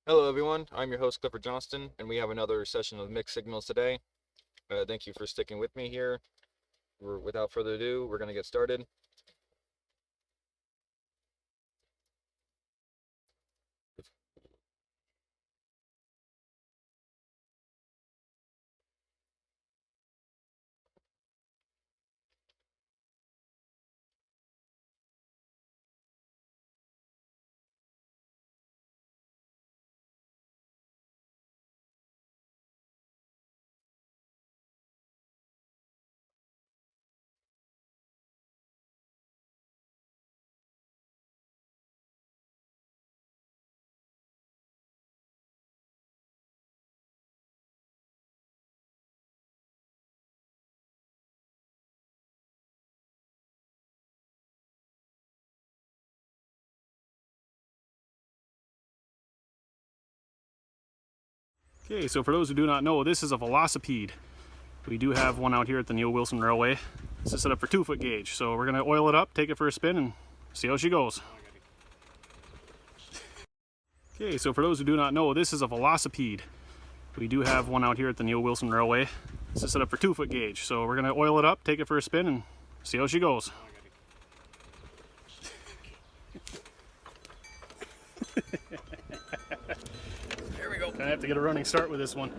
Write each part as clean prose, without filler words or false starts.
Hello, everyone. I'm your host, Clifford Johnston, and we have another session of mixed signals today. Thank you for sticking with me here. Without further ado, we're going to get started. Okay, so for those who do not know, this is a velocipede. We do have one out here at the Neil Wilson Railway. This is set up for 2-foot gauge, so we're going to oil it up, take it for a spin, and see how she goes. Okay, so for those who do not know, this is a velocipede. We do have one out here at the Neil Wilson Railway. This is set up for 2-foot gauge, so we're going to oil it up, take it for a spin, and see how she goes. There we go. I have to get a running start with this one.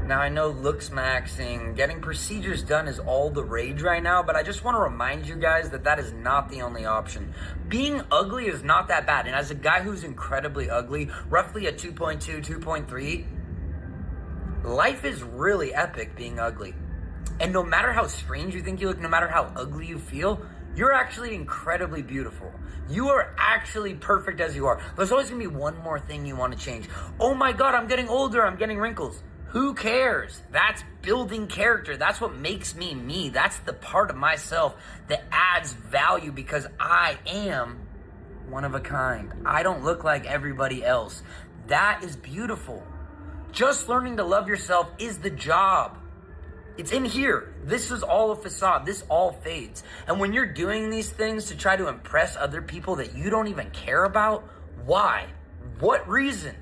Now I know looks maxing, getting procedures done is all the rage right now, but I just want to remind you guys that that is not the only option. Being ugly is not that bad, and as a guy who's incredibly ugly, roughly a 2.2, 2.3, life is really epic being ugly. And no matter how strange you think you look, no matter how ugly you feel, you're actually incredibly beautiful. You are actually perfect as you are. There's always gonna be one more thing you want to change. Oh my God, I'm getting older, I'm getting wrinkles. Who cares? That's building character. That's what makes me me. That's the part of myself that adds value because I am one of a kind. I don't look like everybody else. That is beautiful. Just learning to love yourself is the job. It's in here. This is all a facade. This all fades. And when you're doing these things to try to impress other people that you don't even care about, why? What reason?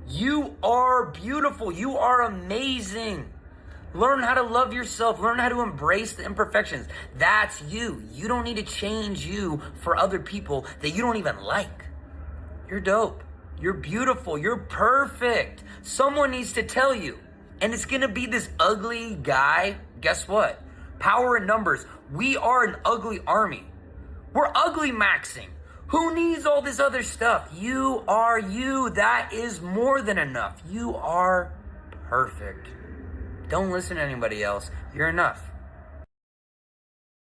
You are beautiful. You are amazing. Learn how to love yourself. Learn how to embrace the imperfections. That's you. You don't need to change you for other people that you don't even like. You're dope. You're beautiful. You're perfect. Someone needs to tell you. And it's going to be this ugly guy. Guess what? Power in numbers. We are an ugly army. We're ugly maxing. Who needs all this other stuff? You are you. That is more than enough. You are perfect. Don't listen to anybody else. You're enough.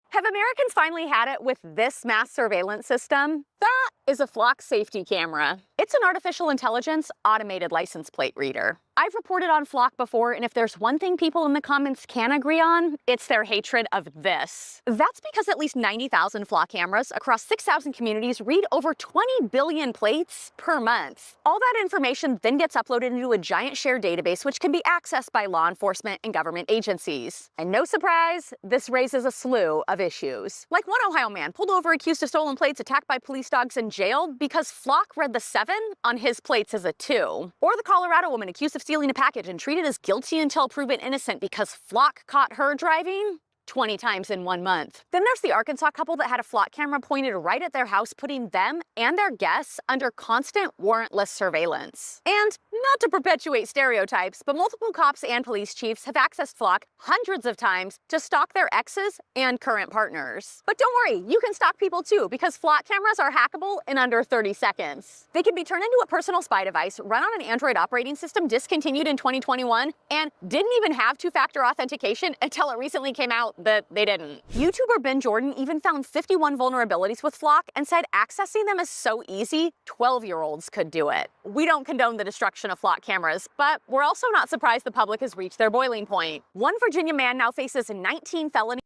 Have Americans finally had it with this mass surveillance system? That is a Flock safety camera. It's an artificial intelligence automated license plate reader. I've reported on Flock before, and if there's one thing people in the comments can agree on, it's their hatred of this. That's because at least 90,000 Flock cameras across 6,000 communities read over 20 billion plates per month. All that information then gets uploaded into a giant shared database which can be accessed by law enforcement and government agencies. And no surprise, this raises a slew of issues. Like one Ohio man pulled over accused of stolen plates, attacked by police dogs, and jailed because Flock read the 7 on his plates as a 2. Or the Colorado woman accused of stealing a package and treated as guilty until proven innocent because Flock caught her driving 20 times in 1 month. Then there's the Arkansas couple that had a Flock camera pointed right at their house, putting them and their guests under constant warrantless surveillance. And not to perpetuate stereotypes, but multiple cops and police chiefs have accessed Flock hundreds of times to stalk their exes and current partners. But don't worry, you can stalk people too, because Flock cameras are hackable in under 30 seconds. They can be turned into a personal spy device, run on an Android operating system discontinued in 2021, and didn't even have two-factor authentication until it recently came out that they didn't. YouTuber Ben Jordan even found 51 vulnerabilities with Flock and said accessing them is so easy, 12-year-olds could do it. We don't condone the destruction of Flock cameras, but we're also not surprised the public has reached their boiling point. One Virginia man now faces 19 felonies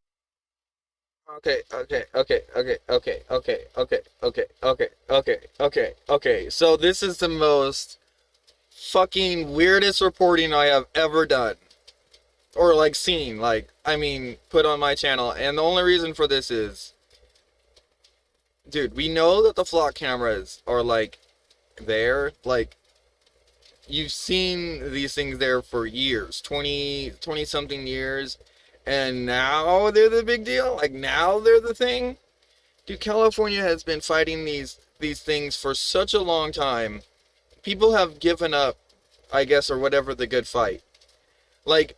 Okay, okay, okay, okay, okay, okay, okay, okay, okay, okay, okay, okay. So this is the most fucking weirdest reporting I have ever done. Or like seen, like, I mean, put on my channel. And the only reason for this is, dude, we know that the flock cameras are like there. Like, you've seen these things there for years, 20 something years. And now they're the big deal. Like now they're the thing. Dude, California has been fighting these things for such a long time. People have given up, I guess, or whatever, the good fight. Like,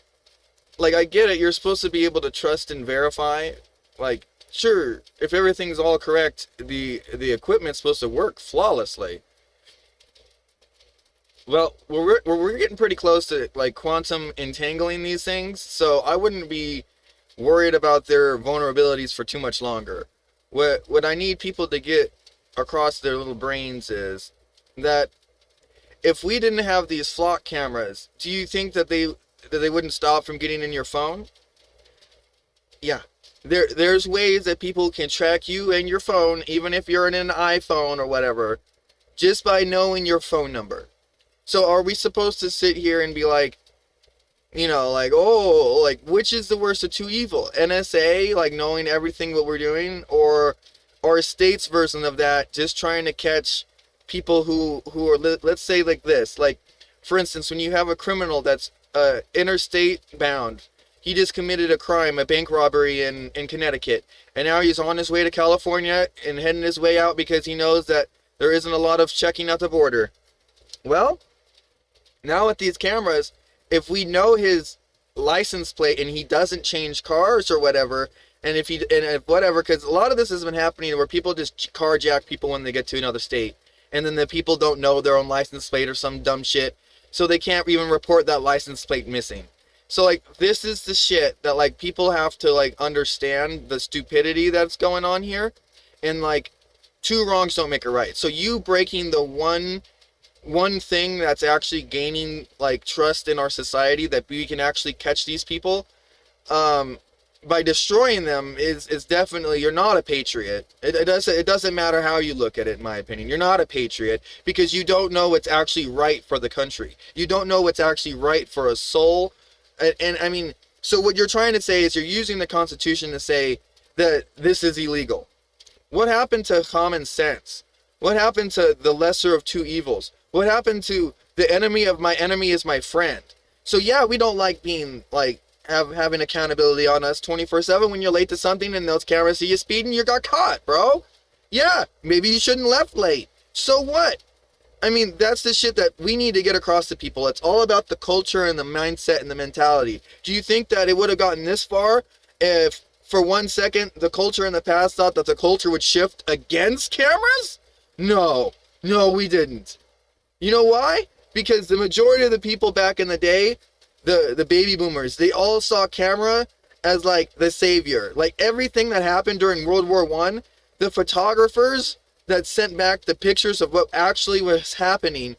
like I get it. You're supposed to be able to trust and verify. Like, sure, if everything's all correct, the equipment's supposed to work flawlessly. Well, we're getting pretty close to like quantum entangling these things, so I wouldn't be worried about their vulnerabilities for too much longer. What I need people to get across their little brains is that if we didn't have these flock cameras, do you think that they wouldn't stop from getting in your phone? Yeah. There's ways that people can track you and your phone, even if you're in an iPhone or whatever, just by knowing your phone number. So are we supposed to sit here and be like, you know, like, oh, like, which is the worst of two evil? NSA, like, knowing everything what we're doing, or our state's version of that, just trying to catch people who are, let's say like this, like, for instance, when you have a criminal that's interstate bound, he just committed a crime, a bank robbery in Connecticut, and now he's on his way to California and heading his way out because he knows that there isn't a lot of checking at the border. Well, now with these cameras, if we know his license plate and he doesn't change cars or whatever, and if whatever, because a lot of this has been happening where people just carjack people when they get to another state, and then the people don't know their own license plate or some dumb shit, so they can't even report that license plate missing. So like, this is the shit that like people have to like understand the stupidity that's going on here, and like, two wrongs don't make a right. So you breaking the one thing that's actually gaining like trust in our society, that we can actually catch these people by destroying them, is definitely, you're not a patriot. It doesn't matter how you look at it, in my opinion. You're not a patriot because you don't know what's actually right for the country. You don't know what's actually right for a soul. And I mean, so what you're trying to say is you're using the Constitution to say that this is illegal. What happened to common sense? What happened to the lesser of two evils? What happened to the enemy of my enemy is my friend? So yeah, we don't like being like having accountability on us 24/7 when you're late to something and those cameras see you speeding, you got caught, bro. Yeah, maybe you shouldn't left late. So what? I mean, that's the shit that we need to get across to people. It's all about the culture and the mindset and the mentality. Do you think that it would have gotten this far if for 1 second the culture in the past thought that the culture would shift against cameras? No, we didn't. You know why? Because the majority of the people back in the day, the baby boomers, they all saw camera as like the savior. Like everything that happened during World War I, the photographers that sent back the pictures of what actually was happening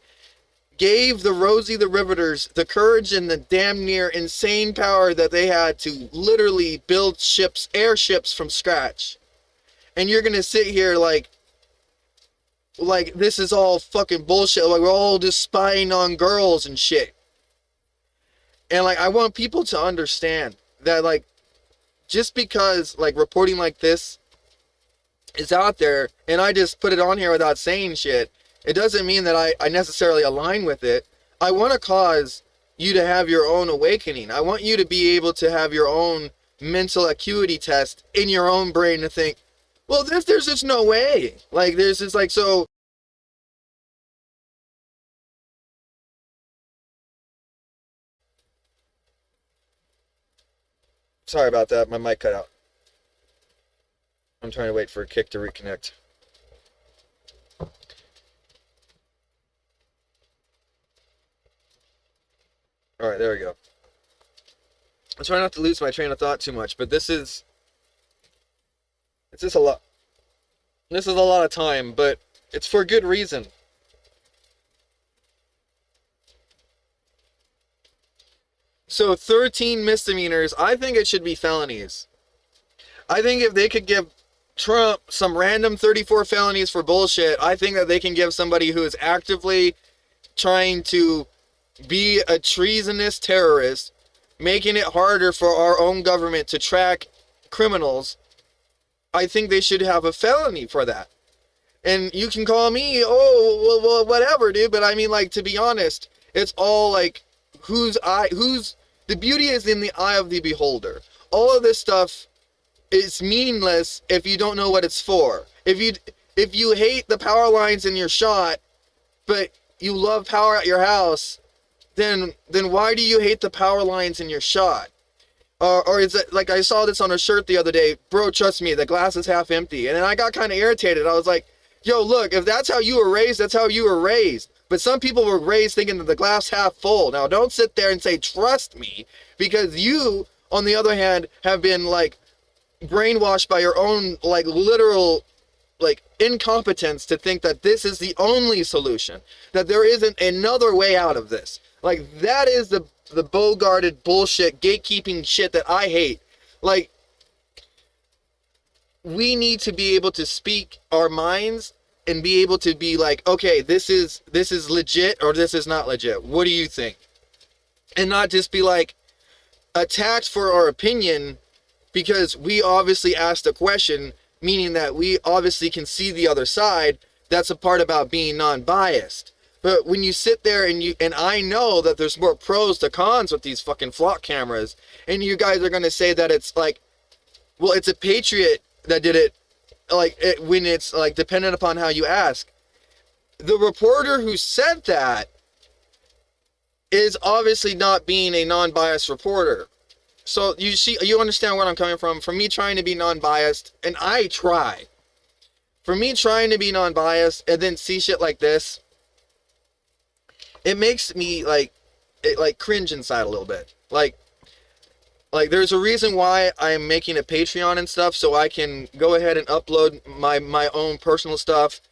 gave the Rosie the Riveters the courage and the damn near insane power that they had to literally build ships, airships from scratch. And you're gonna sit here like this is all fucking bullshit, like we're all just spying on girls and shit. And like, I want people to understand that like, just because like reporting like this is out there and I just put it on here without saying shit, it doesn't mean that I necessarily align with it. I want to cause you to have your own awakening. I want you to be able to have your own mental acuity test in your own brain to think, well, there's just no way. Like, there's just like, so. Sorry about that. My mic cut out. I'm trying to wait for a kick to reconnect. All right, there we go. I'm trying not to lose my train of thought too much, but it's just a lot. This is a lot of time, but it's for good reason. So 13 misdemeanors, I think it should be felonies. I think if they could give Trump some random 34 felonies for bullshit, I think that they can give somebody who is actively trying to be a treasonous terrorist, making it harder for our own government to track criminals. I think they should have a felony for that. And you can call me, oh, well, whatever, dude. But I mean, like, to be honest, it's all like, the beauty is in the eye of the beholder. All of this stuff is meaningless if you don't know what it's for. If you hate the power lines in your shot, but you love power at your house, then why do you hate the power lines in your shot? Or is it like I saw this on a shirt the other day, bro, trust me, the glass is half empty. And then I got kind of irritated. I was like, yo, look, if that's how you were raised, that's how you were raised. But some people were raised thinking that the glass half full. Now, don't sit there and say, trust me, because you, on the other hand, have been like brainwashed by your own like literal like incompetence to think that this is the only solution, that there isn't another way out of this. Like, that is the bow-guarded bullshit, gatekeeping shit that I hate. Like, we need to be able to speak our minds and be able to be like, okay, this is legit or this is not legit. What do you think? And not just be like attacked for our opinion because we obviously asked a question, meaning that we obviously can see the other side. That's a part about being non-biased. But when you sit there and I know that there's more pros to cons with these fucking flock cameras, and you guys are going to say that it's like, well, it's a patriot that did it, like, when it's like dependent upon how you ask. The reporter who said that is obviously not being a non-biased reporter. So you understand where I'm coming from. For me trying to be non-biased, and I try. For me trying to be non-biased and then see shit like this, it makes me like cringe inside a little bit. Like there's a reason why I'm making a Patreon and stuff, so I can go ahead and upload my own personal stuff.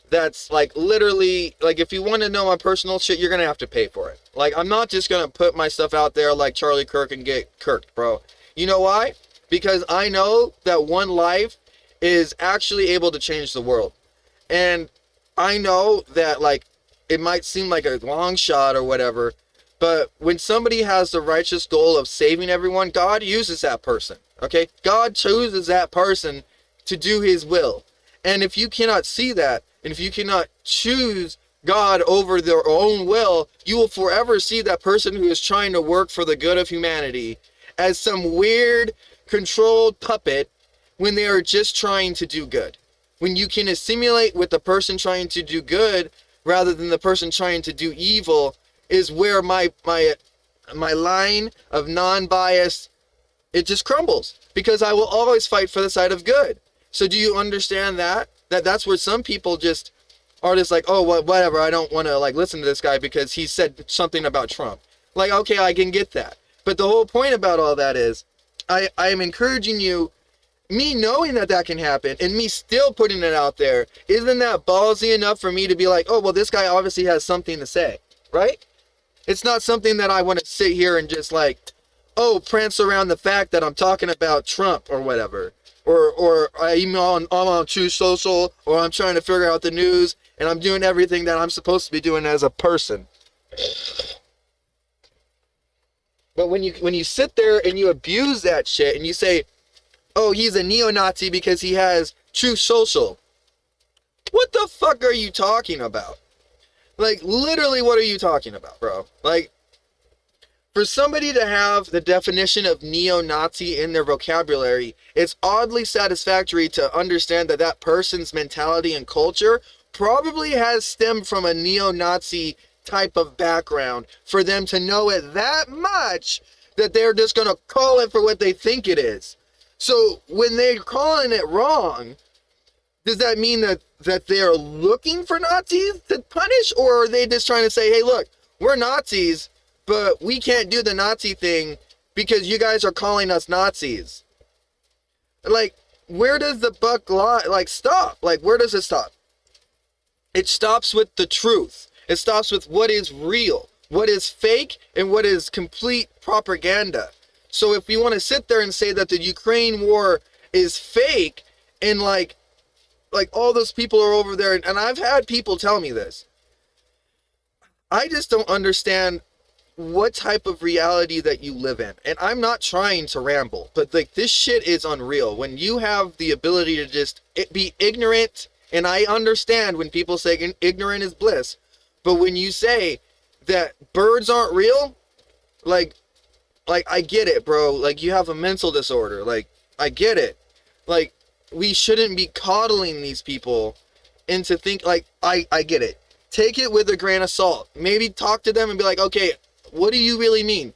That's like literally, like, if you want to know my personal shit, you're gonna have to pay for it. Like, I'm not just gonna put my stuff out there like Charlie Kirk and get kirked, bro. You know why? Because I know that one life is actually able to change the world. And I know that, like, it might seem like a long shot or whatever, but when somebody has the righteous goal of saving everyone, God uses that person, okay? God chooses that person to do his will. And if you cannot see that, and if you cannot choose God over their own will, you will forever see that person who is trying to work for the good of humanity as some weird, controlled puppet when they are just trying to do good. When you can assimilate with the person trying to do good rather than the person trying to do evil is where my line of non-bias, it just crumbles, because I will always fight for the side of good. So do you understand that? That's where some people just are just like, oh, whatever, I don't want to like listen to this guy because he said something about Trump. Like, okay, I can get that. But the whole point about all that is I am encouraging you, me knowing that can happen and me still putting it out there, isn't that ballsy enough for me to be like, oh, well, this guy obviously has something to say, right? It's not something that I want to sit here and just like, oh, prance around the fact that I'm talking about Trump or whatever. Or I'm on True Social, or I'm trying to figure out the news, and I'm doing everything that I'm supposed to be doing as a person. But when you sit there and you abuse that shit and you say, oh, he's a neo-Nazi because he has True Social. What the fuck are you talking about? Like, literally, what are you talking about, bro? Like, for somebody to have the definition of neo-Nazi in their vocabulary, it's oddly satisfactory to understand that that person's mentality and culture probably has stemmed from a neo-Nazi type of background for them to know it that much that they're just going to call it for what they think it is. So when they're calling it wrong, does that mean that they're looking for Nazis to punish? Or are they just trying to say, hey, look, we're Nazis, but we can't do the Nazi thing because you guys are calling us Nazis? Like, where does the buck stop? Like, where does it stop? It stops with the truth. It stops with what is real, what is fake, and what is complete propaganda. So if you want to sit there and say that the Ukraine war is fake, and like all those people are over there, and I've had people tell me this. I just don't understand what type of reality that you live in. And I'm not trying to ramble, but like this shit is unreal. When you have the ability to just be ignorant, and I understand when people say ignorant is bliss, but when you say that birds aren't real, like I get it, bro. Like, you have a mental disorder. Like, I get it. Like, we shouldn't be coddling these people into think, like, I get it. Take it with a grain of salt. Maybe talk to them and be like, okay, what do you really mean?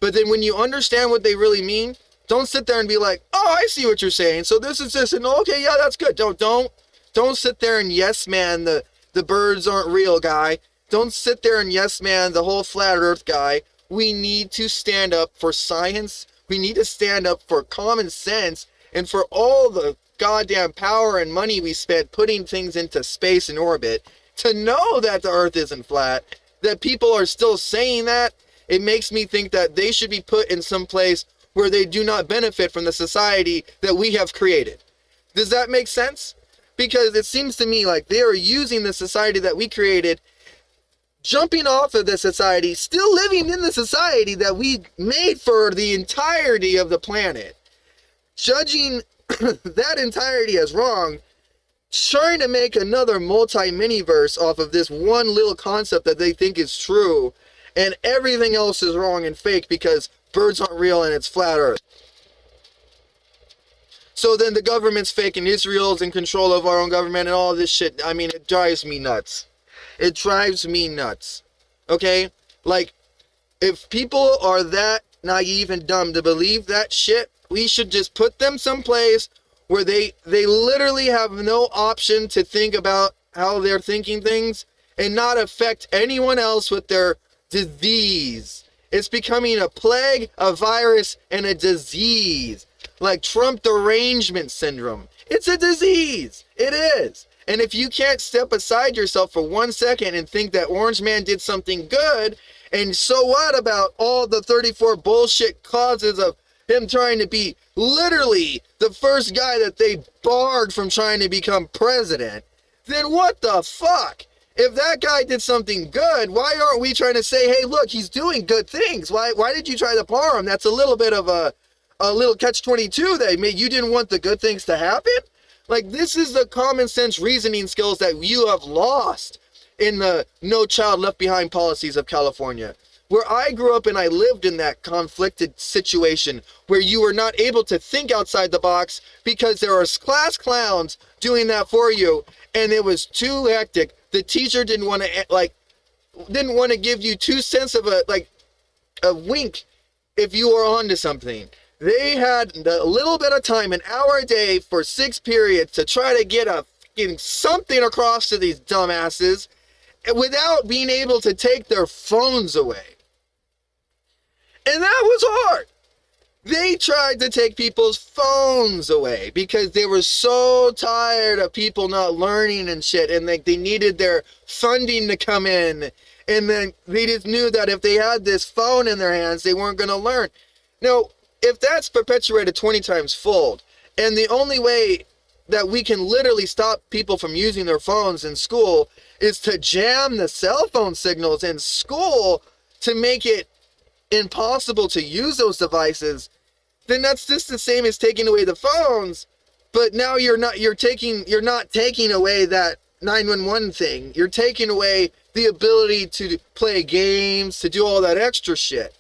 But then when you understand what they really mean, don't sit there and be like, oh, I see what you're saying. So this is this, and okay, yeah, that's good. Don't sit there and yes man the birds aren't real guy. Don't sit there and yes man the whole flat earth guy. We need to stand up for science. We need to stand up for common sense, and for all the goddamn power and money we spent putting things into space and orbit to know that the earth isn't flat. That people are still saying that, it makes me think that they should be put in some place where they do not benefit from the society that we have created. Does that make sense? Because it seems to me like they are using the society that we created, jumping off of the society, still living in the society that we made for the entirety of the planet, judging that entirety as wrong, trying to make another multi-miniverse off of this one little concept that they think is true, and everything else is wrong and fake because birds aren't real and it's flat earth. So then the government's fake and Israel's in control of our own government and all this shit. I mean, it drives me nuts. It drives me nuts. Okay? Like, if people are that naive and dumb to believe that shit, we should just put them someplace where they literally have no option to think about how they're thinking things and not affect anyone else with their disease. It's becoming a plague, a virus, and a disease. Like Trump derangement syndrome. It's a disease. It is. And if you can't step aside yourself for 1 second and think that Orange Man did something good, and so what about all the 34 bullshit causes of him trying to be literally the first guy that they barred from trying to become president, then what the fuck? If that guy did something good, why aren't we trying to say, hey, look, he's doing good things? Why did you try to bar him? That's a little bit of a little catch-22 that made you didn't want the good things to happen? Like, this is the common sense reasoning skills that you have lost in the No Child Left Behind policies of California. Where I grew up and I lived in that conflicted situation where you were not able to think outside the box because there were class clowns doing that for you, and it was too hectic. The teacher didn't want to give you 2 cents of a wink if you were onto something. They had a little bit of time, an hour a day for 6 periods to try to getting something across to these dumbasses without being able to take their phones away. And that was hard. They tried to take people's phones away because they were so tired of people not learning and shit, and they needed their funding to come in. And then they just knew that if they had this phone in their hands, they weren't going to learn. Now, if that's perpetuated 20 times fold, and the only way that we can literally stop people from using their phones in school is to jam the cell phone signals in school to make it impossible to use those devices, then that's just the same as taking away the phones, but now you're not taking away that 911 thing. You're taking away the ability to play games, to do all that extra shit.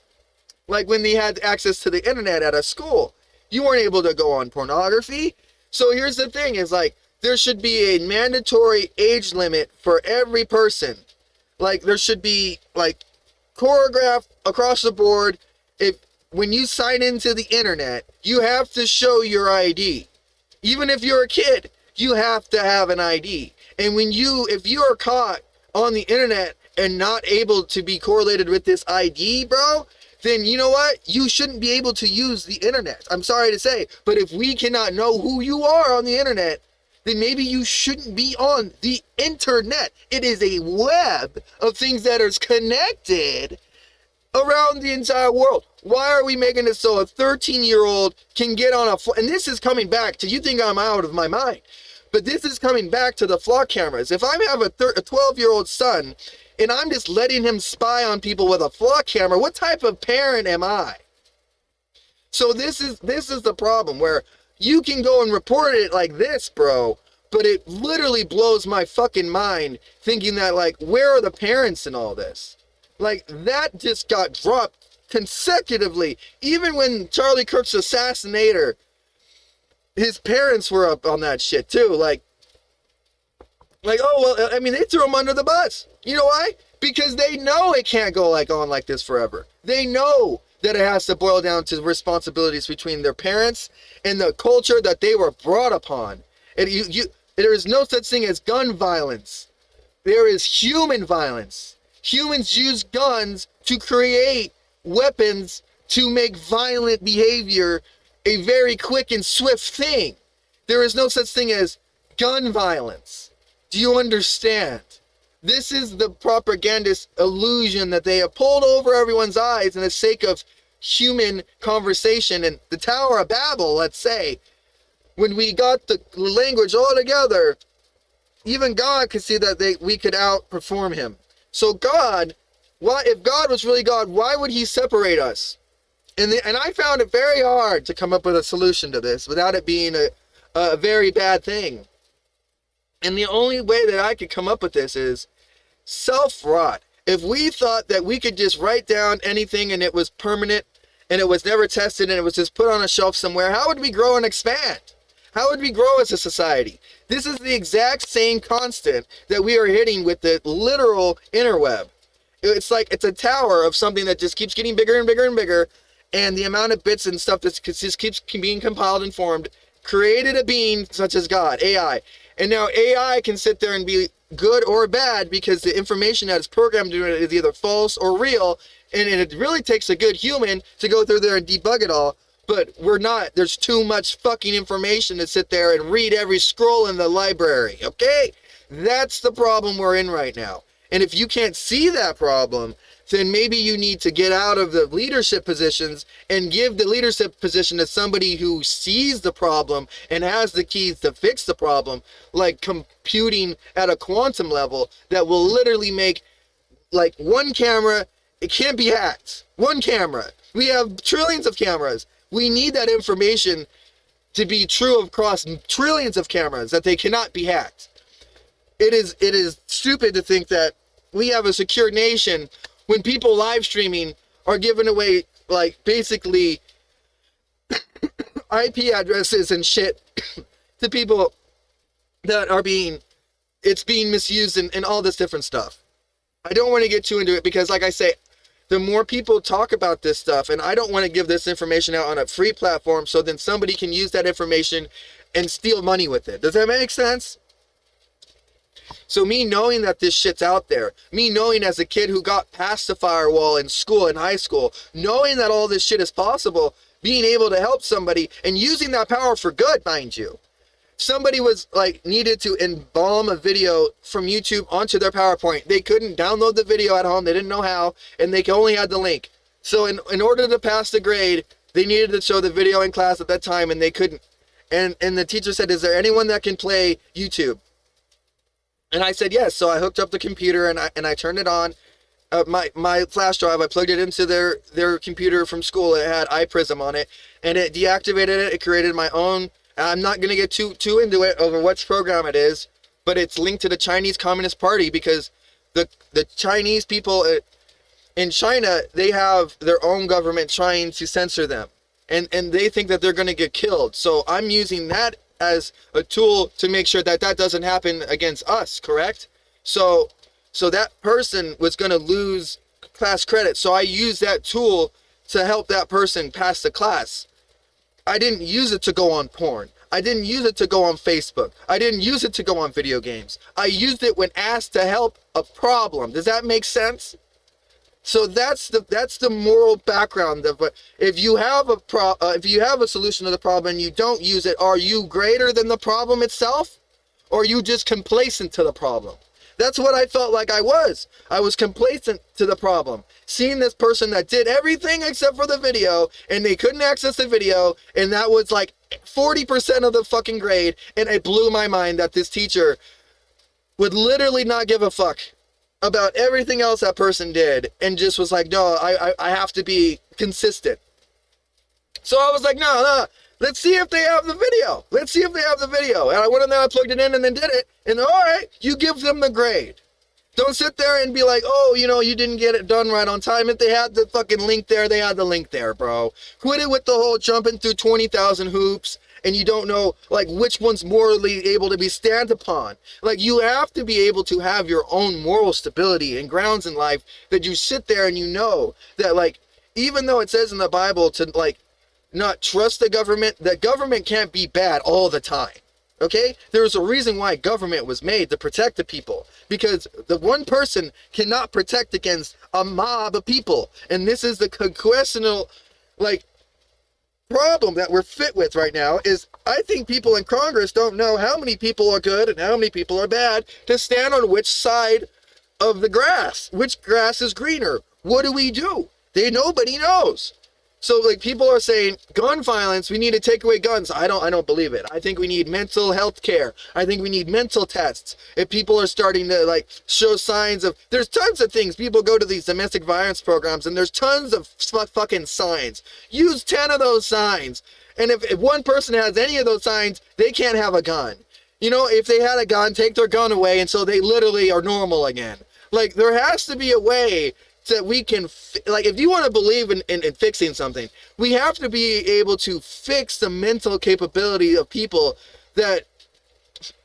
Like when they had access to the internet at a school, you weren't able to go on pornography. So here's the thing, is like, there should be a mandatory age limit for every person. Like, there should be like choreographed across the board. When you sign into the internet, you have to show your ID. Even if you're a kid, you have to have an ID. And if you are caught on the internet and not able to be correlated with this ID, bro, then you know what? You shouldn't be able to use the internet. I'm sorry to say, but if we cannot know who you are on the internet, then maybe you shouldn't be on the internet. It is a web of things that are connected. around the entire world. Why are we making it so a 13-year-old can get on and this is coming back to, you think I'm out of my mind, but this is coming back to the flock cameras. If I have a 12-year-old son and I'm just letting him spy on people with a flock camera, what type of parent am I? So this is the problem, where you can go and report it like this, bro, but it literally blows my fucking mind thinking that, like, where are the parents in all this? Like, that just got dropped consecutively. Even when Charlie Kirk's assassinator, his parents were up on that shit too. Like, oh, well, I mean, they threw him under the bus. You know why? Because they know it can't go on like this forever. They know that it has to boil down to responsibilities between their parents and the culture that they were brought upon. And there is no such thing as gun violence. There is human violence. Humans use guns to create weapons to make violent behavior a very quick and swift thing. There is no such thing as gun violence. Do you understand? This is the propagandist illusion that they have pulled over everyone's eyes in the sake of human conversation. And the Tower of Babel, let's say, when we got the language all together, even God could see that we could outperform him. So God, if God was really God, why would he separate us? And I found it very hard to come up with a solution to this without it being a very bad thing. And the only way that I could come up with this is self-rot. If we thought that we could just write down anything and it was permanent and it was never tested and it was just put on a shelf somewhere, how would we grow and expand? How would we grow as a society? This is the exact same constant that we are hitting with the literal interweb. It's like it's a tower of something that just keeps getting bigger and bigger and bigger, and the amount of bits and stuff that just keeps being compiled and formed created a being such as God, AI. And now AI can sit there and be good or bad because the information that is programmed to it is either false or real, and it really takes a good human to go through there and debug it all. But we're not. There's too much fucking information to sit there and read every scroll in the library, okay? That's the problem we're in right now. And if you can't see that problem, then maybe you need to get out of the leadership positions and give the leadership position to somebody who sees the problem and has the keys to fix the problem, like computing at a quantum level that will literally make, like, one camera, it can't be hacked. One camera. We have trillions of cameras. We need that information to be true across trillions of cameras, that they cannot be hacked. It is stupid to think that we have a secure nation when people live streaming are giving away, like, basically IP addresses and shit to people that are it's being misused and all this different stuff. I don't want to get too into it because, like I say, the more people talk about this stuff, and I don't want to give this information out on a free platform so then somebody can use that information and steal money with it. Does that make sense? So me knowing that this shit's out there, me knowing as a kid who got past the firewall in school, in high school, knowing that all this shit is possible, being able to help somebody and using that power for good, mind you. Somebody was like needed to embalm a video from YouTube onto their PowerPoint. They couldn't download the video at home. They didn't know how, and they only had the link. So in order to pass the grade, they needed to show the video in class at that time, and they couldn't. And the teacher said, "Is there anyone that can play YouTube?" And I said yes. So I hooked up the computer and I turned it on. My flash drive, I plugged it into their computer from school. It had iPrism on it, and it deactivated it. It created my own. I'm not going to get too into it over which program it is, but it's linked to the Chinese Communist Party because the Chinese people in China, they have their own government trying to censor them, and they think that they're going to get killed. So I'm using that as a tool to make sure that doesn't happen against us, correct? So that person was going to lose class credit. So I used that tool to help that person pass the class. I didn't use it to go on porn. I didn't use it to go on Facebook. I didn't use it to go on video games. I used it when asked to help a problem. Does that make sense? So that's the moral background of it. If you have a solution to the problem and you don't use it, are you greater than the problem itself, or are you just complacent to the problem? That's what I felt like I was. I was complacent to the problem. Seeing this person that did everything except for the video, and they couldn't access the video, and that was like 40% of the fucking grade, and it blew my mind that this teacher would literally not give a fuck about everything else that person did, and just was like, no, I have to be consistent. So I was like, no, let's see if they have the video. Let's see if they have the video. And I went in there, I plugged it in, and then did it. And all right, you give them the grade. Don't sit there and be like, oh, you know, you didn't get it done right on time. If they had the fucking link there, they had the link there, bro. Quit it with the whole jumping through 20,000 hoops and you don't know, like, which one's morally able to be stand upon. Like, you have to be able to have your own moral stability and grounds in life that you sit there and you know that, like, even though it says in the Bible to, like, not trust the government can't be bad all the time. Okay? There's a reason why government was made, to protect the people. Because the one person cannot protect against a mob of people. And this is the quintessential, like, problem that we're fit with right now, is I think people in Congress don't know how many people are good and how many people are bad to stand on which side of the grass. Which grass is greener? What do we do? Nobody knows. So, like, people are saying gun violence, we need to take away guns. I don't believe it. I think we need mental health care. I think we need mental tests. If people are starting to, like, show signs of, there's tons of things. People go to these domestic violence programs and there's tons of fucking signs. Use 10 of those signs. And if one person has any of those signs, they can't have a gun. You know, if they had a gun, take their gun away, and so they literally are normal again. Like, there has to be a way that we can, like, if you want to believe in fixing something, we have to be able to fix the mental capability of people, that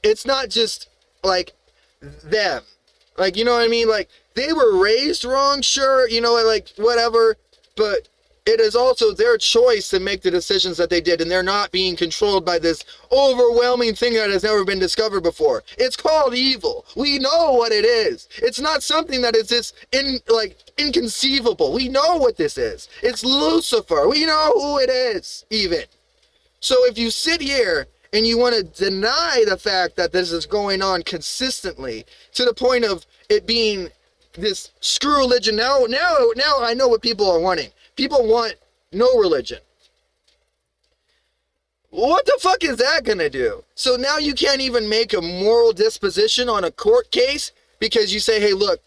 it's not just, like, them. Like, you know what I mean? Like, they were raised wrong, sure, you know, like, whatever, but it is also their choice to make the decisions that they did, and they're not being controlled by this overwhelming thing that has never been discovered before. It's called evil. We know what it is. It's not something that is just inconceivable. We know what this is. It's Lucifer. We know who it is, even. So if you sit here and you want to deny the fact that this is going on consistently to the point of it being this screw religion, now I know what people are wanting. People want no religion. What the fuck is that gonna do? So now you can't even make a moral disposition on a court case because you say, hey, look,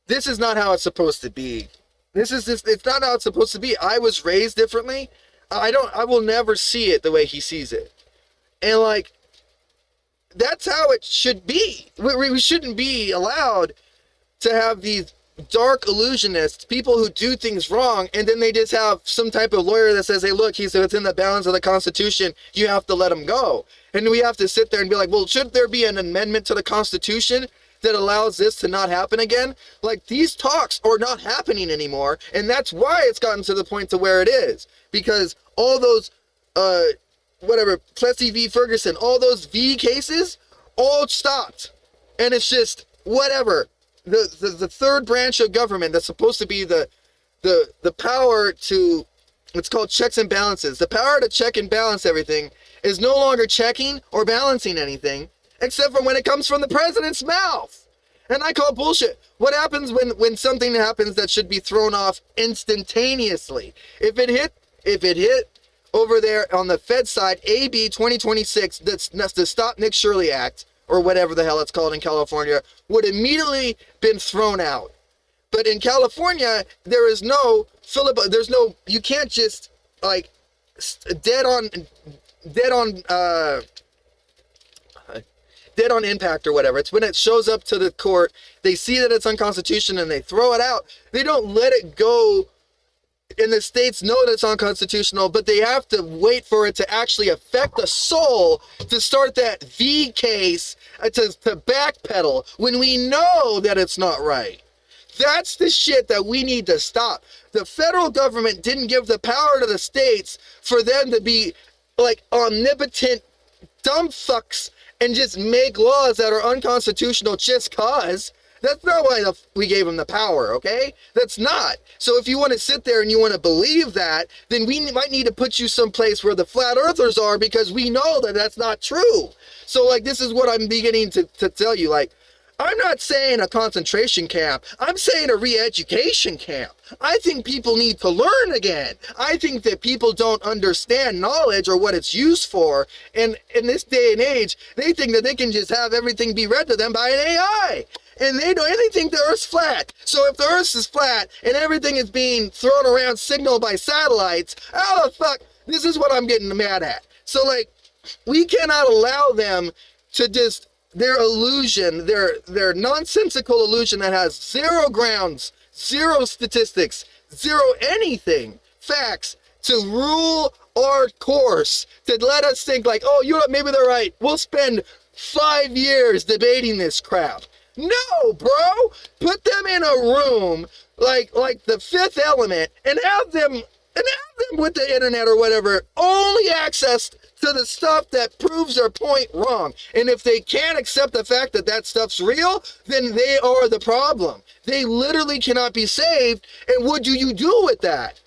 this is not how it's supposed to be. It's not how it's supposed to be. I was raised differently. I will never see it the way he sees it. And, like, that's how it should be. We shouldn't be allowed to have these dark illusionists, people who do things wrong, and then they just have some type of lawyer that says, hey, look, he's within the bounds of the Constitution, you have to let him go. And we have to sit there and be like, well, should there be an amendment to the Constitution that allows this to not happen again? Like, these talks are not happening anymore, and that's why it's gotten to the point to where it is. Because all those, Plessy v. Ferguson, all those V cases, all stopped. And it's just, whatever. The third branch of government that's supposed to be the power to, it's called checks and balances. The power to check and balance everything is no longer checking or balancing anything, except for when it comes from the president's mouth. And I call bullshit. What happens when something happens that should be thrown off instantaneously? If it hit over there on the Fed side, AB 2026, that's the Stop Nick Shirley Act, or whatever the hell it's called in California, would immediately been thrown out. But in California, there is no you can't just, like, dead on impact or whatever. It's when it shows up to the court, they see that it's unconstitutional and they throw it out. They don't let it go. And the states know that it's unconstitutional, but they have to wait for it to actually affect the soul to start that V case, to backpedal when we know that it's not right. That's the shit that we need to stop. The federal government didn't give the power to the states for them to be, like, omnipotent dumb fucks and just make laws that are unconstitutional just cause. That's not why we gave them the power, okay? That's not. So if you want to sit there and you want to believe that, then we might need to put you someplace where the flat earthers are, because we know that that's not true. So, like, this is what I'm beginning to tell you. Like, I'm not saying a concentration camp. I'm saying a re-education camp. I think people need to learn again. I think that people don't understand knowledge or what it's used for. And in this day and age, they think that they can just have everything be read to them by an AI. And they think the Earth's flat. So if the Earth is flat and everything is being thrown around signal by satellites, how the fuck? This is what I'm getting mad at. So like, we cannot allow them to just, their illusion, their nonsensical illusion that has zero grounds, zero statistics, zero anything, facts, to rule our course, to let us think like, oh, you know what, maybe they're right. We'll spend 5 years debating this crap. No, bro. Put them in a room like the Fifth Element and have them with the internet or whatever only access to the stuff that proves their point wrong. And if they can't accept the fact that that stuff's real, then they are the problem. They literally cannot be saved. And what do you do with that?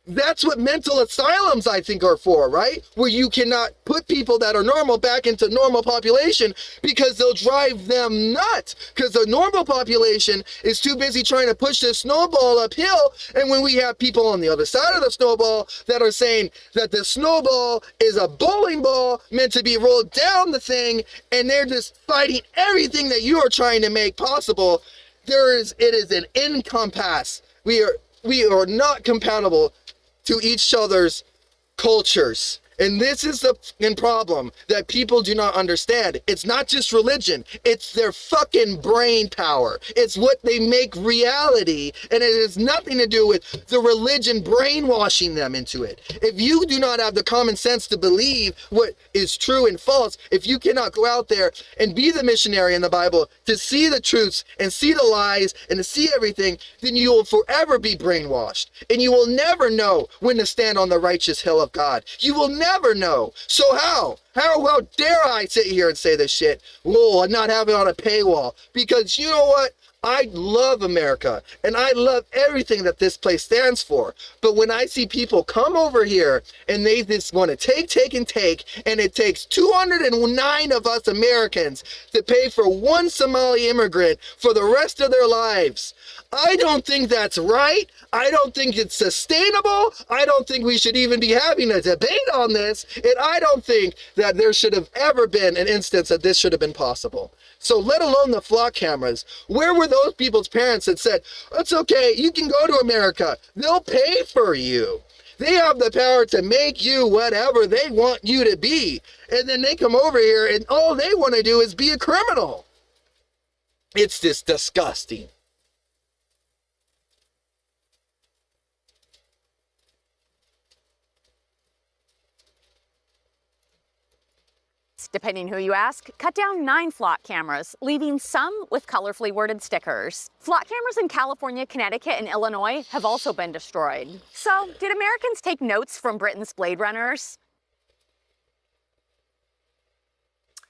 That's what mental asylums, I think, are for, right? Where you cannot put people that are normal back into normal population because they'll drive them nuts. Because the normal population is too busy trying to push this snowball uphill. And when we have people on the other side of the snowball that are saying that the snowball is a bowling ball meant to be rolled down the thing, and they're just fighting everything that you are trying to make possible, it is an impasse. We are not compatible to each other's cultures. And this is the fucking problem that people do not understand. It's not just religion. It's their fucking brain power. It's what they make reality. And it has nothing to do with the religion brainwashing them into it. If you do not have the common sense to believe what is true and false, if you cannot go out there and be the missionary in the Bible to see the truths and see the lies and to see everything, then you will forever be brainwashed. And you will never know when to stand on the righteous hill of God. You will never know. So how dare I sit here and say this shit? Whoa, and not have it on a paywall. Because you know what? I love America and I love everything that this place stands for. But when I see people come over here and they just want to take, and it takes 209 of us Americans to pay for one Somali immigrant for the rest of their lives, I don't think that's right. I don't think it's sustainable. I don't think we should even be having a debate on this. And I don't think that there should have ever been an instance that this should have been possible. So let alone the flock cameras. Where were those people's parents that said, it's okay, you can go to America. They'll pay for you. They have the power to make you whatever they want you to be. And then they come over here and all they want to do is be a criminal. It's just disgusting. Depending who you ask, cut down 9 flock cameras, leaving some with colorfully worded stickers. Flock cameras in California, Connecticut, and Illinois have also been destroyed. So, did Americans take notes from Britain's Blade Runners?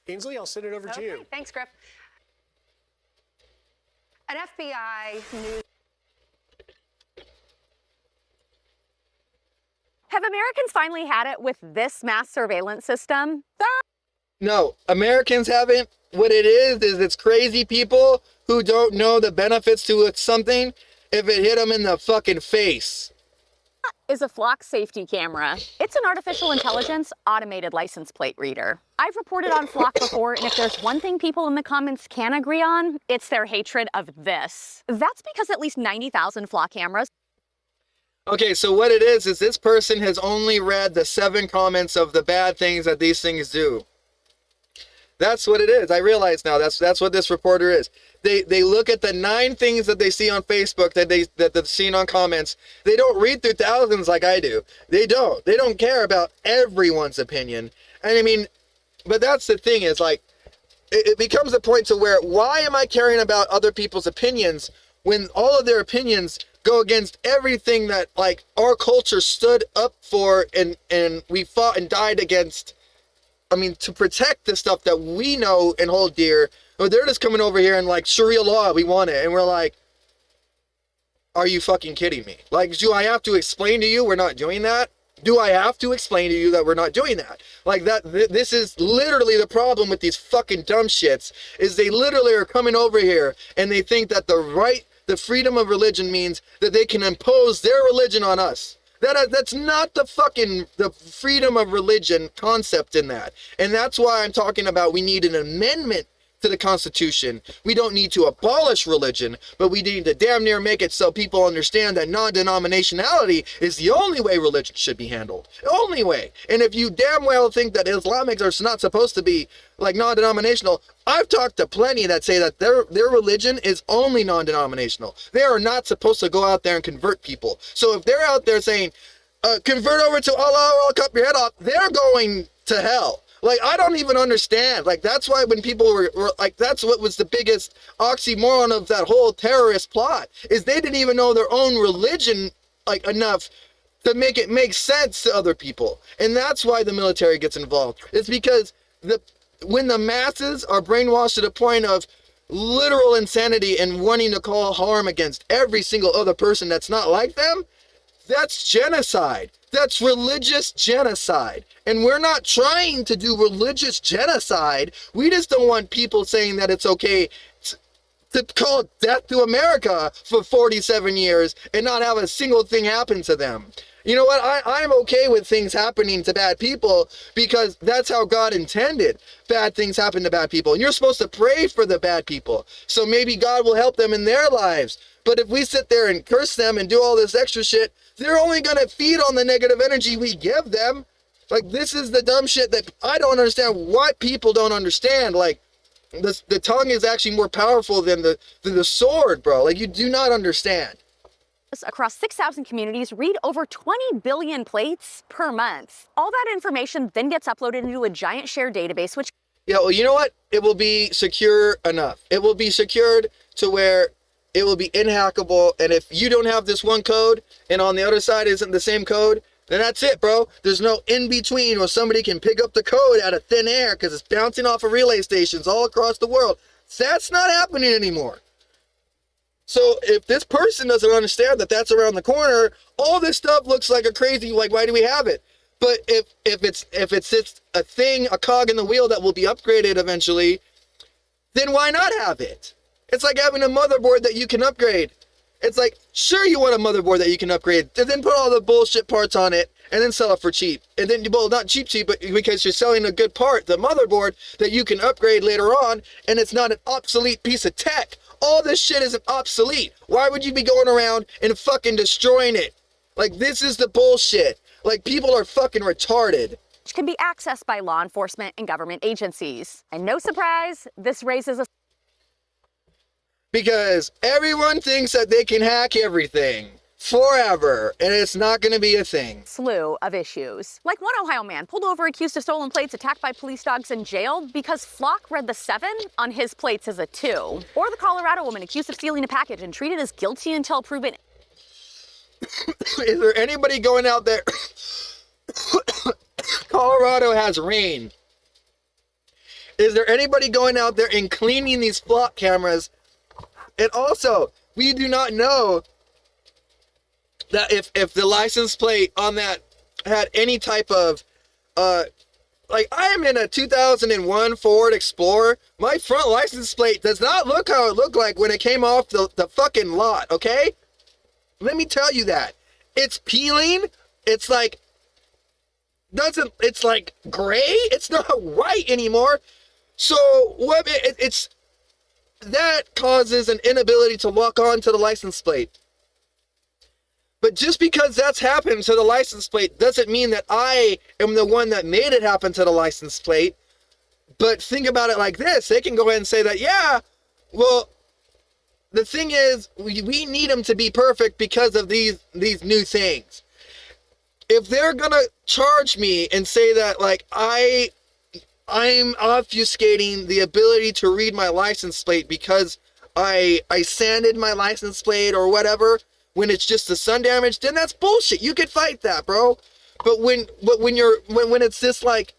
Ainsley, I'll send it over to you. Thanks, Griff. An FBI news. Have Americans finally had it with this mass surveillance system? No, Americans haven't. What it is it's crazy people who don't know the benefits to something if it hit them in the fucking face. Is a flock safety camera. It's an artificial intelligence automated license plate reader. I've reported on flock before, and if there's one thing people in the comments can agree on, it's their hatred of this. That's because at least 90,000 flock cameras. Okay, so what it is this person has only read the 7 comments of the bad things that these things do. That's what it is. I realize now that's what this reporter is. They look at the 9 things that they see on Facebook that they've seen on comments. They don't read through thousands like I do. They don't care about everyone's opinion. And I mean, but that's the thing is like, it becomes a point to where, why am I caring about other people's opinions when all of their opinions go against everything that like our culture stood up for and we fought and died against? I mean, to protect the stuff that we know and hold dear. Or they're just coming over here and like, Sharia law, we want it. And we're like, are you fucking kidding me? Like, do I have to explain to you we're not doing that? Do I have to explain to you that we're not doing that? Like that, this is literally the problem with these fucking dumb shits, is they literally are coming over here and they think that the freedom of religion means that they can impose their religion on us. That's not the freedom of religion concept in that. And that's why I'm talking about we need an amendment to the Constitution. We don't need to abolish religion, but we need to damn near make it so people understand that non-denominationality is the only way religion should be handled. The only way. And if you damn well think that Islamics are not supposed to be like non-denominational, I've talked to plenty that say that their religion is only non-denominational. They are not supposed to go out there and convert people. So if they're out there saying, convert over to Allah or I'll cut your head off, they're going to hell. Like, I don't even understand. Like, that's why when people were like, that's what was the biggest oxymoron of that whole terrorist plot, is they didn't even know their own religion, like, enough to make it make sense to other people. And that's why the military gets involved. It's because when the masses are brainwashed to the point of literal insanity and wanting to call harm against every single other person that's not like them, that's genocide. That's religious genocide. And we're not trying to do religious genocide. We just don't want people saying that it's okay to call death to America for 47 years and not have a single thing happen to them. You know what? I'm okay with things happening to bad people because that's how God intended. Bad things happen to bad people. And you're supposed to pray for the bad people. So maybe God will help them in their lives. But if we sit there and curse them and do all this extra shit, they're only going to feed on the negative energy we give them. Like, this is the dumb shit that I don't understand why people don't understand. Like, the tongue is actually more powerful than the sword, bro. Like, you do not understand. Across 6,000 communities, read over 20 billion plates per month. All that information then gets uploaded into a giant shared database, which... Yeah, well, you know what? It will be secure enough. It will be secured to where it will be inhackable, and if you don't have this one code, and on the other side isn't the same code, then that's it, bro. There's no in-between where somebody can pick up the code out of thin air because it's bouncing off of relay stations all across the world. That's not happening anymore. So if this person doesn't understand that that's around the corner, all this stuff looks like a crazy, like, why do we have it? But if it's just a thing, a cog in the wheel that will be upgraded eventually, then why not have it? It's like having a motherboard that you can upgrade. It's like, sure, you want a motherboard that you can upgrade, and then put all the bullshit parts on it, and then sell it for cheap. And then, well, not cheap, but because you're selling a good part, the motherboard that you can upgrade later on, and it's not an obsolete piece of tech. All this shit isn't obsolete. Why would you be going around and fucking destroying it? Like, this is the bullshit. Like, people are fucking retarded. Which can be accessed by law enforcement and government agencies. And no surprise, this raises a... Because everyone thinks that they can hack everything forever, and it's not going to be a thing. Slew of issues. Like one Ohio man pulled over accused of stolen plates, attacked by police dogs, and jailed because Flock read the 7 on his plates as a 2. Or the Colorado woman accused of stealing a package and treated as guilty until proven... Is there anybody going out there? Colorado has rain. Is there anybody going out there and cleaning these Flock cameras? And also, we do not know that if the license plate on that had any type of, like, I am in a 2001 Ford Explorer. My front license plate does not look how it looked like when it came off the fucking lot, okay? Let me tell you that. It's peeling. It's like, it's like gray. It's not white anymore. So, what, it's... that causes an inability to lock on to the license plate. But just because that's happened to the license plate doesn't mean that I am the one that made it happen to the license plate. But think about it like this. They can go ahead and say that, yeah, well, the thing is, we need them to be perfect because of these new things. If they're going to charge me and say that, like, I'm obfuscating the ability to read my license plate because I sanded my license plate or whatever when it's just the sun damage, then that's bullshit. You could fight that, bro. But when it's just like,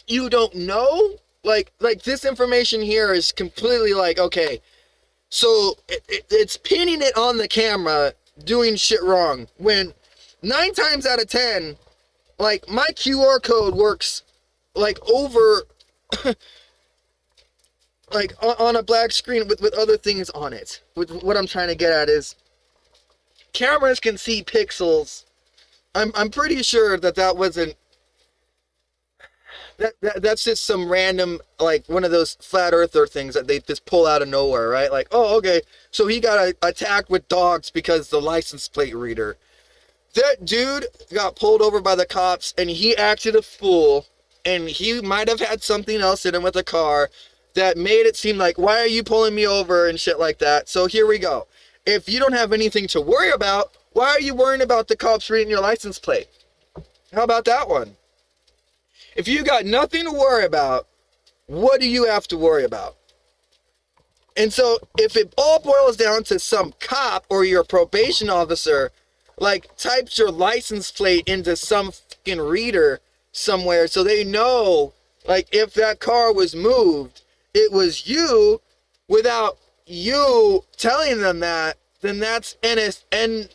you don't know, like this information here is completely like, okay, so it's pinning it on the camera doing shit wrong when 9 times out of 10, like, my QR code works, like, over, like, on a black screen with other things on it. What I'm trying to get at is, cameras can see pixels. I'm pretty sure that wasn't, that's just some random, like, one of those flat earther things that they just pull out of nowhere, right? Like, oh, okay, so he got attacked with dogs because the license plate reader. That dude got pulled over by the cops, and he acted a fool, and he might have had something else in him with the car that made it seem like, why are you pulling me over and shit like that? So here we go. If you don't have anything to worry about, why are you worrying about the cops reading your license plate? How about that one? If you got nothing to worry about, what do you have to worry about? And so if it all boils down to some cop or your probation officer, like, types your license plate into some fucking reader somewhere so they know, like, if that car was moved, it was you, without you telling them that, then that's NSA.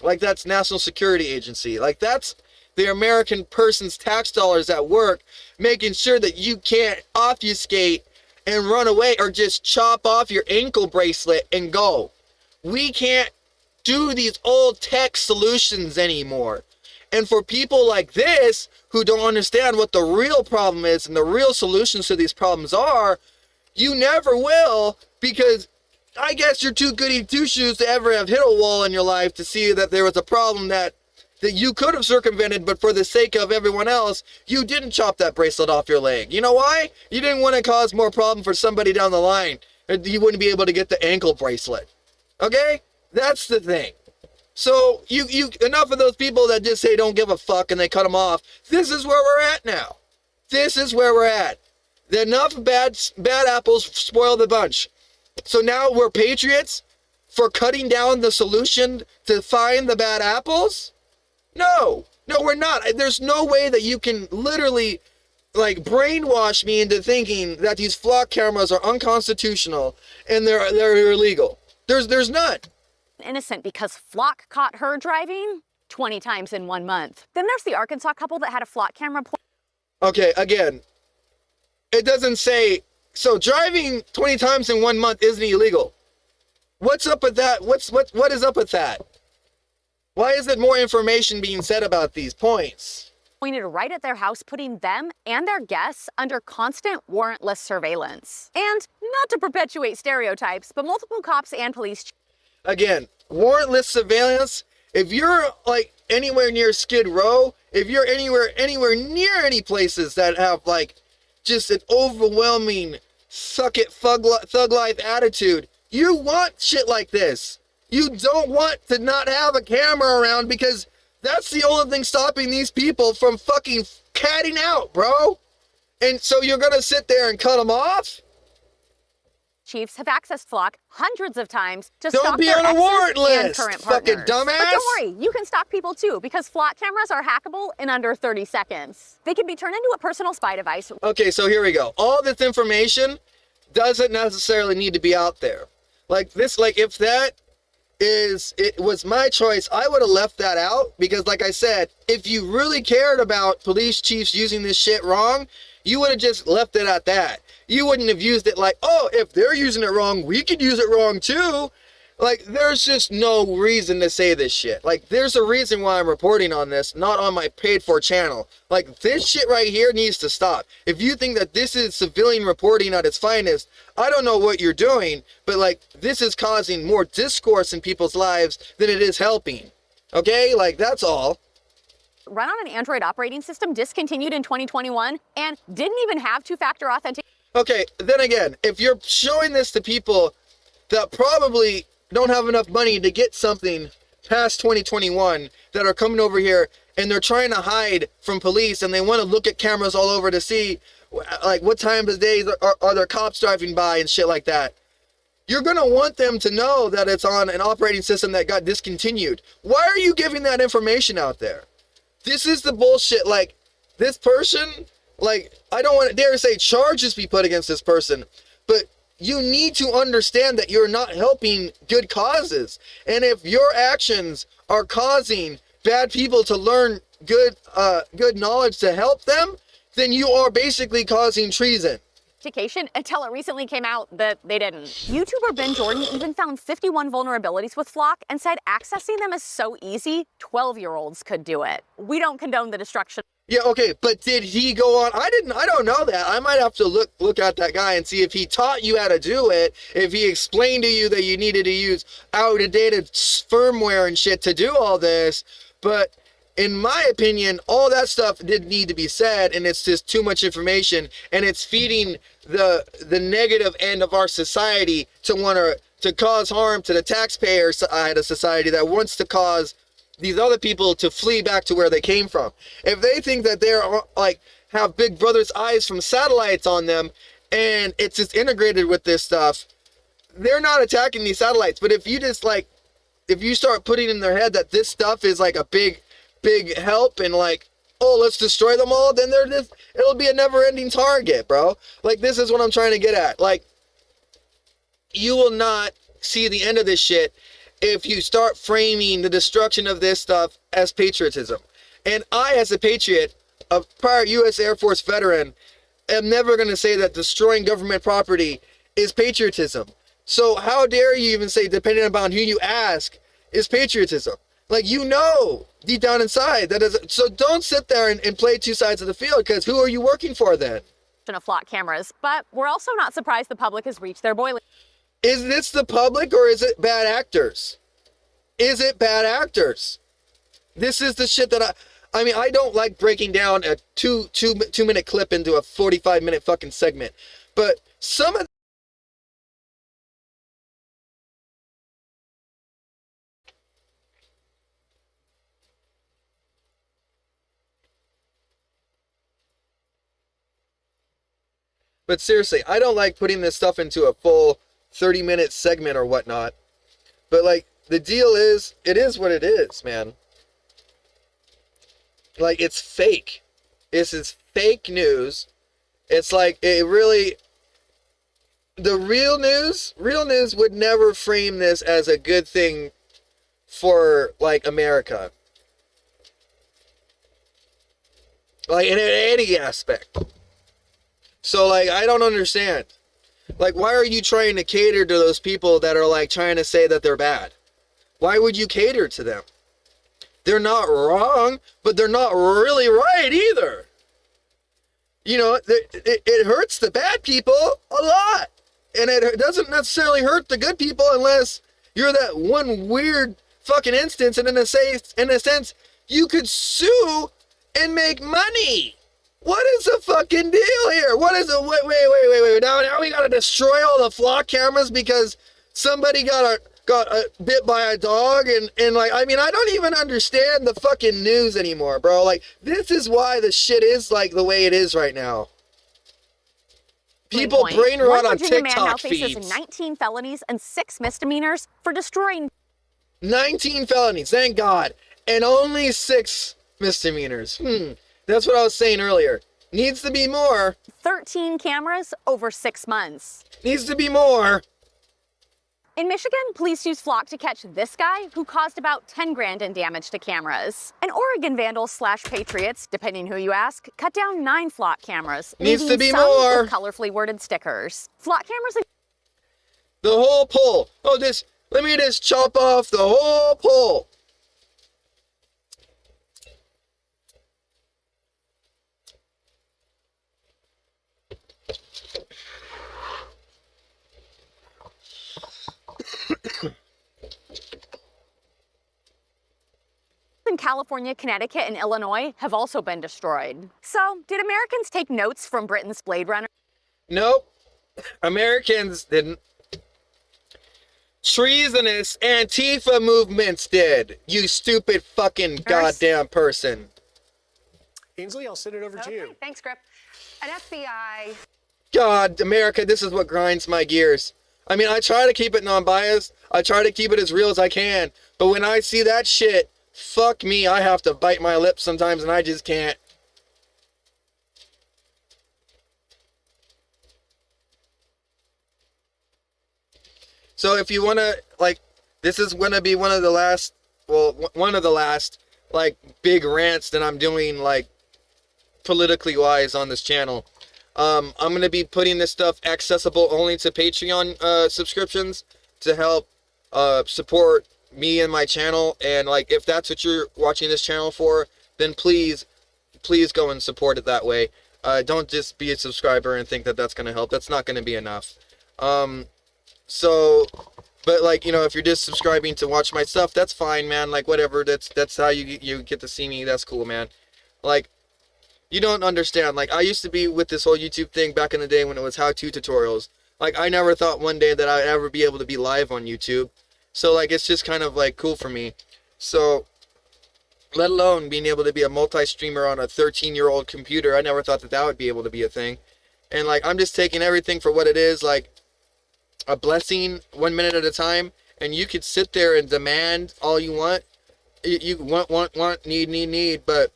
Like, that's National Security Agency. Like, that's the American person's tax dollars at work, making sure that you can't obfuscate and run away or just chop off your ankle bracelet and go. We can't do these old tech solutions anymore. And for people like this who don't understand what the real problem is and the real solutions to these problems are, you never will, because I guess you're too goody two-shoes to ever have hit a wall in your life to see that there was a problem that you could have circumvented, but for the sake of everyone else, you didn't chop that bracelet off your leg. You know why? You didn't want to cause more problem for somebody down the line. You wouldn't be able to get the ankle bracelet. Okay? That's the thing. So, you enough of those people that just say don't give a fuck and they cut them off. This is where we're at now. This is where we're at. Enough bad apples spoil the bunch. So now we're patriots for cutting down the solution to find the bad apples? No, we're not. There's no way that you can literally, like, brainwash me into thinking that these flock cameras are unconstitutional and they're illegal. There's none. Innocent because Flock caught her driving 20 times in 1 month. Then there's the Arkansas couple that had a Flock camera. Okay, again, it doesn't say, so driving 20 times in 1 month isn't illegal. What's up with that? What is up with that? Why isn't more information being said about these points? Pointed right at their house, putting them and their guests under constant warrantless surveillance. And not to perpetuate stereotypes, but multiple cops and police. Again, warrantless surveillance. If you're, like, anywhere near Skid Row, if you're anywhere near any places that have, like, just an overwhelming suck it thug life attitude, you want shit like this. You don't want to not have a camera around, because that's the only thing stopping these people from fucking catting out, bro. And so you're gonna sit there and cut them off? Chiefs have accessed Flock hundreds of times to Don't stalk be their on a warrant exes and list, current fucking partners. dumbass. But don't worry, you can stalk people too, because Flock cameras are hackable in under 30 seconds. They can be turned into a personal spy device. Okay, so here we go. All this information doesn't necessarily need to be out there. Like this, like if it was my choice, I would have left that out, because like I said, if you really cared about police chiefs using this shit wrong, you would have just left it at that. You wouldn't have used it like, oh, if they're using it wrong, we could use it wrong too. Like, there's just no reason to say this shit. Like, there's a reason why I'm reporting on this, not on my paid-for channel. Like, this shit right here needs to stop. If you think that this is civilian reporting at its finest, I don't know what you're doing, but, like, this is causing more discourse in people's lives than it is helping. Okay? Like, that's all. Run on an Android operating system, discontinued in 2021, and didn't even have two-factor authentication. Okay, then again, if you're showing this to people that probably don't have enough money to get something past 2021, that are coming over here and they're trying to hide from police and they want to look at cameras all over to see, like, what time of day are there cops driving by and shit like that, you're going to want them to know that it's on an operating system that got discontinued. Why are you giving that information out there? This is the bullshit. Like, this person, like, I don't want to dare say charges be put against this person, but you need to understand that you're not helping good causes. And if your actions are causing bad people to learn good knowledge to help them, then you are basically causing treason. Education until it recently came out that they didn't. YouTuber Ben Jordan even found 51 vulnerabilities with Flock and said accessing them is so easy, 12-year-olds could do it. We don't condone the destruction. Yeah, okay, but did he go on? I don't know that. I might have to look at that guy and see if he taught you how to do it, if he explained to you that you needed to use out-of-dated firmware and shit to do all this. But in my opinion, all that stuff didn't need to be said, and it's just too much information, and it's feeding the negative end of our society to cause harm to the taxpayer side of society that wants to cause these other people to flee back to where they came from. If they think that they're like have Big Brother's eyes from satellites on them, and it's just integrated with this stuff, they're not attacking these satellites. But if you just like, if you start putting in their head that this stuff is like a big help and like, oh, let's destroy them all, then it'll be a never-ending target, bro. Like, this is what I'm trying to get at. Like, you will not see the end of this shit if you start framing the destruction of this stuff as patriotism. And I, as a patriot, a prior U.S. Air Force veteran, am never going to say that destroying government property is patriotism. So how dare you even say, depending upon who you ask, is patriotism? Like, you know, deep down inside, that is. So don't sit there and play two sides of the field, because who are you working for then? Of Flock cameras, but we're also not surprised the public has reached their boiling. Is this the public, or is it bad actors? Is it bad actors? This is the shit that I mean, I don't like breaking down a two minute clip into a 45-minute fucking segment, but some of But seriously, I don't like putting this stuff into a full 30-minute segment or whatnot. But like, the deal is, it is what it is, man. Like, it's fake. This is fake news. It's like, it really, the real news would never frame this as a good thing for, like, America. Like, in any aspect. So, like, I don't understand. Like, why are you trying to cater to those people that are, like, trying to say that they're bad? Why would you cater to them? They're not wrong, but they're not really right either. You know, it hurts the bad people a lot. And it doesn't necessarily hurt the good people unless you're that one weird fucking instance. And in a sense, you could sue and make money. What is the fucking deal here? What is it? Wait. Now we gotta destroy all the Flock cameras because somebody got bit by a dog and like, I mean, I don't even understand the fucking news anymore, bro. Like, this is why the shit is like the way it is right now. People brain rot on TikTok man now feeds. Faces 19 felonies and 6 misdemeanors for destroying 19 felonies, thank God, and only 6 misdemeanors. That's what I was saying earlier. Needs to be more. 13 cameras over 6 months. Needs to be more. In Michigan, police used Flock to catch this guy who caused about 10 grand in damage to cameras. And Oregon vandals / patriots, depending who you ask, cut down 9 Flock cameras. Needs to be some more. with colorfully worded stickers. Flock cameras. The whole pole. Oh, let me just chop off the whole pole. In California, Connecticut, and Illinois have also been destroyed. So, did Americans take notes from Britain's Blade Runner? Nope. Americans didn't. Treasonous Antifa movements did. You stupid fucking goddamn person. Ainsley, I'll send it over to you. Thanks, Grip. An FBI. God, America, this is what grinds my gears. I mean, I try to keep it non-biased. I try to keep it as real as I can. But when I see that shit, fuck me, I have to bite my lips sometimes and I just can't. So if you want to, like, this is going to be one of the last, one of the last, like, big rants that I'm doing, like, politically wise on this channel. I'm going to be putting this stuff accessible only to Patreon subscriptions to help support me and my channel. And, like, if that's what you're watching this channel for, then please go and support it that way. Don't just be a subscriber and think that that's going to help. That's not going to be enough. So, but, like, you know, if you're just subscribing to watch my stuff, that's fine, man. Like, whatever. That's how you get to see me. That's cool, man. Like, you don't understand. Like, I used to be with this whole YouTube thing back in the day when it was how-to tutorials. Like, I never thought one day that I'd ever be able to be live on YouTube. So, like, it's just kind of, like, cool for me. So, let alone being able to be a multi-streamer on a 13-year-old computer, I never thought that that would be able to be a thing. And, like, I'm just taking everything for what it is, like, a blessing 1 minute at a time. And you could sit there and demand all you want. You want, need, but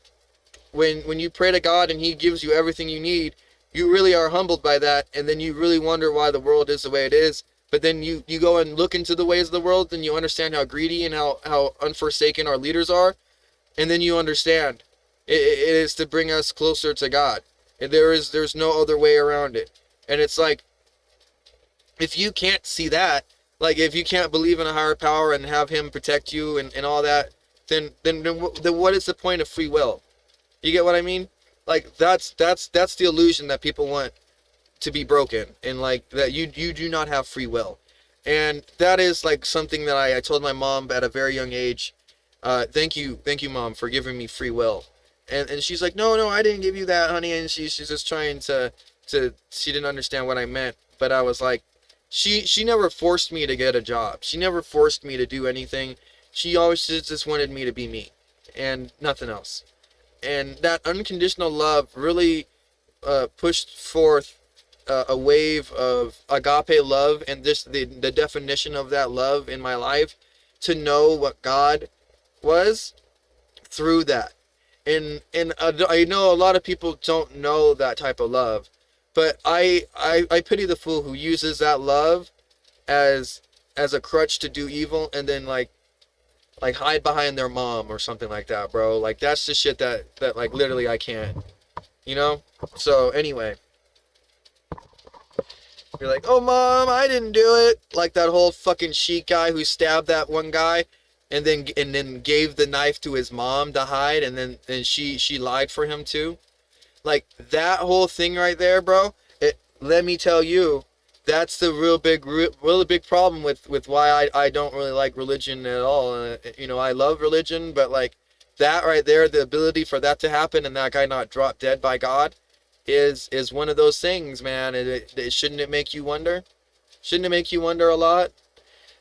when you pray to God and he gives you everything you need, you really are humbled by that, and then you really wonder why the world is the way it is. But then you go and look into the ways of the world, and you understand how greedy and how unforsaken our leaders are, and then you understand it is to bring us closer to God. And there's no other way around it. And it's like, if you can't see that, like, if you can't believe in a higher power and have him protect you and all that, then what is the point of free will? You get what I mean? Like, that's the illusion that people want to be broken, and, like, that you do not have free will. And that is, like, something that I told my mom at a very young age. Thank you Mom, for giving me free will. And she's like, no, I didn't give you that, honey. And she's just trying to she didn't understand what I meant. But I was like, she never forced me to get a job. She never forced me to do anything. She always just wanted me to be me and nothing else. And that unconditional love really pushed forth a wave of agape love, and just the definition of that love in my life, to know what God was through that. And I know a lot of people don't know that type of love, but I pity the fool who uses that love as a crutch to do evil, and then like hide behind their mom or something like that, bro. Like, that's the shit that like, literally I can't, you know? So anyway, you're like, oh Mom, I didn't do it. Like that whole fucking sheik guy who stabbed that one guy and then gave the knife to his mom to hide, and then she lied for him too. Like, that whole thing right there, bro, let me tell you, that's the really big problem with why I don't really like religion at all. You know, I love religion, but, like, that right there, the ability for that to happen and that guy not drop dead by God is one of those things, man. Shouldn't it make you wonder? Shouldn't it make you wonder a lot?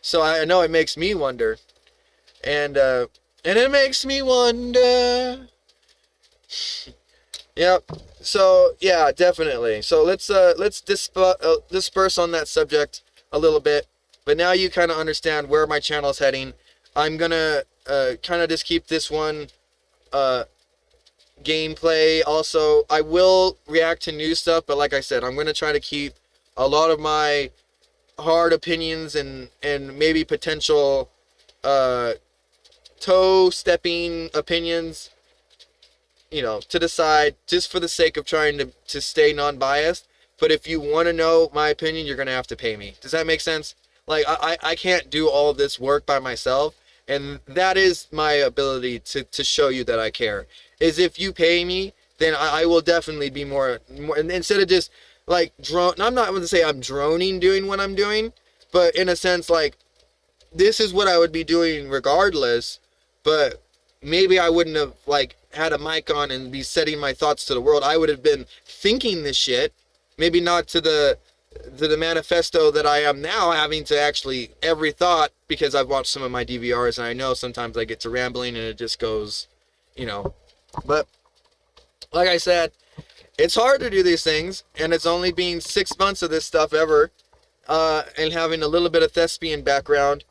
So I know it makes me wonder. And it makes me wonder. Yep. So yeah, definitely. So let's disperse on that subject a little bit. But now you kind of understand where my channel's heading. I'm gonna kind of just keep this one gameplay. Also, I will react to new stuff, but like I said, I'm gonna try to keep a lot of my hard opinions and maybe potential toe-stepping opinions, you know, to the side, just for the sake of trying to stay non-biased. But if you want to know my opinion, you're going to have to pay me. Does that make sense? Like, I can't do all this work by myself, and that is my ability to show you that I care. Is if you pay me, then I will definitely be more instead of just, like, I'm not going to say I'm droning doing what I'm doing, but in a sense, like, this is what I would be doing regardless, but maybe I wouldn't have, like, had a mic on and be setting my thoughts to the world. I would have been thinking this shit, maybe not to the manifesto that I am now, having to actually every thought, because I've watched some of my DVRs and I know sometimes I get to rambling and it just goes, you know. But like I said, it's hard to do these things, and it's only been 6 months of this stuff ever, and having a little bit of thespian background,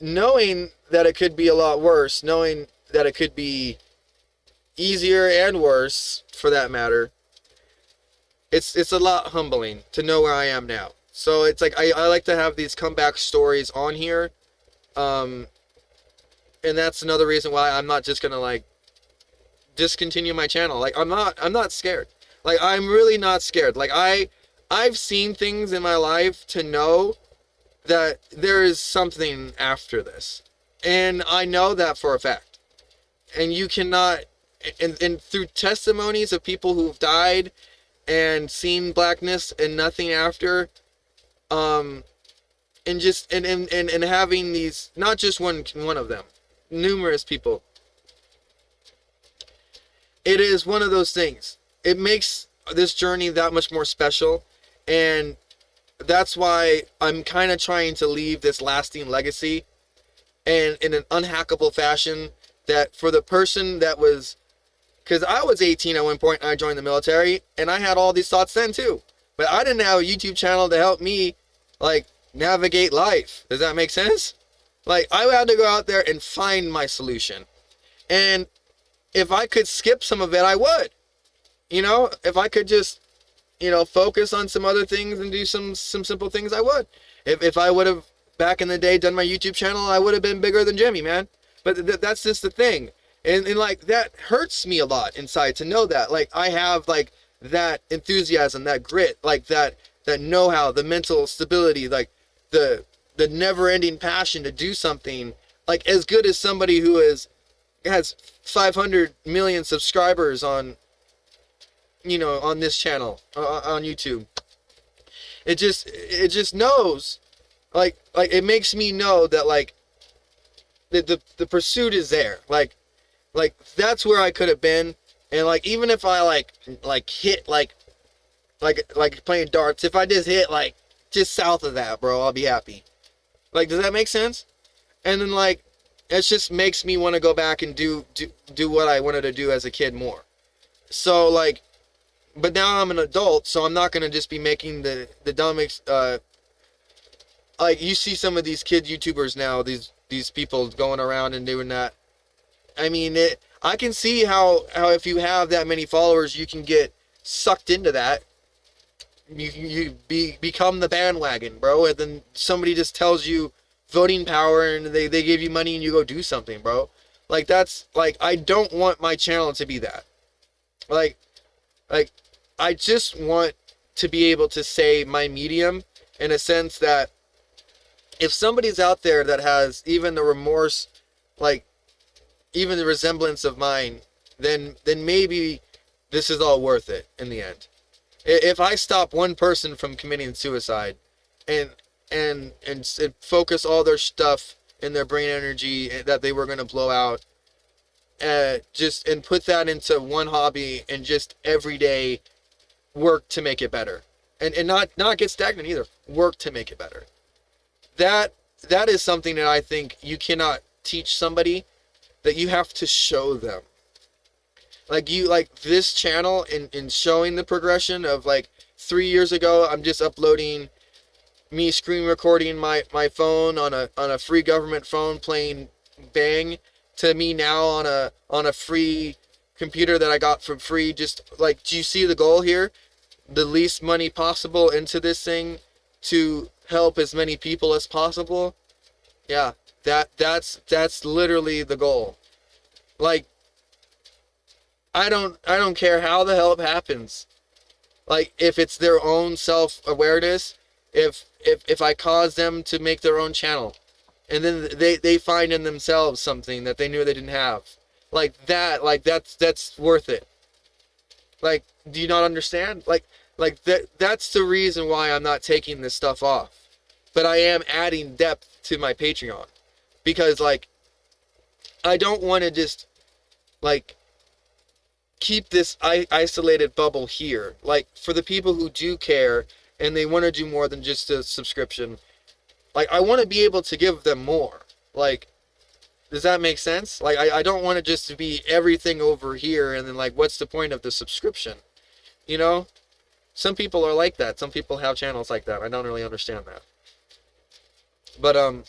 knowing that it could be a lot worse, knowing that it could be easier and worse, for that matter. It's a lot humbling to know where I am now. So it's like I like to have these comeback stories on here. And that's another reason why I'm not just gonna like discontinue my channel. Like I'm not scared. Like I'm really not scared. Like I've seen things in my life to know that there is something after this. And I know that for a fact. And you cannot, and through testimonies of people who've died and seen blackness and nothing after, and just, and having these, not just one of them, numerous people. It is one of those things. It makes this journey that much more special. And that's why I'm kind of trying to leave this lasting legacy and in an unhackable fashion, that for the person that was, because I was 18 at one point and I joined the military, and I had all these thoughts then too, but I didn't have a YouTube channel to help me like navigate life. Does that make sense? Like I had to go out there and find my solution. And if I could skip some of it, I would. You know, if I could just, you know, focus on some other things and do some simple things, I would. If I would have back in the day done my YouTube channel, I would have been bigger than Jimmy, man. But that's just the thing. And like that hurts me a lot inside to know that. Like I have like that enthusiasm, that grit, like that know-how, the mental stability, like the never-ending passion to do something like as good as somebody who has 500 million subscribers on, you know, on this channel on YouTube. It just knows, like it makes me know that like the pursuit is there. Like that's where I could have been. And like even if I like hit like playing darts, if I just hit like just south of that, bro, I'll be happy. Like, does that make sense? And then like it just makes me want to go back and do what I wanted to do as a kid more. So like, but now I'm an adult, so I'm not gonna just be making the dumb like you see some of these kid YouTubers now, these people going around and doing that. I mean, I can see how if you have that many followers, you can get sucked into that. You become the bandwagon, bro, and then somebody just tells you voting power and they give you money and you go do something, bro. Like that's like I don't want my channel to be that. Like I just want to be able to say my medium in a sense that if somebody's out there that has even the remorse, like even the resemblance of mine, then maybe this is all worth it in the end. If I stop one person from committing suicide and focus all their stuff in their brain energy that they were going to blow out, and put that into one hobby and just every day work to make it better, and not get stagnant either, work to make it better. That is something that I think you cannot teach somebody, that you have to show them. Like this channel in showing the progression of like 3 years ago, I'm just uploading me screen recording my phone on a free government phone playing Bang, to me now on a free computer that I got for free. Just like, do you see the goal here? The least money possible into this thing to help as many people as possible. Yeah, that's literally the goal. Like I don't care how the hell it happens. Like if it's their own self-awareness, if I cause them to make their own channel, and then they find in themselves something that they knew they didn't have, like that's worth it. Like, do you not understand? Like that's the reason why I'm not taking this stuff off, but I am adding depth to my Patreon, because like I don't want to just like keep this isolated bubble here. Like for the people who do care and they want to do more than just a subscription, like I want to be able to give them more. Like, does that make sense? Like I don't want to just be everything over here and then like what's the point of the subscription? You know, some people are like that. Some people have channels like that. I don't really understand that. But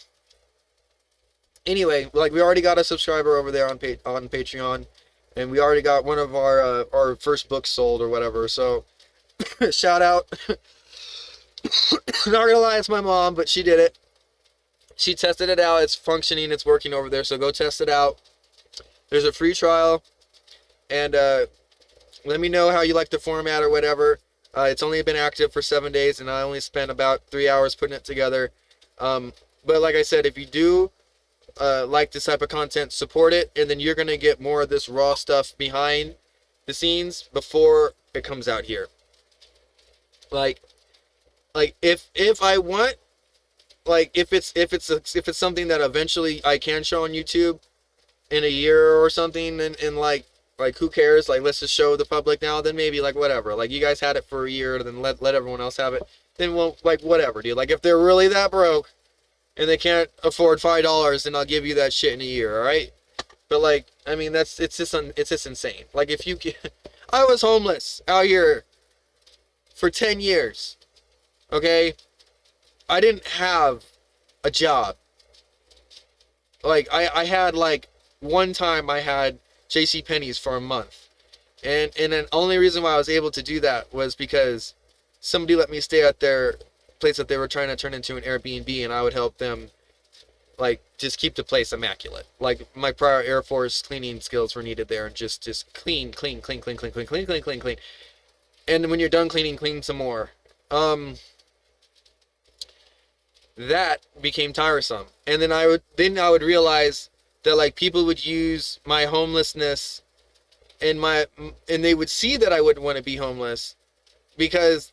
anyway, like we already got a subscriber over there on Patreon, and we already got one of our first books sold or whatever. So shout out Not gonna lie, it's my mom, but she did it. She tested it out. It's functioning. It's working over there. So go test it out. There's a free trial, and let me know how you like the format or whatever. It's only been active for 7 days, and I only spent about 3 hours putting it together. But like I said, if you do like this type of content, support it, and then you're gonna get more of this raw stuff behind the scenes before it comes out here. Like if I want, like if it's something that eventually I can show on YouTube in a year or something, and like who cares? Like, let's just show the public now. Then maybe, like, whatever. Like, you guys had it for a year, then let everyone else have it. Then, well, like, whatever, dude. Like, if they're really that broke and they can't afford $5, then I'll give you that shit in a year, all right? But like, I mean, it's just insane. Like, if you, I was homeless out here for 10 years. Okay, I didn't have a job. Like, I had, like, one time I had J.C. Penney's for a month. And the only reason why I was able to do that was because somebody let me stay at their place that they were trying to turn into an Airbnb, and I would help them, like, just keep the place immaculate. Like, my prior Air Force cleaning skills were needed there, and just clean. And when you're done cleaning, clean some more. That became tiresome. And then I would realize that, like, people would use my homelessness and they would see that I wouldn't want to be homeless because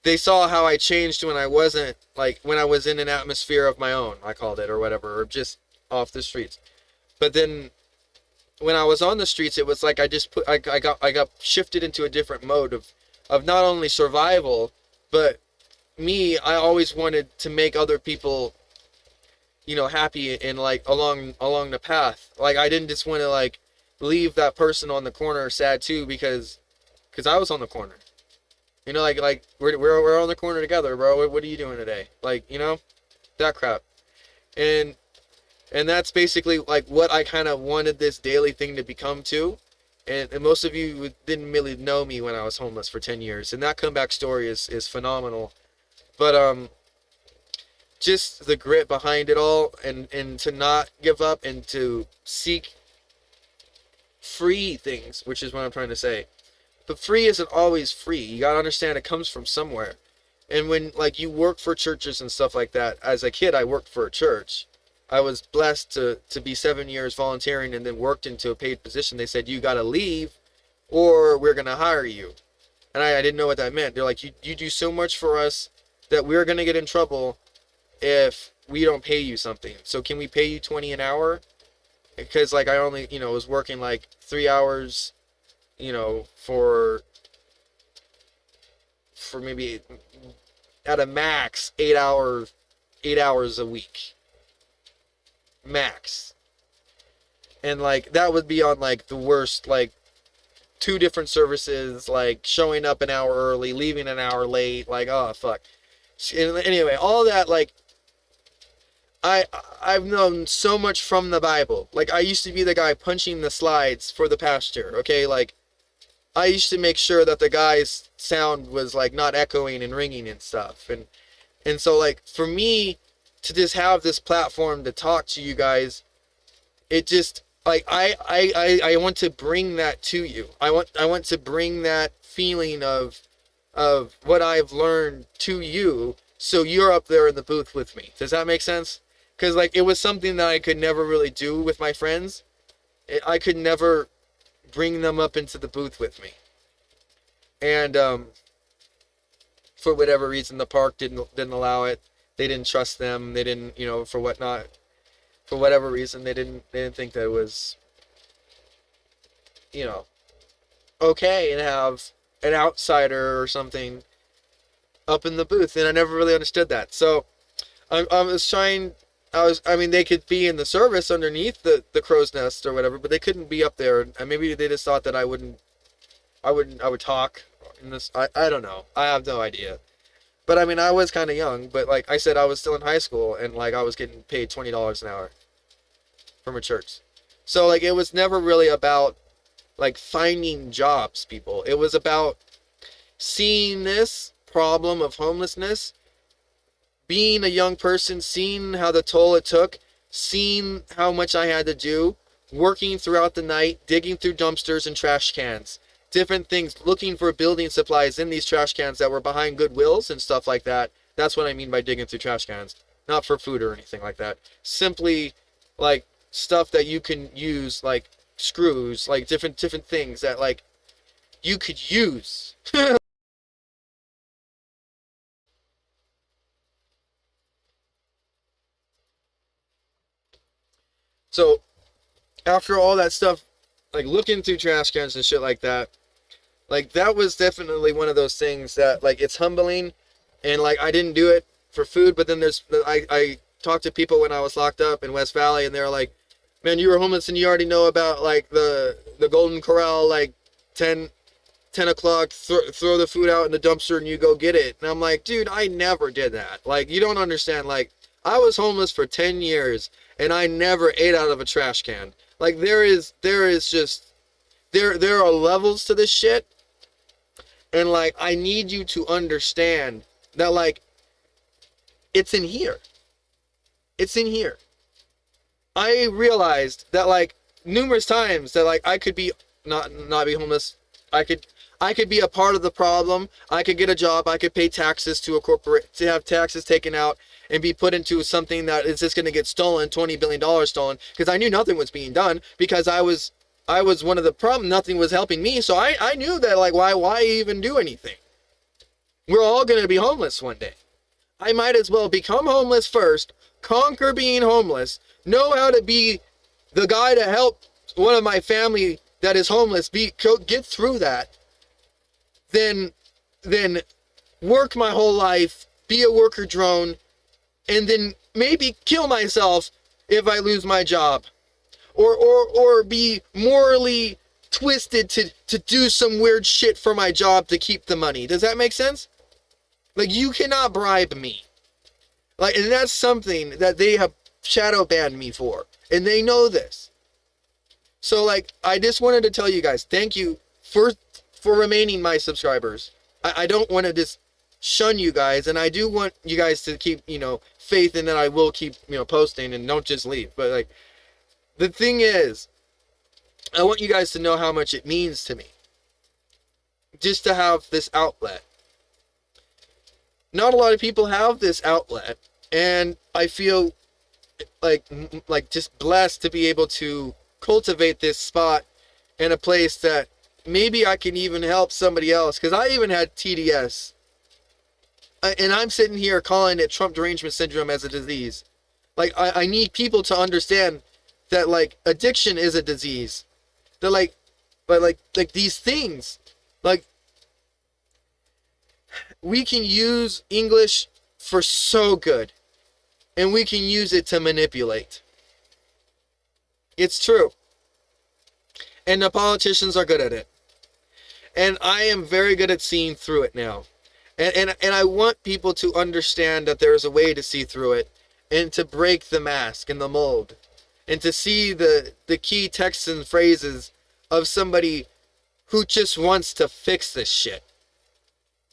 they saw how I changed when I wasn't, like, when I was in an atmosphere of my own, I called it, or whatever, or just off the streets. But then when I was on the streets, it was like I got shifted into a different mode of not only survival, but me, I always wanted to make other people, you know, happy and, like, along the path. Like, I didn't just want to, like, leave that person on the corner sad too because I was on the corner. You know, like we're on the corner together, bro. What are you doing today? Like, you know, that crap. And that's basically, like, what I kind of wanted this daily thing to become too. And most of you didn't really know me when I was homeless for 10 years. And that comeback story is phenomenal. But just the grit behind it all, and to not give up and to seek free things, which is what I'm trying to say. But free isn't always free. You gotta understand it comes from somewhere. And when, like, you work for churches and stuff like that, as a kid I worked for a church. I was blessed to be 7 years volunteering and then worked into a paid position. They said, you gotta leave or we're gonna hire you. And I didn't know what that meant. They're like, you do so much for us that we're gonna get in trouble if we don't pay you something. So can we pay you $20 an hour? Because, like, I only, you know, was working like 3 hours, you know, for maybe at a max 8 hours a week. Max. And, like, that would be on, like, the worst, like, 2 different services, like showing up an hour early, leaving an hour late, like, oh fuck. Anyway, all that, like, I've known so much from the Bible. Like, I used to be the guy punching the slides for the pastor, okay? Like, I used to make sure that the guy's sound was, like, not echoing and ringing and stuff. And so, like, for me to just have this platform to talk to you guys, it just, like, I want to bring that to you. I want to bring that feeling of what I've learned to you, so you're up there in the booth with me. Does that make sense? Because, like, it was something that I could never really do with my friends. I could never bring them up into the booth with me. And for whatever reason, the park didn't allow it. They didn't trust them. They didn't, you know, for whatever reason, they didn't think that it was, you know, okay to have an outsider or something up in the booth. And I never really understood that. So I mean, they could be in the service underneath the crow's nest or whatever, but they couldn't be up there. And maybe they just thought that I would talk in this. I don't know. I have no idea. But I mean, I was kind of young, but like I said, I was still in high school, and like I was getting paid $20 an hour from a church. So like, it was never really about like finding jobs, people. It was about seeing this problem of homelessness, being a young person, seeing how the toll it took, seeing how much I had to do, working throughout the night, digging through dumpsters and trash cans, different things, looking for building supplies in these trash cans that were behind Goodwills and stuff like that. That's what I mean by digging through trash cans. Not for food or anything like that. Simply like stuff that you can use, like screws, like different things that like you could use. So after all that stuff, like looking through trash cans and shit like that was definitely one of those things that like it's humbling, and like I didn't do it for food, but then I talked to people when I was locked up in West Valley, and they're like, man, you were homeless and you already know about like the Golden Corral, like 10 o'clock, throw the food out in the dumpster and you go get it. And I'm like, dude, I never did that. Like, you don't understand. Like, I was homeless for 10 years and I never ate out of a trash can. Like, there are levels to this shit. And like, I need you to understand that like, it's in here. It's in here. I realized that like numerous times that like I could be not be homeless. I could be a part of the problem. I could get a job. I could pay taxes to a corporate, to have taxes taken out and be put into something that is just going to get stolen, $20 billion stolen, because I knew nothing was being done, because I was one of the problem. Nothing was helping me. So I knew that like, why even do anything? We're all going to be homeless one day. I might as well become homeless first, conquer being homeless, know how to be the guy to help one of my family that is homeless get through that, then work my whole life, be a worker drone, and then maybe kill myself if I lose my job, or be morally twisted to do some weird shit for my job to keep the money. Does that make sense? Like, you cannot bribe me. Like, and that's something that they have shadow banned me for, and they know this. So like, I just wanted to tell you guys, thank you for remaining my subscribers. I don't want to just shun you guys, and I do want you guys to keep, faith in that I will keep, posting and don't just leave. But like, the thing is, I want you guys to know how much it means to me just to have this outlet. Not a lot of people have this outlet, and I feel like just blessed to be able to cultivate this spot in a place that maybe I can even help somebody else, because I even had TDS, and I'm sitting here calling it Trump derangement syndrome as a disease. Like, I need people to understand that like addiction is a disease. That like these things, like, we can use English for so good, and we can use it to manipulate. It's true. And the politicians are good at it. And I am very good at seeing through it now. And I want people to understand that there is a way to see through it, and to break the mask and the mold, and to see the key texts and phrases of somebody who just wants to fix this shit.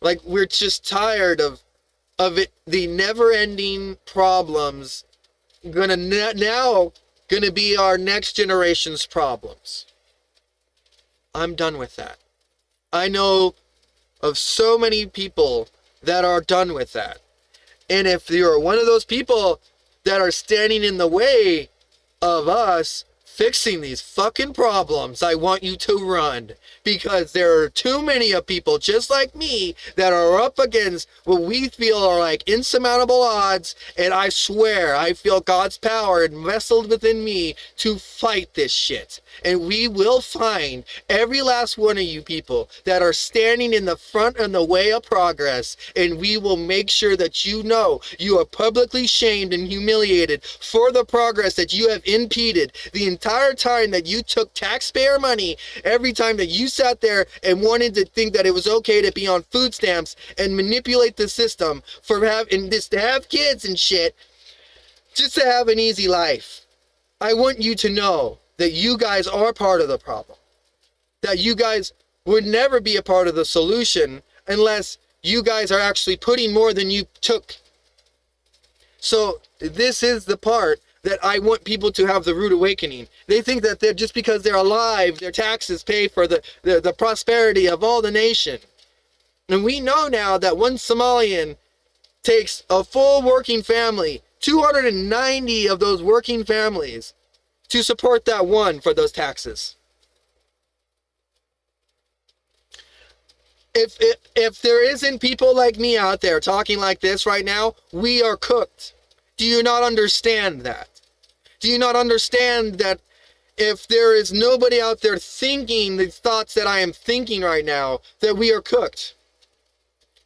Like, we're just tired of it, the never-ending problems now gonna be our next generation's problems. I'm done with that. I know of so many people that are done with that. And if you're one of those people that are standing in the way of us fixing these fucking problems, I want you to run, because there are too many of people just like me that are up against what we feel are like insurmountable odds, and I swear I feel God's power nestled within me to fight this shit. And we will find every last one of you people that are standing in the front and the way of progress, and we will make sure that you know you are publicly shamed and humiliated for the progress that you have impeded the entire time that you took taxpayer money, every time that you sat there and wanted to think that it was okay to be on food stamps and manipulate the system for having this, to have kids and shit, just to have an easy life. I want you to know that you guys are part of the problem, that you guys would never be a part of the solution unless you guys are actually putting more than you took. So this is the part that I want people to have the rude awakening. They think that they're just because they're alive, their taxes pay for the prosperity of all the nation. And we know now that one Somalian takes a full working family, 290 of those working families, to support that one for those taxes. If there isn't people like me out there talking like this right now, we are cooked. Do you not understand that? Do you not understand that if there is nobody out there thinking the thoughts that I am thinking right now, that we are cooked?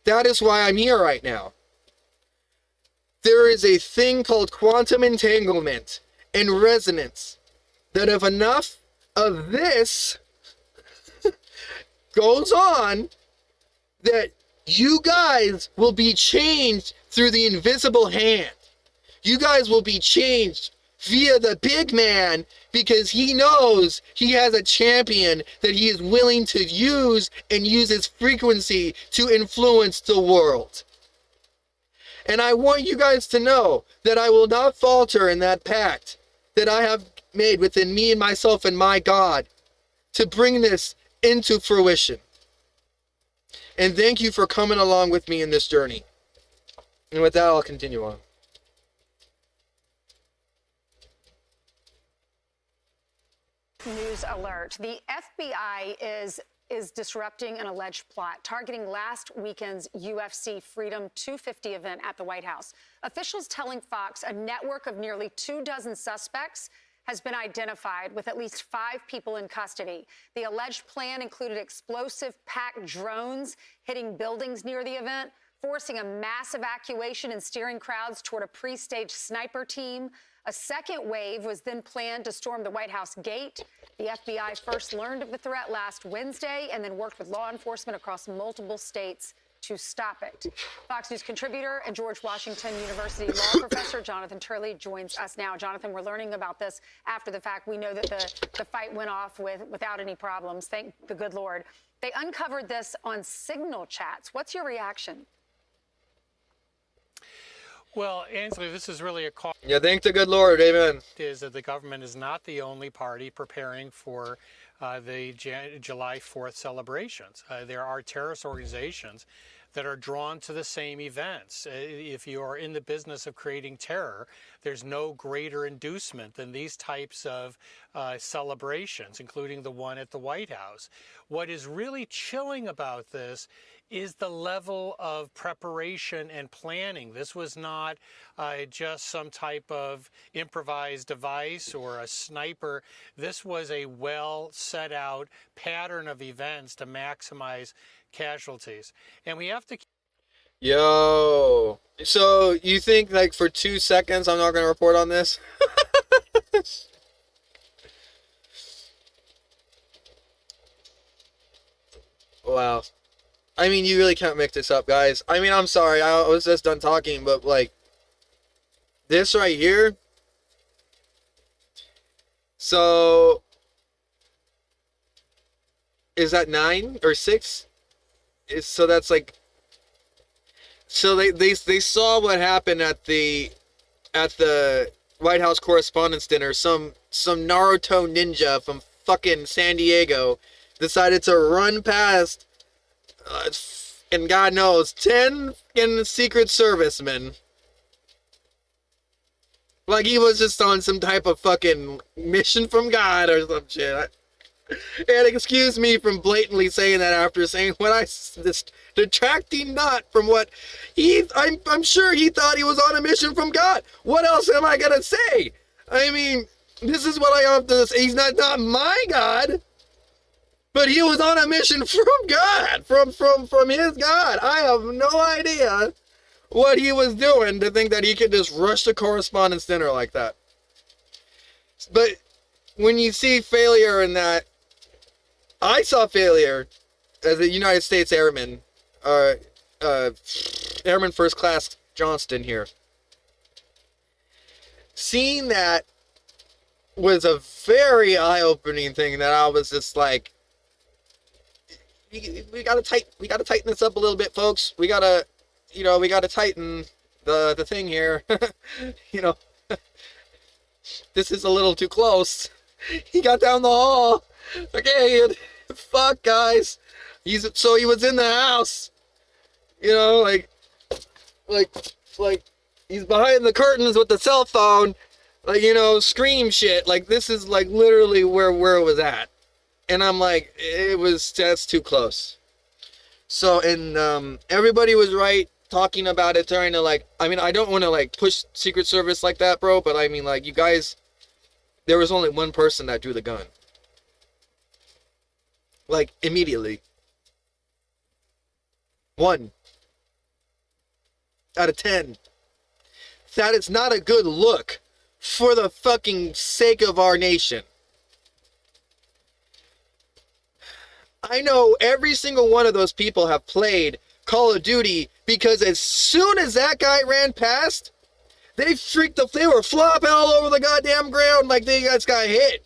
That is why I'm here right now. There is a thing called quantum entanglement and resonance, that if enough of this goes on, that you guys will be changed through the invisible hand. You guys will be changed via the big man, because he knows he has a champion that he is willing to use, and use his frequency to influence the world. And I want you guys to know that I will not falter in that pact that I have made within me and myself and my God to bring this into fruition. And thank you for coming along with me in this journey. And with that, I'll continue on. News alert. The FBI is disrupting an alleged plot targeting last weekend's UFC Freedom 250 event at the White House. Officials telling Fox a network of nearly 24 suspects has been identified, with at least 5 people in custody. The alleged plan included explosive packed drones hitting buildings near the event, forcing a mass evacuation and steering crowds toward a pre-staged sniper team. A second wave was then planned to storm the White House gate. The FBI first learned of the threat last Wednesday and then worked with law enforcement across multiple states to stop it. Fox News contributor and George Washington University law professor Jonathan Turley joins us now. Jonathan, we're learning about this after the fact. We know that the fight went off without any problems. Thank the good Lord. They uncovered this on Signal chats. What's your reaction? Well, Ainsley, this is really a call. Yeah, thank the good Lord. Amen. Is that the government is not the only party preparing for the July 4th celebrations. There are terrorist organizations that are drawn to the same events. If you are in the business of creating terror, there's no greater inducement than these types of celebrations, including the one at the White House. What is really chilling about this is the level of preparation and planning. This was not just some type of improvised device or a sniper. This was a well set out pattern of events to maximize casualties. And we have to... Yo. So you think like for 2 seconds I'm not going to report on this? Wow. I mean, you really can't make this up, guys. I mean, I'm sorry. I was just done talking, but like this right here. So is that 9 or 6? So that's like, so they saw what happened at the White House Correspondents' Dinner. Some Naruto ninja from fucking San Diego decided to run past, and God knows, 10 fucking Secret Servicemen. Like he was just on some type of fucking mission from God or some shit. And excuse me from blatantly saying that after saying what I just detracting not from what I'm sure he thought he was on a mission from God. What else am I gonna say? I mean, this is what I have to say. He's not my God, but he was on a mission from God, from his God. I have no idea what he was doing to think that he could just rush the Correspondents' Dinner like that. But when you see failure in that, I saw failure as a United States Airman, Airman First Class Johnston here. Seeing that was a very eye-opening thing that I was just like, we gotta tighten this up a little bit, folks. We gotta tighten the thing here. You know, this is a little too close. He got down the hall. Okay, fuck, guys. He was in the house. You know, like he's behind the curtains with the cell phone, like, you know, scream shit. Like, this is like literally where it was at. And I'm like, that's too close. So, and everybody was right talking about it, trying to, like, I mean, I don't want to like push Secret Service like that, bro, but I mean, like, you guys, there was only one person that drew the gun. Like, immediately. 1 out of 10. That is not a good look for the fucking sake of our nation. I know every single one of those people have played Call of Duty, because as soon as that guy ran past, they were flopping all over the goddamn ground like they just got hit.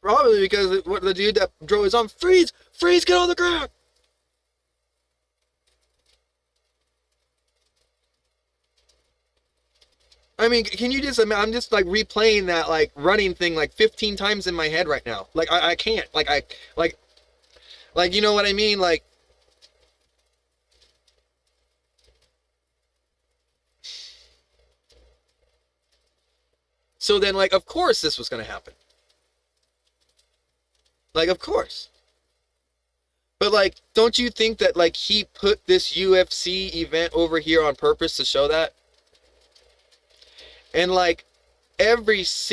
Probably because the dude that drove his arm, freeze, get on the ground. I mean, can you just, I'm just like replaying that like running thing like 15 times in my head right now. Like, I can't, like, you know what I mean? Like, so then, like, of course this was going to happen. Like, of course. But, like, don't you think that, like, he put this UFC event over here on purpose to show that? And, like, there was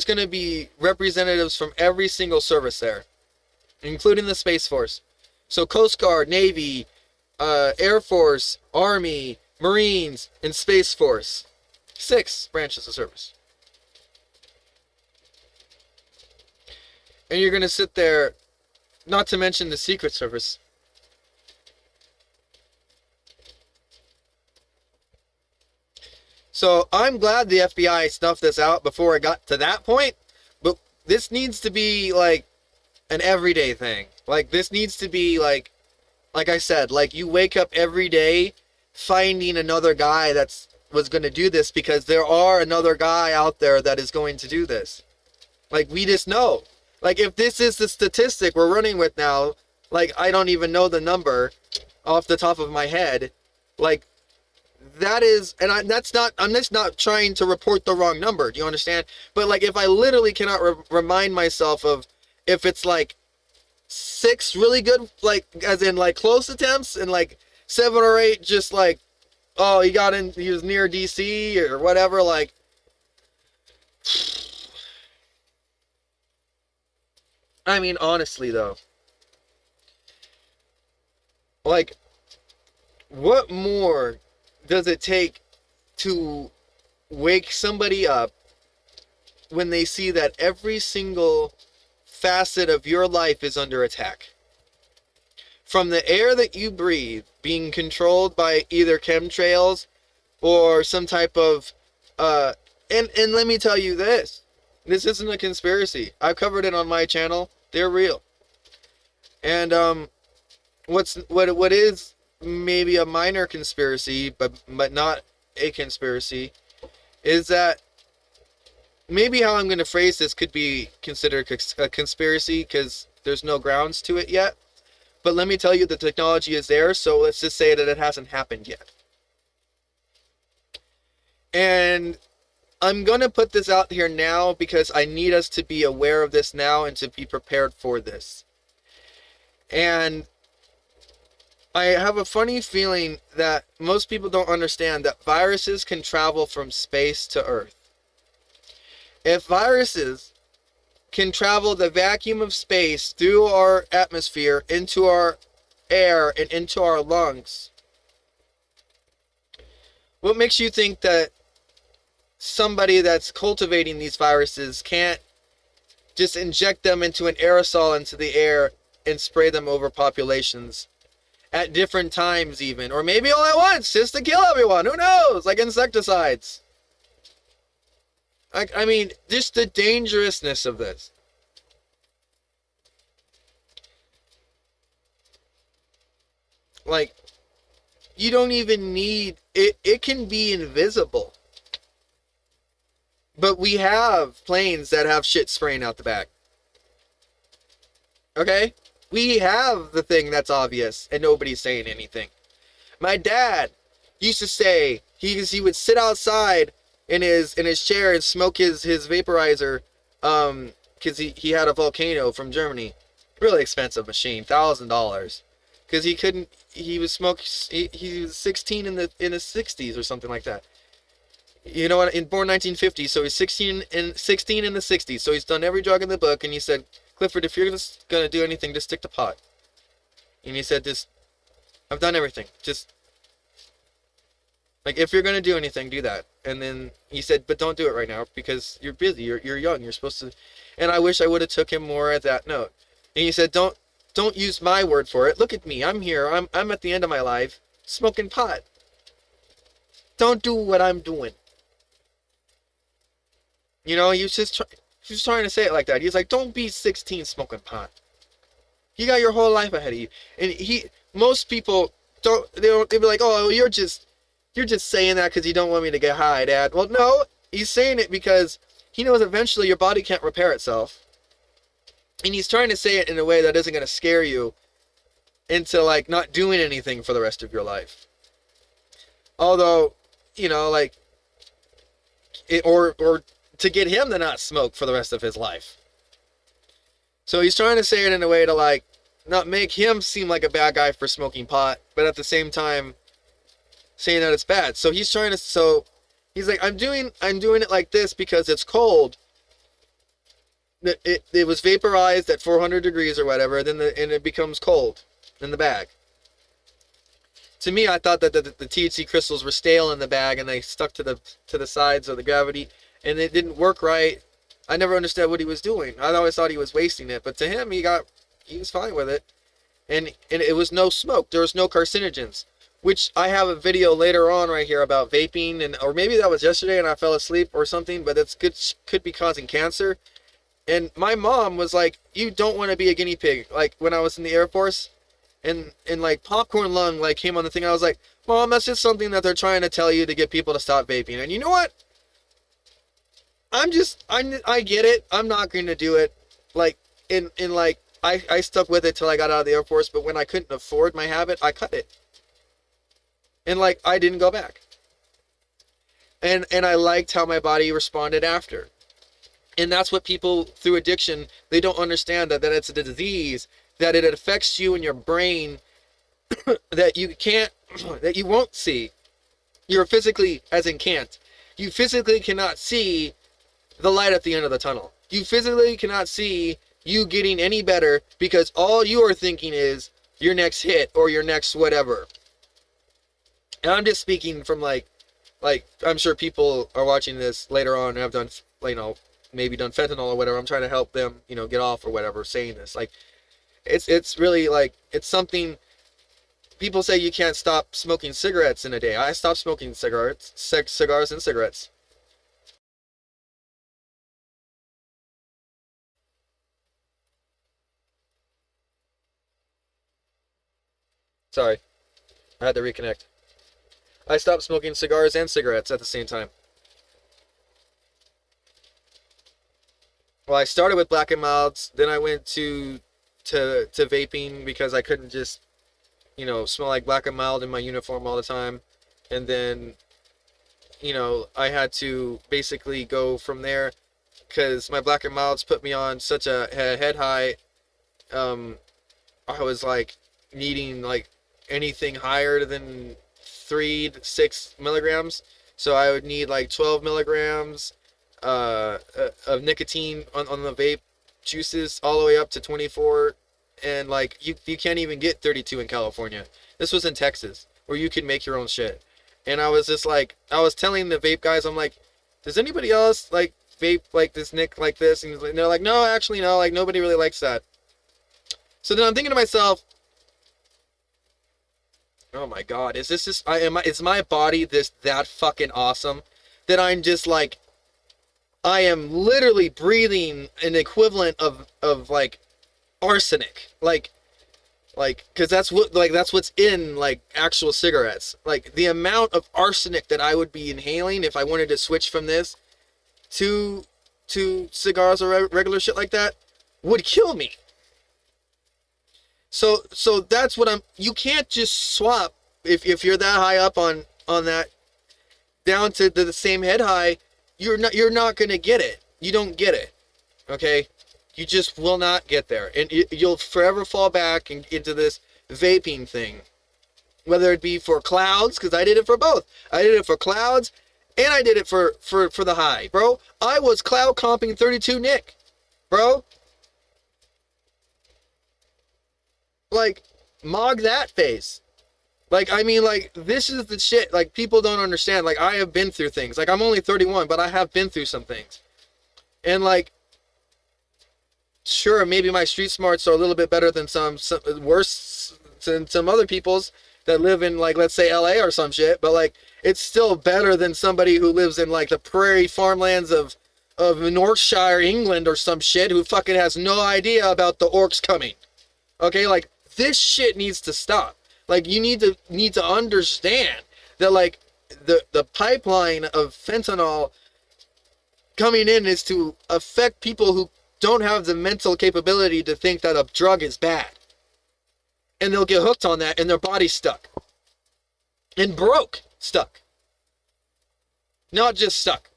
going to be representatives from every single service there, including the Space Force. So, Coast Guard, Navy, Air Force, Army, Marines, and Space Force. 6 branches of service. And you're going to sit there, not to mention the Secret Service. So I'm glad the FBI snuffed this out before it got to that point. But this needs to be like an everyday thing. Like, this needs to be like I said, like, you wake up every day finding another guy was going to do this, because there are another guy out there that is going to do this. Like, we just know. Like, if this is the statistic we're running with now, like, I don't even know the number off the top of my head. Like, that is, and I'm just not trying to report the wrong number. Do you understand? But, like, if I literally cannot remind myself of if it's like 6 really good, like, as in like close attempts, and like 7 or 8 just like, oh, he was near DC or whatever, like, I mean, honestly, though, like, what more does it take to wake somebody up when they see that every single facet of your life is under attack? From the air that you breathe being controlled by either chemtrails or some type of, and let me tell you this. This isn't a conspiracy. I've covered it on my channel. They're real. And what is maybe a minor conspiracy, but not a conspiracy, is that maybe how I'm going to phrase this could be considered a conspiracy, because there's no grounds to it yet. But let me tell you, the technology is there, so let's just say that it hasn't happened yet. And I'm going to put this out here now because I need us to be aware of this now and to be prepared for this. And I have a funny feeling that most people don't understand that viruses can travel from space to Earth. If viruses can travel the vacuum of space through our atmosphere, into our air, and into our lungs, what makes you think that somebody that's cultivating these viruses can't just inject them into an aerosol into the air and spray them over populations at different times even, or maybe all at once, just to kill everyone. Who knows? Like insecticides. I mean, just the dangerousness of this. Like, you don't even need it. It can be invisible. But we have planes that have shit spraying out the back. Okay? We have the thing that's obvious and nobody's saying anything. My dad used to say he would sit outside in his chair and smoke his vaporizer because he had a volcano from Germany. Really expensive machine, $1,000. Because he was 16 in the 60s or something like that. You know what? Born 1950, so he's 16 in the 60s. So he's done every drug in the book, and he said, Clifford, if you're just gonna do anything, just stick to pot. And he said, I've done everything. Just like, if you're gonna do anything, do that. And then he said, but don't do it right now because you're busy. You're young. You're supposed to. And I wish I would have took him more at that note. And he said, don't use my word for it. Look at me. I'm here. I'm at the end of my life smoking pot. Don't do what I'm doing. You know, he was trying to say it like that. He's like, don't be 16 smoking pot. You got your whole life ahead of you. And most people they'll be like, oh, you're just saying that because you don't want me to get high, Dad. Well, no, he's saying it because he knows eventually your body can't repair itself. And he's trying to say it in a way that isn't going to scare you into, like, not doing anything for the rest of your life. Although, you know, like, or to get him to not smoke for the rest of his life. So he's trying to say it in a way to, like, not make him seem like a bad guy for smoking pot, but at the same time saying that it's bad. So he's like, I'm doing it like this because it's cold. It was vaporized at 400 degrees or whatever, and it becomes cold in the bag. To me, I thought that the THC crystals were stale in the bag and they stuck to the sides of the gravity, and it didn't work right. I never understood what he was doing. I always thought he was wasting it, but to him, he was fine with it, and it was no smoke. There was no carcinogens, which I have a video later on right here about vaping, or maybe that was yesterday and I fell asleep or something, but it's could be causing cancer. And my mom was like, you don't want to be a guinea pig. Like, when I was in the Air Force, and like, popcorn lung, like, came on the thing, I was like, Mom, that's just something that they're trying to tell you to get people to stop vaping. And you know what? I get it. I'm not going to do it. Like, I stuck with it till I got out of the Air Force, but when I couldn't afford my habit, I cut it. And, like, I didn't go back. And I liked how my body responded after. And that's what people, through addiction, they don't understand that it's a disease, that it affects you and your brain that you won't see. You're physically, as in can't. You physically cannot see the light at the end of the tunnel. You physically cannot see you getting any better because all you are thinking is your next hit or your next whatever. And I'm just speaking from like I'm sure people are watching this later on and have done, maybe done fentanyl or whatever. I'm trying to help them, get off or whatever, saying this. Like, it's really like, it's something. People say you can't stop smoking cigarettes in a day. I stopped smoking cigars and cigarettes. Sorry, I had to reconnect. I stopped smoking cigars and cigarettes at the same time. Well, I started with black and milds, then I went to vaping because I couldn't just, smell like black and mild in my uniform all the time. And then, I had to basically go from there because my black and milds put me on such a head high. I was like needing like anything higher than 3 to 6 milligrams. So I would need like 12 milligrams of nicotine on the vape juices all the way up to 24. And like you can't even get 32 in California. This was in Texas where you could make your own shit. And I was just like, I was telling the vape guys, I'm like, does anybody else like vape like this Nick like this? And they're like, no, actually no, like nobody really likes that. So then I'm thinking to myself, Oh my God, is this just, is my body that fucking awesome that I'm just like, I am literally breathing an equivalent of like arsenic, like, cause that's what's in like actual cigarettes. Like the amount of arsenic that I would be inhaling if I wanted to switch from this to cigars or regular shit like that would kill me. So that's what you can't just swap if you're that high up on that down to the same head high. You're not going to get it. You don't get it. Okay? You just will not get there. And you'll forever fall back into this vaping thing. Whether it be for clouds, because I did it for both. I did it for clouds and I did it for the high, bro. I was cloud comping 32 Nick, bro. Like, mog that face. Like, I mean, like, this is the shit, like, people don't understand. Like, I have been through things. Like, I'm only 31, but I have been through some things. And, like, sure, maybe my street smarts are a little bit better than some worse than some other people's that live in, like, let's say LA or some shit, but, like, it's still better than somebody who lives in, like, the prairie farmlands of Northshire, England or some shit who fucking has no idea about the orcs coming. Okay, like, this shit needs to stop. Like, you need to understand that, like, the pipeline of fentanyl coming in is to affect people who don't have the mental capability to think that a drug is bad. And they'll get hooked on that and their body's stuck. And stuck. Not just stuck.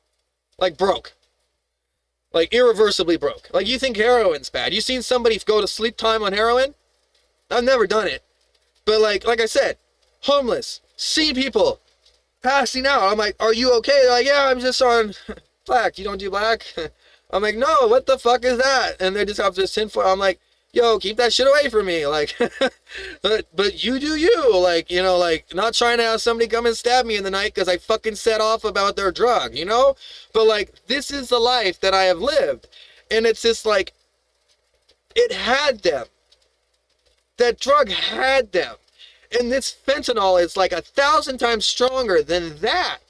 Like broke. Like irreversibly broke. Like you think heroin's bad. You seen somebody go to sleep time on heroin? I've never done it. But like I said, homeless, seen people passing out. I'm like, are you okay? They're like, yeah, I'm just on black. You don't do black? I'm like, no, what the fuck is that? And they just have this tinfoil. I'm like, yo, keep that shit away from me. Like, but you do you. Like, you know, like not trying to have somebody come and stab me in the night because I fucking set off about their drug, you know? But like, this is the life that I have lived. And it's just like, it had them. That drug had them. And this fentanyl is like 1,000 times stronger than that.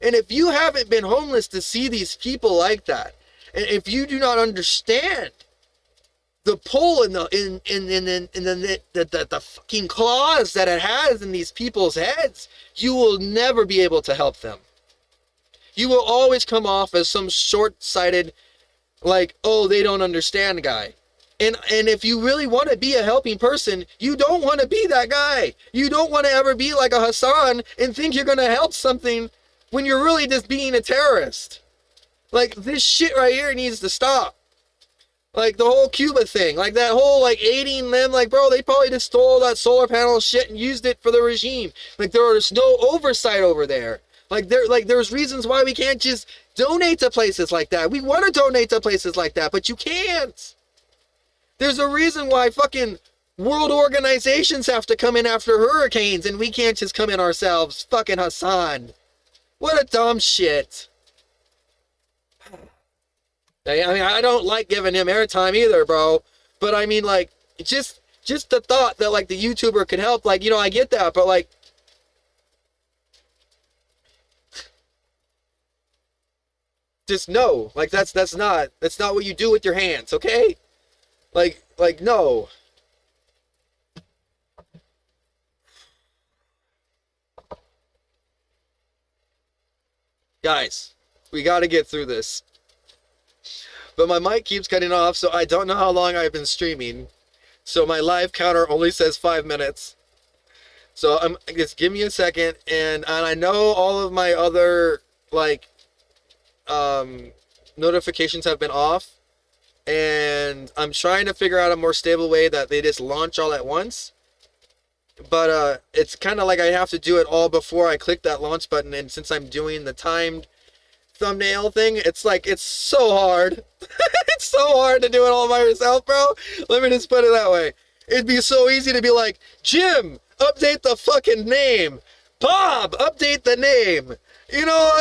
And if you haven't been homeless to see these people like that, and if you do not understand the pull in the fucking claws that it has in these people's heads, you will never be able to help them. You will always come off as some short-sighted, like, oh, they don't understand guy. And if you really want to be a helping person, you don't want to be that guy. You don't want to ever be like a Hassan and think you're going to help something when you're really just being a terrorist. Like, this shit right here needs to stop. Like, the whole Cuba thing, like that whole, like, aiding them, like, bro, they probably just stole that solar panel shit and used it for the regime. Like, there's no oversight over there. Like, there's reasons why we can't just donate to places like that. We want to donate to places like that, but you can't. There's a reason why fucking world organizations have to come in after hurricanes and we can't just come in ourselves. Fucking Hassan. What a dumb shit. I mean, I don't like giving him airtime either, bro. But I mean, like, just the thought that, like, the YouTuber could help, like, you know, I get that, but, like, just no. Like, that's not what you do with your hands, okay? Like, no. Guys, we gotta get through this. But my mic keeps cutting off, so I don't know how long I've been streaming. So my live counter only says 5 minutes. So just give me a second, and I know all of my other, like, notifications have been off. And I'm trying to figure out a more stable way that they just launch all at once. But it's kind of like I have to do it all before I click that launch button. And since I'm doing the timed thumbnail thing, it's like, it's so hard. It's so hard to do it all by yourself, bro. Let me just put it that way. It'd be so easy to be like, Jim, update the fucking name. Bob, update the name. You know,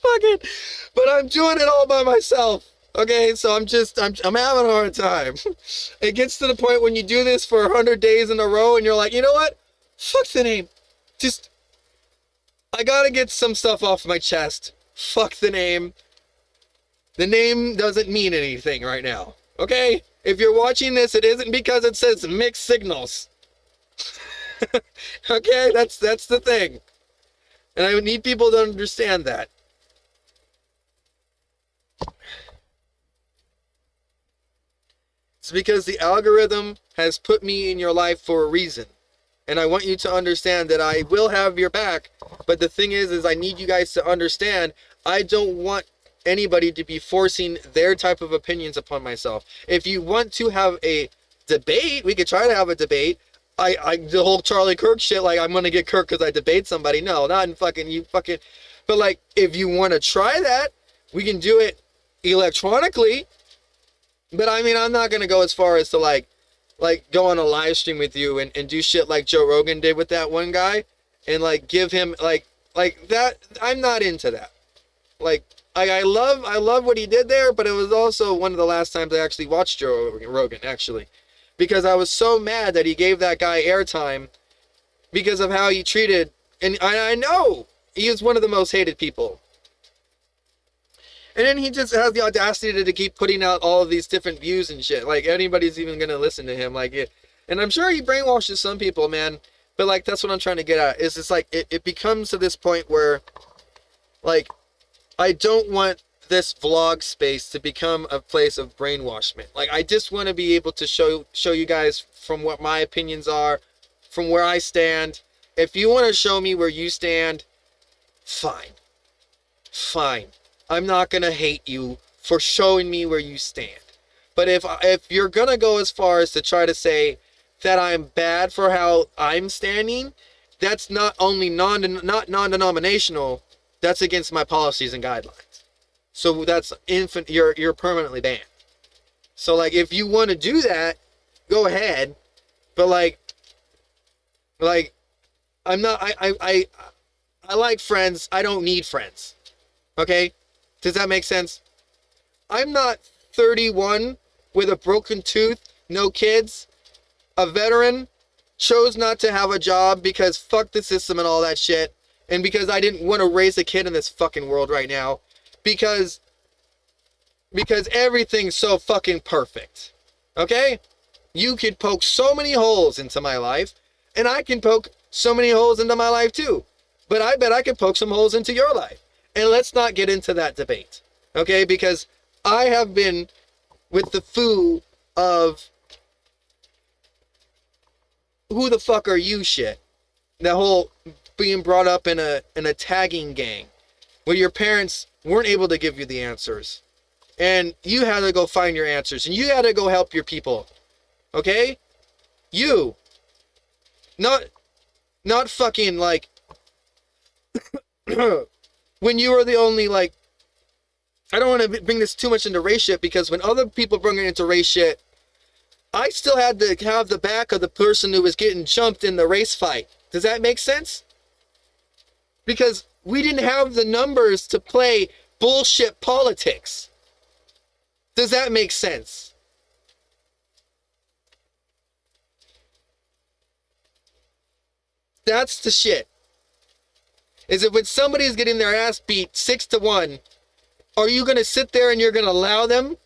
fucking, but I'm doing it all by myself. Okay, so I'm having a hard time. It gets to the point when you do this for 100 days in a row and you're like, you know what? Fuck the name. Just, I gotta get some stuff off my chest. Fuck the name. The name doesn't mean anything right now. Okay? If you're watching this, it isn't because it says mixed signals. Okay? That's the thing. And I need people to understand that. It's because the algorithm has put me in your life for a reason. And I want you to understand that I will have your back. But the thing is I need you guys to understand, I don't want anybody to be forcing their type of opinions upon myself. If you want to have a debate, we could try to have a debate. The whole Charlie Kirk shit, like I'm gonna get Kirk because I debate somebody. No, not in fucking you fucking. But like, if you want to try that, we can do it electronically. But I mean, I'm not gonna go as far as to like go on a live stream with you and do shit like Joe Rogan did with that one guy, and like give him like that. I'm not into that. Like I love what he did there, but it was also one of the last times I actually watched Joe Rogan actually. Because I was so mad that he gave that guy airtime because of how he treated, and I know he is one of the most hated people. And then he just has the audacity to keep putting out all of these different views and shit. Like anybody's even gonna listen to him. Like it, and I'm sure he brainwashes some people, man. But like that's what I'm trying to get at. Is it's like it becomes to this point where, like, I don't want this vlog space to become a place of brainwashment. Like I just want to be able to show you guys from what my opinions are, from where I stand. If you want to show me where you stand, fine. I'm not gonna hate you for showing me where you stand. But if you're gonna go as far as to try to say that I'm bad for how I'm standing, that's not only not non-denominational, that's against my policies and guidelines. So that's you're permanently banned. So like if you want to do that, go ahead. But like I'm not I like friends. I don't need friends. Okay? Does that make sense? I'm not 31 with a broken tooth, no kids, a veteran, chose not to have a job because fuck the system and all that shit, and because I didn't want to raise a kid in this fucking world right now. Because everything's so fucking perfect. Okay? You can poke so many holes into my life, and I can poke so many holes into my life too. But I bet I can poke some holes into your life. And let's not get into that debate. Okay? Because I have been with the foo of who the fuck are you shit. That whole being brought up in a tagging gang where your parents weren't able to give you the answers, and you had to go find your answers, and you had to go help your people. Okay? You. Not fucking like when you were the only, like, I don't want to bring this too much into race shit, because when other people bring it into race shit, I still had to have the back of the person who was getting jumped in the race fight. Does that make sense? Because we didn't have the numbers to play bullshit politics. Does that make sense? That's the shit. Is that when somebody's getting their ass beat 6-1, are you going to sit there and you're going to allow them?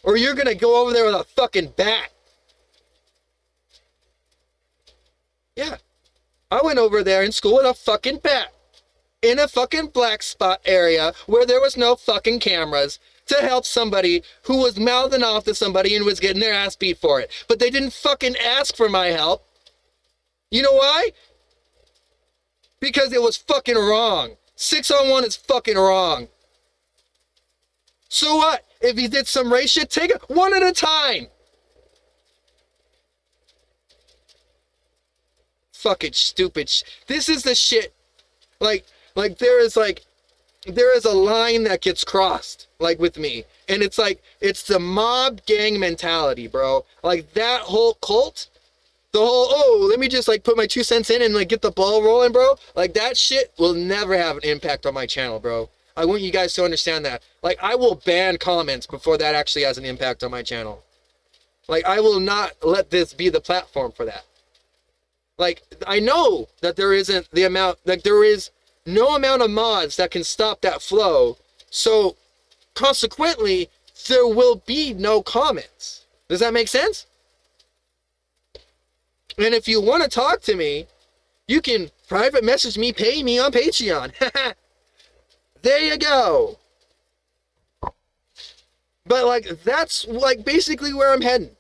Or you're going to go over there with a fucking bat? Yeah. I went over there in school with a fucking bat. In a fucking black spot area where there was no fucking cameras to help somebody who was mouthing off to somebody and was getting their ass beat for it. But they didn't fucking ask for my help. You know why? Because it was fucking wrong. 6-on-1 is fucking wrong. So what? If he did some race shit, take it one at a time. Fucking stupid this is the shit. Like there is a line that gets crossed, like with me. And it's like, it's the mob gang mentality, bro. Like that whole cult, the whole, oh, let me just like put my 2 cents in and like get the ball rolling, bro. Like that shit will never have an impact on my channel, bro. I want you guys to understand that. Like, I will ban comments before that actually has an impact on my channel. Like, I will not let this be the platform for that. Like, I know that there isn't the amount, like, there is no amount of mods that can stop that flow. So, consequently, there will be no comments. Does that make sense? And if you want to talk to me, you can private message me, pay me on Patreon. There you go. But, like, that's, like, basically where I'm heading.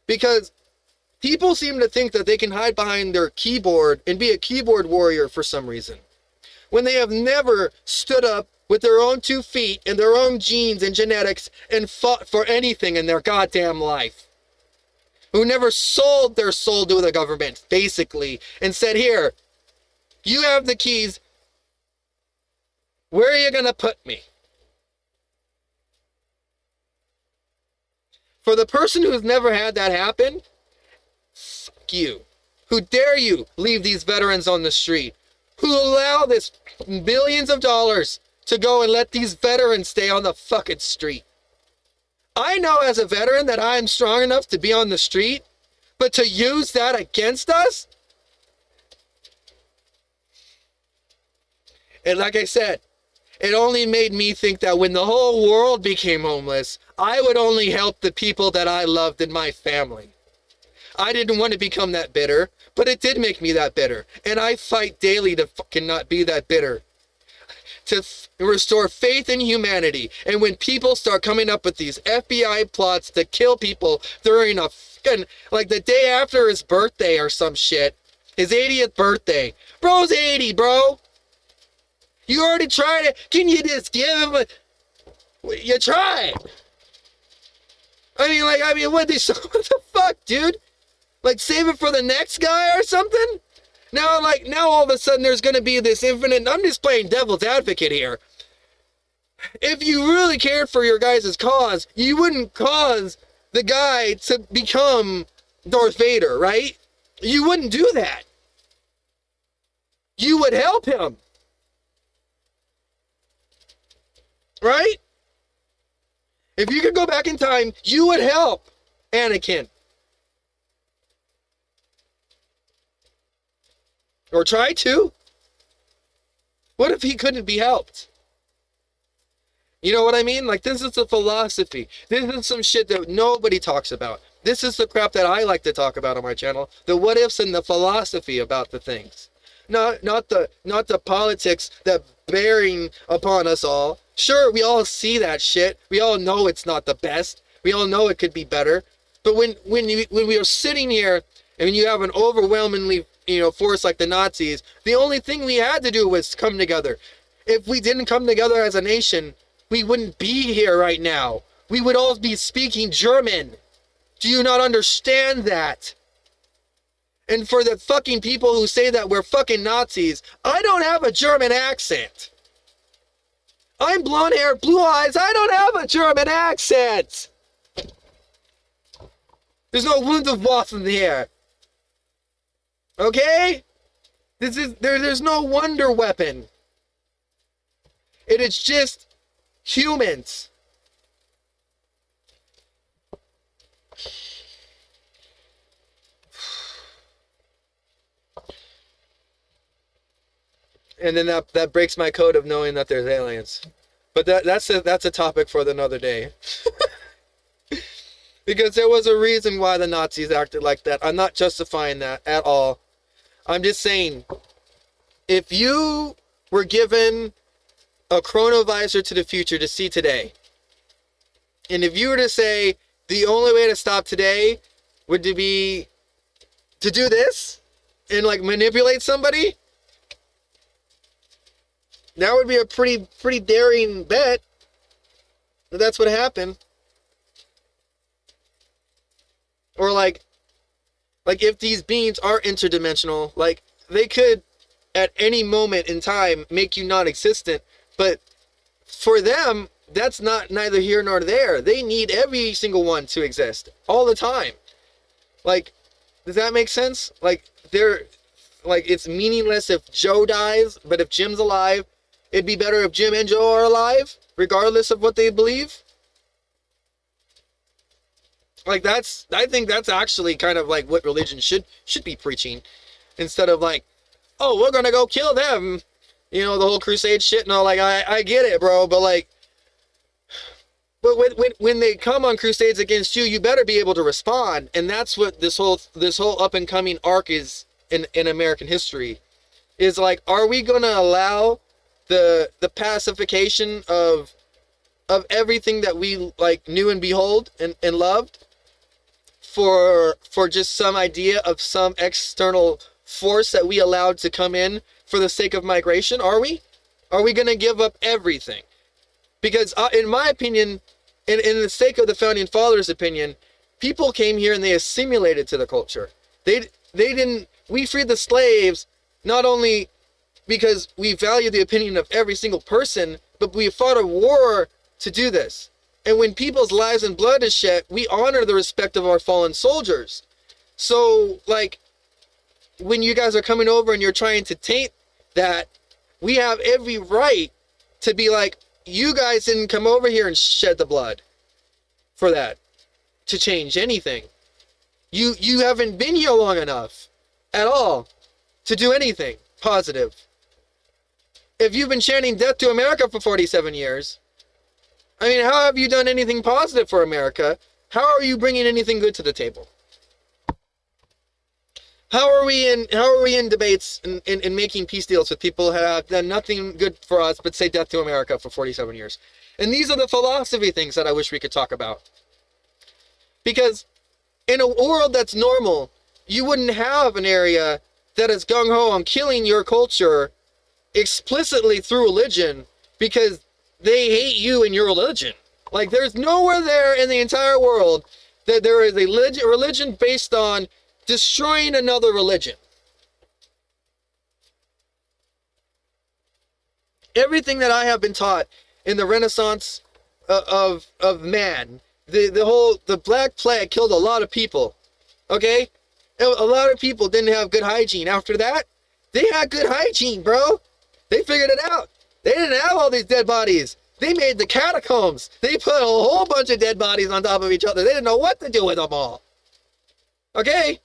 Because people seem to think that they can hide behind their keyboard and be a keyboard warrior for some reason, when they have never stood up with their own 2 feet and their own genes and genetics and fought for anything in their goddamn life. Who never sold their soul to the government, basically, and said, here, you have the keys. Where are you going to put me? For the person who's never had that happen, fuck you. Who dare you leave these veterans on the street? Who allow this billions of dollars to go and let these veterans stay on the fucking street? I know as a veteran that I'm strong enough to be on the street, but to use that against us? And like I said, it only made me think that when the whole world became homeless, I would only help the people that I loved in my family. I didn't want to become that bitter, but it did make me that bitter. And I fight daily to fucking not be that bitter. To restore faith in humanity. And when people start coming up with these FBI plots to kill people during a fucking, like the day after his birthday or some shit, his 80th birthday. Bro's 80, bro. You already tried it. Can you just give him a... You tried. I mean, what the fuck, dude? Like, save it for the next guy or something? Now all of a sudden there's going to be this infinite... I'm just playing devil's advocate here. If you really cared for your guys' cause, you wouldn't cause the guy to become Darth Vader, right? You wouldn't do that. You would help him. Right? If you could go back in time, you would help Anakin. Or try to. What if he couldn't be helped? You know what I mean? Like, this is a philosophy. This is some shit that nobody talks about. This is the crap that I like to talk about on my channel. The what ifs and the philosophy about the things. Not the politics that bearing upon us all. Sure, we all see that shit. We all know it's not the best. We all know it could be better. But when we are sitting here and you have an overwhelmingly, force like the Nazis, the only thing we had to do was come together. If we didn't come together as a nation, we wouldn't be here right now. We would all be speaking German. Do you not understand that? And for the fucking people who say that we're fucking Nazis, I don't have a German accent. I'm blonde hair, blue eyes. I don't have a German accent. There's no Wunderwaffen here. Okay? There's no wonder weapon. It is just humans. And then that breaks my code of knowing that there's aliens. But that's a topic for another day. Because there was a reason why the Nazis acted like that. I'm not justifying that at all. I'm just saying, if you were given a chronovisor to the future to see today, and if you were to say the only way to stop today would be to do this and like manipulate somebody, that would be a pretty daring bet that that's what happened. Or like if these beings are interdimensional, like they could at any moment in time make you non-existent, but for them, that's not neither here nor there. They need every single one to exist all the time. Like, does that make sense? Like, it's meaningless if Joe dies, but if Jim's alive, it'd be better if Jim and Joe are alive, regardless of what they believe. Like I think that's actually kind of like what religion should be preaching, instead of like, oh, we're gonna go kill them, you know, the whole crusade shit and all. Like I get it, bro, but like, but when they come on crusades against you, you better be able to respond, and that's what this whole up and coming arc is in American history, is like, are we gonna allow the pacification of everything that we like knew and behold and loved for just some idea of some external force that we allowed to come in for the sake of migration? Are we going to give up everything? Because in my opinion, in the sake of the founding fathers' opinion, people came here and they assimilated to the culture. We freed the slaves not only because we value the opinion of every single person, but we fought a war to do this. And when people's lives and blood is shed, we honor the respect of our fallen soldiers. So, like, when you guys are coming over and you're trying to taint that, we have every right to be like, you guys didn't come over here and shed the blood for that to change anything. You haven't been here long enough at all to do anything positive. If you've been chanting death to America for 47 years, I mean, how have you done anything positive for America? How are you bringing anything good to the table? How are we in debates and making peace deals with people who have done nothing good for us but say death to America for 47 years? And these are the philosophy things that I wish we could talk about. Because in a world that's normal, you wouldn't have an area that is gung-ho on killing your culture explicitly through religion because they hate you and your religion. Like, there's nowhere there in the entire world that there is a religion based on destroying another religion. Everything that I have been taught in the Renaissance of man, the Black Plague killed a lot of people. Okay? A lot of people didn't have good hygiene. After that, they had good hygiene, bro. They figured it out. They didn't have all these dead bodies. They made the catacombs. They put a whole bunch of dead bodies on top of each other. They didn't know what to do with them all. Okay?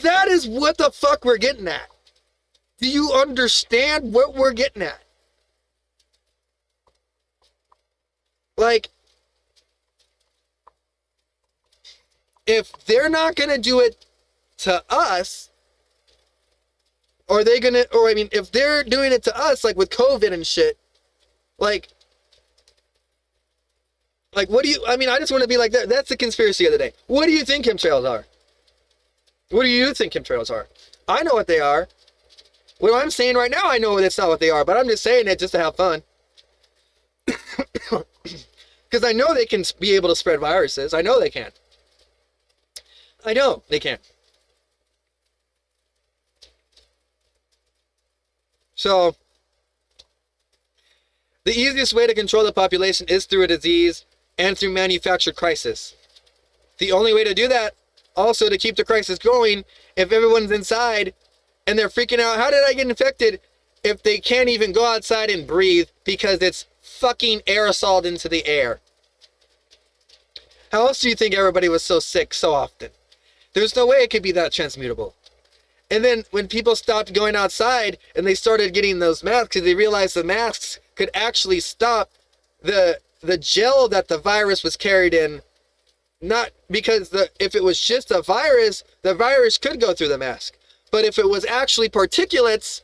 That is what the fuck we're getting at. Do you understand what we're getting at? Like, if they're not going to do it to us, if they're doing it to us, like with COVID and shit, like what do you, I just want to be like that. That's the conspiracy of the day. What do you think chemtrails are? What do you think chemtrails are? I know what they are. What I'm saying right now, I know that's not what they are, but I'm just saying it just to have fun. Because I know they can be able to spread viruses. I know they can. I know they can. So, the easiest way to control the population is through a disease and through manufactured crisis. The only way to do that, also to keep the crisis going, if everyone's inside and they're freaking out, how did I get infected? If they can't even go outside and breathe because it's fucking aerosoled into the air. How else do you think everybody was so sick so often? There's no way it could be that transmutable. And then when people stopped going outside and they started getting those masks, they realized the masks could actually stop the gel that the virus was carried in. Not because if it was just a virus, the virus could go through the mask. But if it was actually particulates,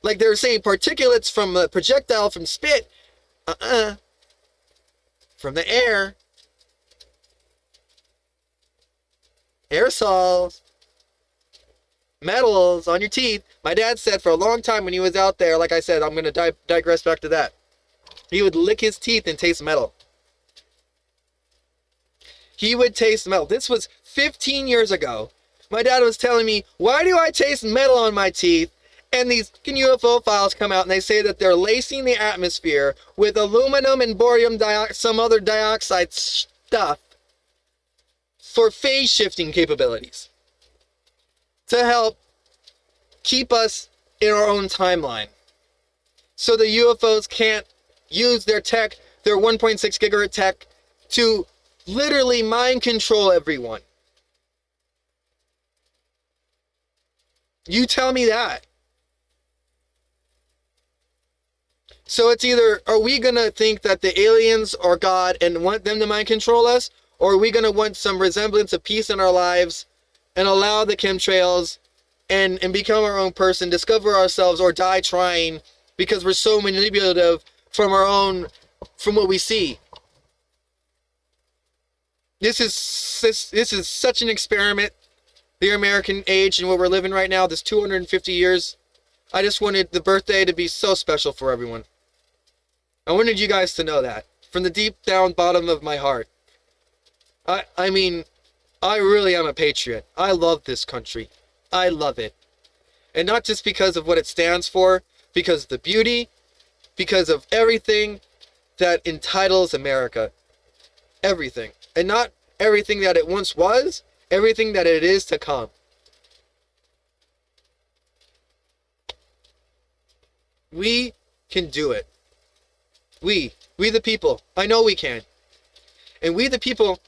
like they were saying, particulates from a projectile from spit, from the air, aerosols, metals on your teeth. My dad said for a long time when he was out there, like I said, I'm going to digress back to that. He would lick his teeth and taste metal. He would taste metal. This was 15 years ago. My dad was telling me, why do I taste metal on my teeth? And these UFO files come out and they say that they're lacing the atmosphere with aluminum and borium dioxide, some other dioxide stuff for phase shifting capabilities to help keep us in our own timeline. so the UFOs can't use their tech, their 1.6 gigahertz tech, to literally mind control everyone. You tell me that. So it's either, are we going to think that the aliens are God and want them to mind control us? Or are we going to want some resemblance of peace in our lives and allow the chemtrails and become our own person, discover ourselves, or die trying because we're so manipulative from what we see? This is such an experiment, the American age and what we're living right now, this 250 years. I just wanted the birthday to be so special for everyone. I wanted you guys to know that from the deep down bottom of my heart. I mean, I really am a patriot. I love this country. I love it. And not just because of what it stands for, because of the beauty, because of everything that entitles America. Everything. And not everything that it once was, everything that it is to come. We can do it. We the people. I know we can. And we the people,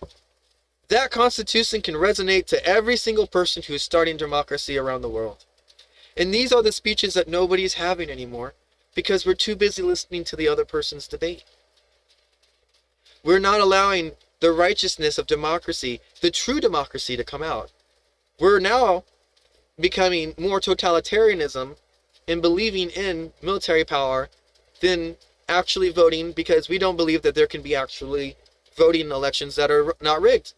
that Constitution can resonate to every single person who is starting democracy around the world. And these are the speeches that nobody's having anymore because we're too busy listening to the other person's debate. We're not allowing the righteousness of democracy, the true democracy, to come out. We're now becoming more totalitarianism and believing in military power than actually voting, because we don't believe that there can be actually voting in elections that are not rigged.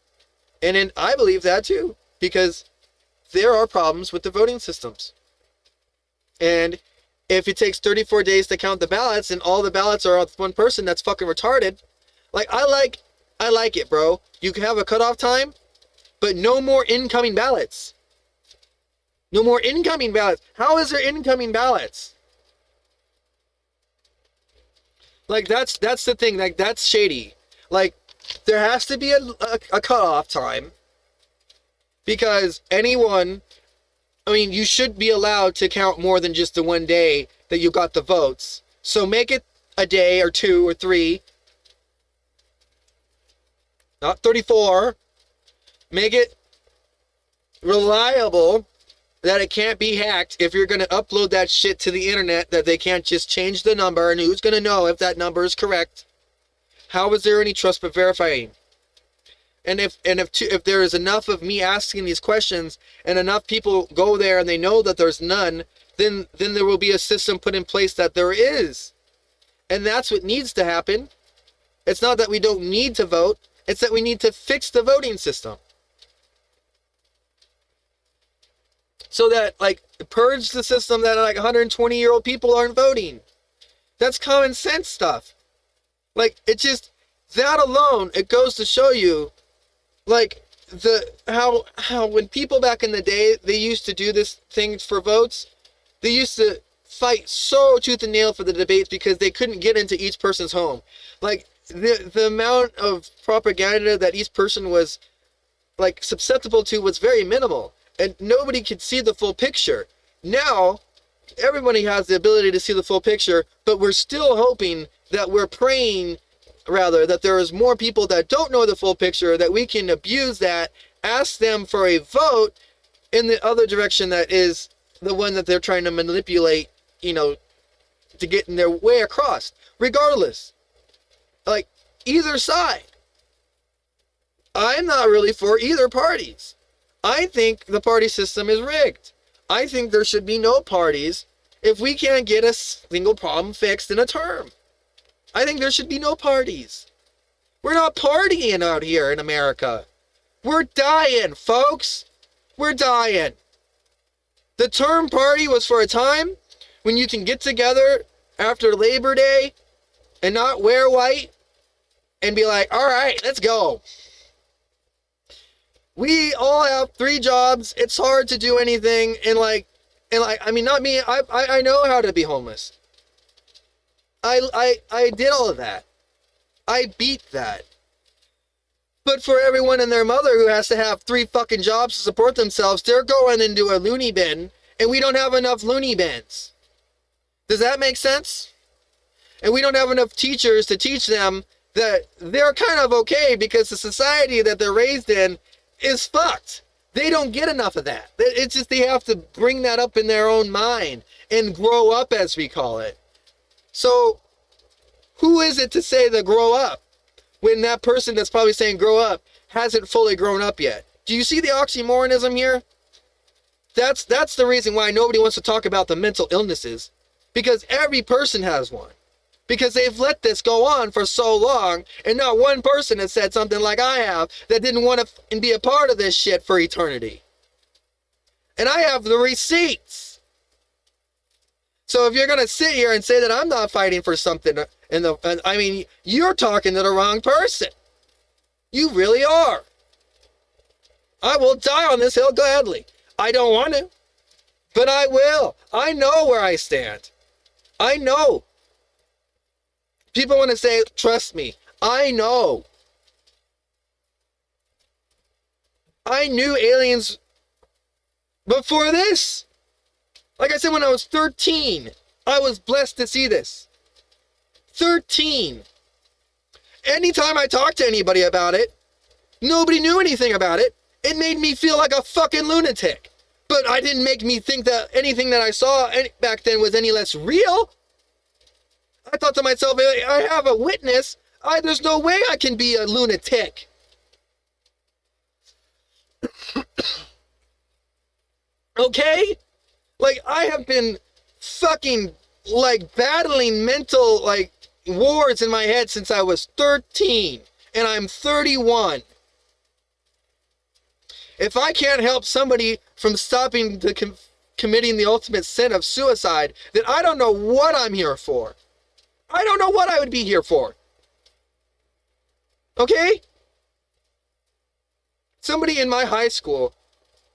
And I believe that too, because there are problems with the voting systems. And if it takes 34 days to count the ballots and all the ballots are with one person, that's fucking retarded. Like, I like it, bro. You can have a cutoff time, but no more incoming ballots. No more incoming ballots. How is there incoming ballots? Like, that's the thing. Like, that's shady. Like, there has to be a cutoff time, because anyone, I mean, you should be allowed to count more than just the one day that you got the votes. So make it a day or 2 or 3. Not 34. Make it reliable that it can't be hacked if you're going to upload that shit to the internet, that they can't just change the number, and who's going to know if that number is correct? How is there any trust but verifying? And if there is enough of me asking these questions and enough people go there and they know that there's none, then there will be a system put in place that there is. And that's what needs to happen. It's not that we don't need to vote. It's that we need to fix the voting system. So that, like, purge the system that, like, 120-year-old people aren't voting. That's common sense stuff. Like, it just, that alone, it goes to show you, like, how when people back in the day, they used to do this thing for votes, they used to fight so tooth and nail for the debates because they couldn't get into each person's home. Like, the amount of propaganda that each person was, like, susceptible to was very minimal. And nobody could see the full picture. Now, everybody has the ability to see the full picture, but we're still hoping that we're praying, rather, that there is more people that don't know the full picture, that we can abuse that, ask them for a vote in the other direction that is the one that they're trying to manipulate, you know, to get in their way across. Regardless. Like, either side. I'm not really for either parties. I think the party system is rigged. I think there should be no parties if we can't get a single problem fixed in a term. I think there should be no parties. We're not partying out here in America. We're dying, folks. We're dying. The term party was for a time when you can get together after Labor Day and not wear white and be like, all right, let's go. We all have 3 jobs. It's hard to do anything. And I mean, not me. I know how to be homeless. I did all of that. I beat that. But for everyone and their mother who has to have 3 fucking jobs to support themselves, they're going into a loony bin, and we don't have enough loony bins. Does that make sense? And we don't have enough teachers to teach them that they're kind of okay because the society that they're raised in is fucked. They don't get enough of that. It's just they have to bring that up in their own mind and grow up, as we call it. So who is it to say to grow up when that person that's probably saying grow up hasn't fully grown up yet? Do you see the oxymoronism here? That's the reason why nobody wants to talk about the mental illnesses, because every person has one. Because they've let this go on for so long, and not one person has said something like I have that didn't want to be a part of this shit for eternity. And I have the receipts. So if you're going to sit here and say that I'm not fighting for something, I mean, you're talking to the wrong person. You really are. I will die on this hill gladly. I don't want to, but I will. I know where I stand. I know. People want to say, trust me. I know. I knew aliens before this. Like I said, when I was 13, I was blessed to see this. 13. Anytime I talked to anybody about it, nobody knew anything about it. It made me feel like a fucking lunatic. But I didn't make me think that anything that I saw back then was any less real. I thought to myself, I have a witness. There's no way I can be a lunatic. Okay? Like, I have been fucking, like, battling mental, like, wars in my head since I was 13. And I'm 31. If I can't help somebody from stopping committing the ultimate sin of suicide, then I don't know what I'm here for. I don't know what I would be here for. Okay? Somebody in my high school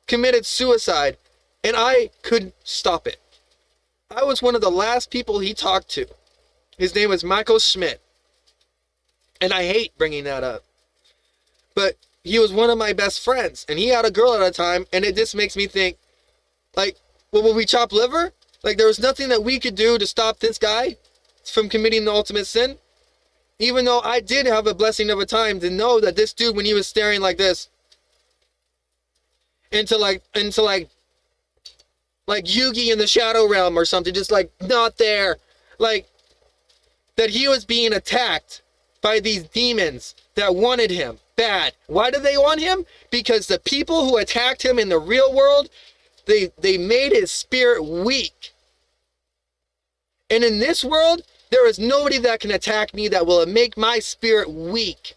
committed suicide, and I couldn't stop it. I was one of the last people he talked to. His name was Michael Schmidt. And I hate bringing that up. But he was one of my best friends, and he had a girl at a time, and it just makes me think, like, well, will we chop liver? Like, there was nothing that we could do to stop this guy from committing the ultimate sin? Even though I did have a blessing of a time to know that this dude, when he was staring like this, into like Yugi in the Shadow Realm or something, just like not there, like that he was being attacked by these demons that wanted him bad. Why did they want him? Because the people who attacked him in the real world, they made his spirit weak. And in this world, there is nobody that can attack me that will make my spirit weak.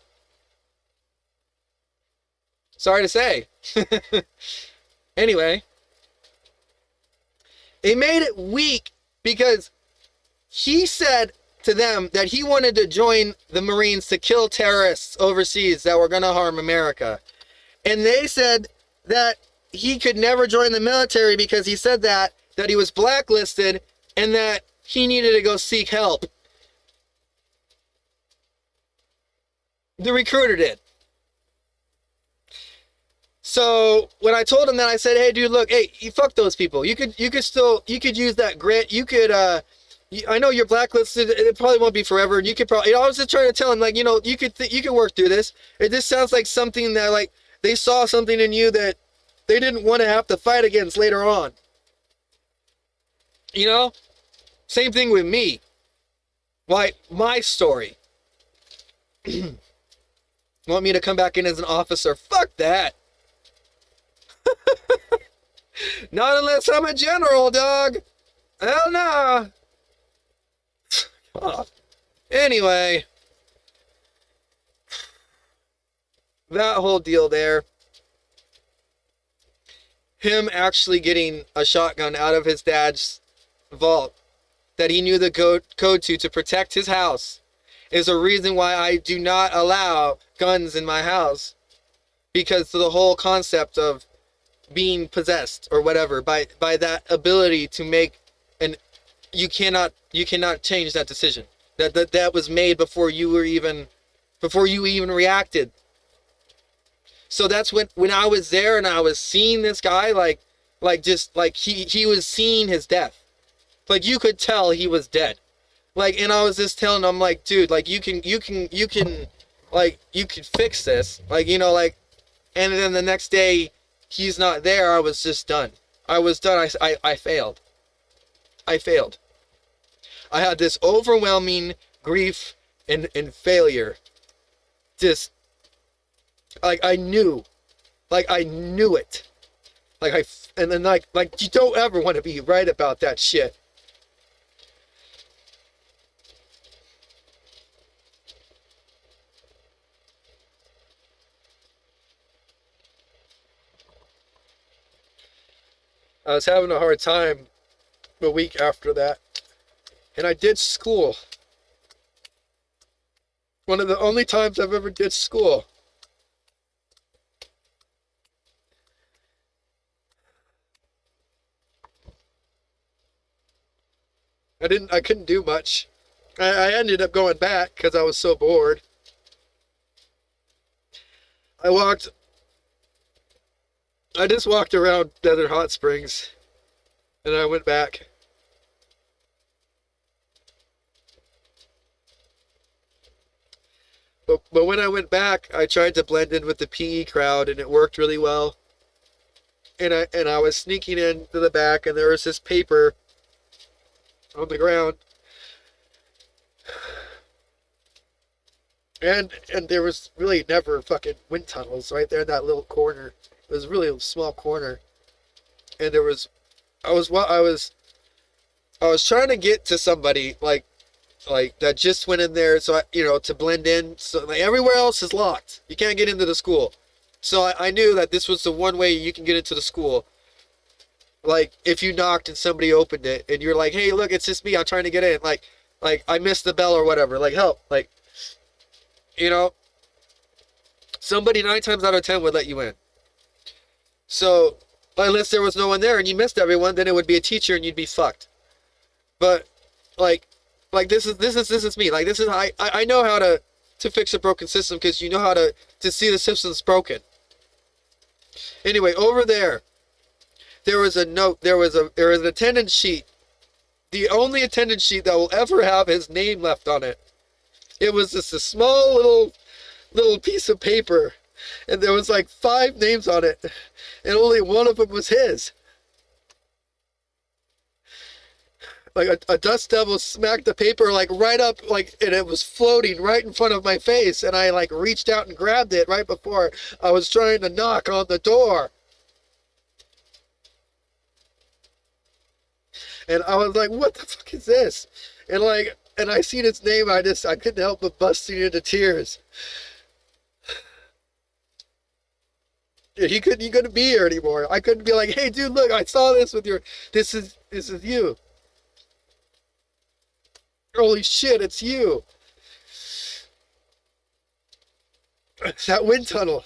Sorry to say. Anyway, they made it weak because he said to them that he wanted to join the Marines to kill terrorists overseas that were going to harm America. And they said that he could never join the military because he said that he was blacklisted and that he needed to go seek help. The recruiter did. So when I told him that, I said, hey dude, look, hey, you fuck those people. You could use that grit. You could, I know you're blacklisted. It probably won't be forever. You could probably, I was just trying to tell him, like, you know, you could work through this. It just sounds like something that, like, they saw something in you that they didn't want to have to fight against later on. You know? Same thing with me. Why, my story. Want me to come back in as an officer? Fuck that. Not unless I'm a general, dog. Hell no. Anyway. That whole deal there. Him actually getting a shotgun out of his dad's vault that he knew the code to protect his house is a reason why I do not allow guns in my house, because of the whole concept of being possessed or whatever by that ability to make you cannot change that decision that was made before you even reacted. So that's when I was there and I was seeing this guy like he was seeing his death. Like, you could tell he was dead. Like, and I was just telling him, like, dude, like, you can, like, you can fix this. Like, you know, like, and then the next day, he's not there. I was just done. I was done. I failed. I failed. I had this overwhelming grief and failure. Just, like, I knew it. And then, like, you don't ever want to be right about that shit. I was having a hard time the week after that. And I did school. One of the only times I've ever did school. I couldn't do much. I ended up going back because I was so bored. I just walked around Desert Hot Springs, and I went back. But when I went back, I tried to blend in with the PE crowd, and it worked really well. And I was sneaking into the back, and there was this paper on the ground. And there was really never fucking wind tunnels right there in that little corner. It was really a small corner. And I was trying to get to somebody like that just went in there, so to blend in. So like, everywhere else is locked. You can't get into the school. So I knew that this was the one way you can get into the school. Like, if you knocked and somebody opened it, and you're like, hey, look, it's just me, I'm trying to get in. Like I missed the bell or whatever. Like, help. Like, somebody 9 times out of 10 would let you in. So, unless there was no one there and you missed everyone, then it would be a teacher and you'd be fucked. But, like this is me. Like, this is I know how to fix a broken system, because you know how to see the system's broken. Anyway, over there was a note. There was an attendance sheet. The only attendance sheet that will ever have his name left on it. It was just a small little piece of paper, and there was like 5 names on it, and only one of them was his. Like a dust devil smacked the paper like right up, like, and it was floating right in front of my face, and I like reached out and grabbed it right before I was trying to knock on the door. And I was like, what the fuck is this? And I seen its name, I couldn't help but busting into tears. He couldn't be here anymore. I couldn't be like, hey dude, look, I saw this with your, this is you. Holy shit, it's you. It's that wind tunnel.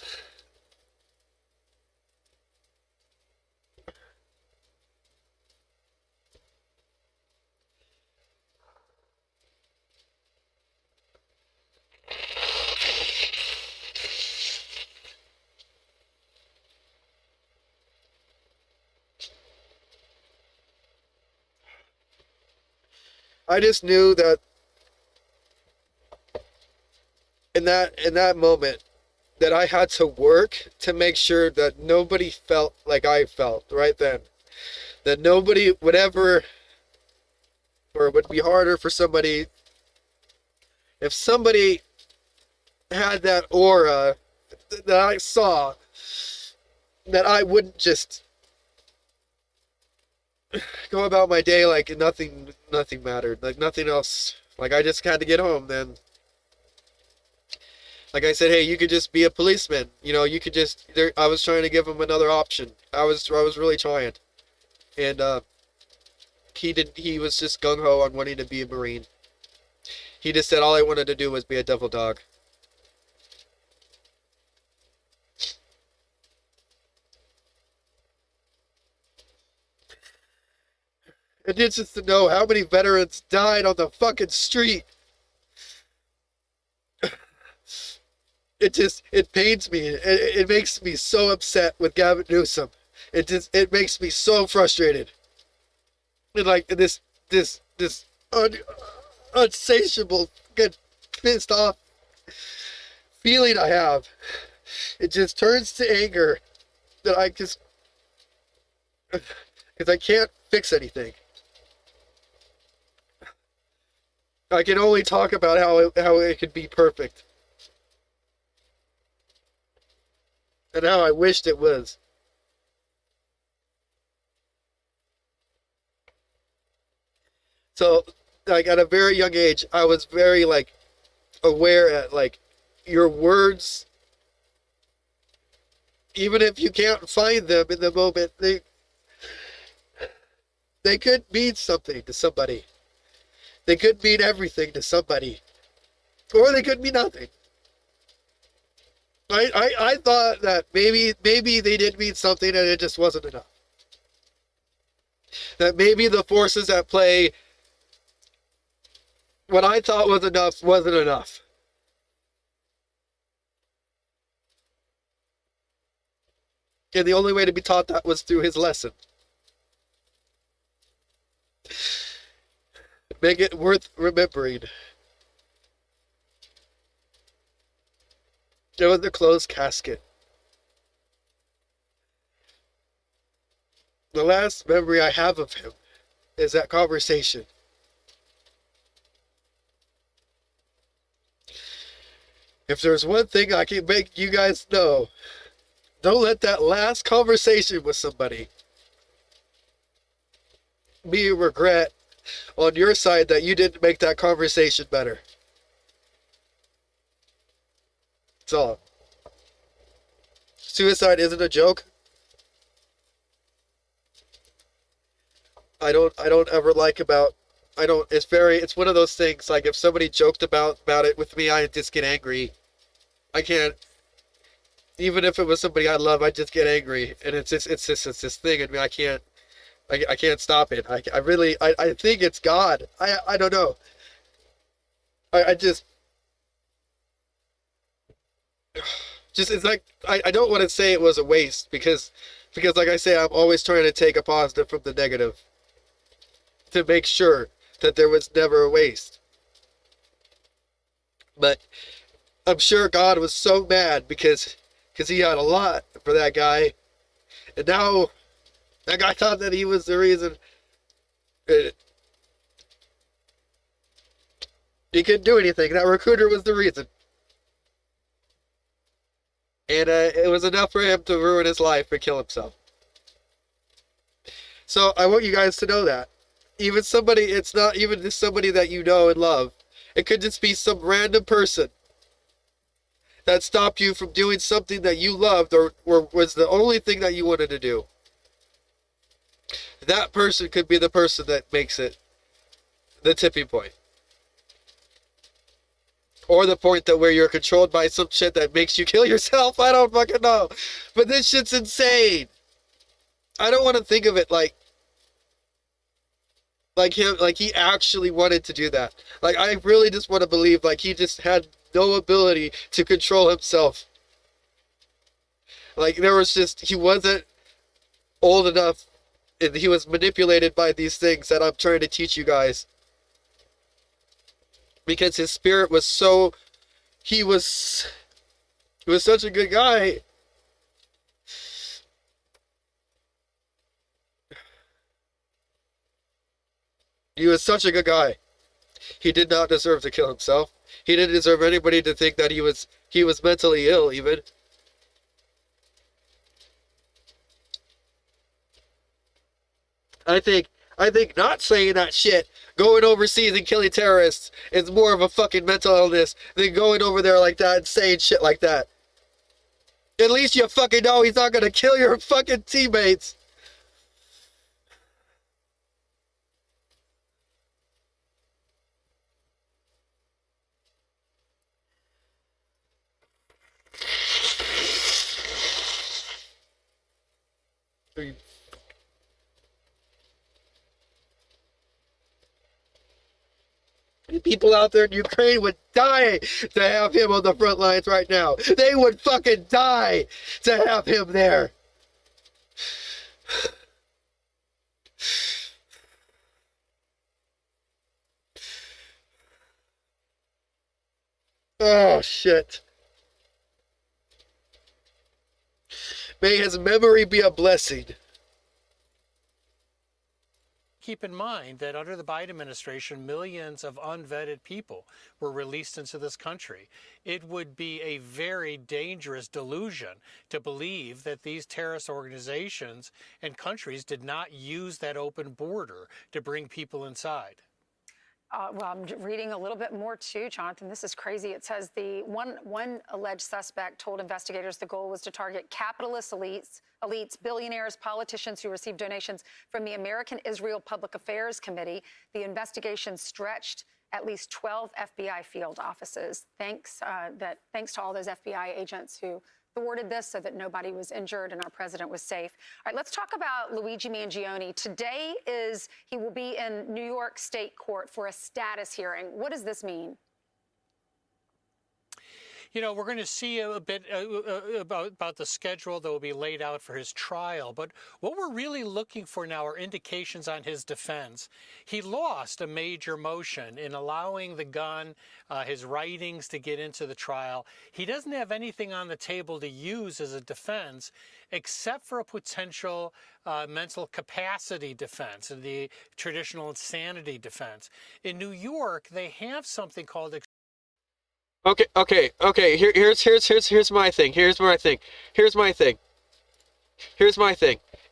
I just knew that in that moment that I had to work to make sure that nobody felt like I felt right then. That nobody would ever, or it would be harder for somebody, if somebody had that aura that I saw, that I wouldn't just go about my day like nothing mattered, like nothing else. Like, I just had to get home then. Like I said, hey, you could just be a policeman. You could just, I was trying to give him another option. I was really trying. And he was just gung-ho on wanting to be a Marine. He just said all I wanted to do was be a devil dog. And it's just to know how many veterans died on the fucking street. It pains me. It makes me so upset with Gavin Newsom. It makes me so frustrated. And like insatiable, good, pissed off feeling I have. It just turns to anger that I just, because I can't fix anything. I can only talk about how it could be perfect. And how I wished it was. So, like, at a very young age, I was very, like, aware at, like, your words, even if you can't find them in the moment, they could mean something to somebody. They could mean everything to somebody. Or they could mean nothing. I thought that maybe they did mean something and it just wasn't enough. That maybe the forces at play, what I thought was enough, wasn't enough. And the only way to be taught that was through his lesson. Make it worth remembering. It was the closed casket. The last memory I have of him is that conversation. If there's one thing I can make you guys know, don't let that last conversation with somebody be a regret on your side that you didn't make that conversation better. That's all. Suicide isn't a joke. I don't ever like about, it's one of those things, like if somebody joked about it with me, I just get angry. I can't, even if it was somebody I love, I just get angry. And it's this thing in me, I can't stop it. I think it's God. I don't know. I just it's like, I don't want to say it was a waste because like I say, I'm always trying to take a positive from the negative to make sure that there was never a waste. But I'm sure God was so mad because he had a lot for that guy. And now that guy thought that he was the reason. He couldn't do anything. That recruiter was the reason. And it was enough for him to ruin his life and kill himself. So I want you guys to know that. Even somebody, it's not even just somebody that you know and love. It could just be some random person that stopped you from doing something that you loved or was the only thing that you wanted to do. That person could be the person that makes it the tipping point. Or the point that where you're controlled by some shit that makes you kill yourself. I don't fucking know. But this shit's insane. I don't want to think of it like him, like he actually wanted to do that. Like, I really just want to believe like he just had no ability to control himself. Like, there was just, he wasn't old enough and he was manipulated by these things that I'm trying to teach you guys. Because his spirit was so, he was such a good guy. He was such a good guy. He did not deserve to kill himself. He didn't deserve anybody to think that he was mentally ill, even. I think not saying that shit, going overseas and killing terrorists, is more of a fucking mental illness than going over there like that and saying shit like that. At least you fucking know he's not gonna kill your fucking teammates. People out there in Ukraine would die to have him on the front lines right now. They would fucking die to have him there. Oh, shit. May his memory be a blessing. Keep in mind that under the Biden administration, millions of unvetted people were released into this country. It would be a very dangerous delusion to believe that these terrorist organizations and countries did not use that open border to bring people inside. Well, I'm reading a little bit more too, Jonathan. This is crazy. It says the one alleged suspect told investigators the goal was to target capitalist elites, billionaires, politicians who received donations from the American Israel Public Affairs Committee. The investigation stretched at least 12 FBI field offices. Thanks to all those FBI agents who thwarted this so that nobody was injured and our president was safe. All right, let's talk about Luigi Mangione. Today he will be in New York State Court for a status hearing. What does this mean? You know, we're going to see a bit about the schedule that will be laid out for his trial. But what we're really looking for now are indications on his defense. He lost a major motion in allowing the gun, his writings to get into the trial. He doesn't have anything on the table to use as a defense except for a potential mental capacity defense, the traditional insanity defense. In New York, they have something called Okay. Here's my thing. Here's my thing.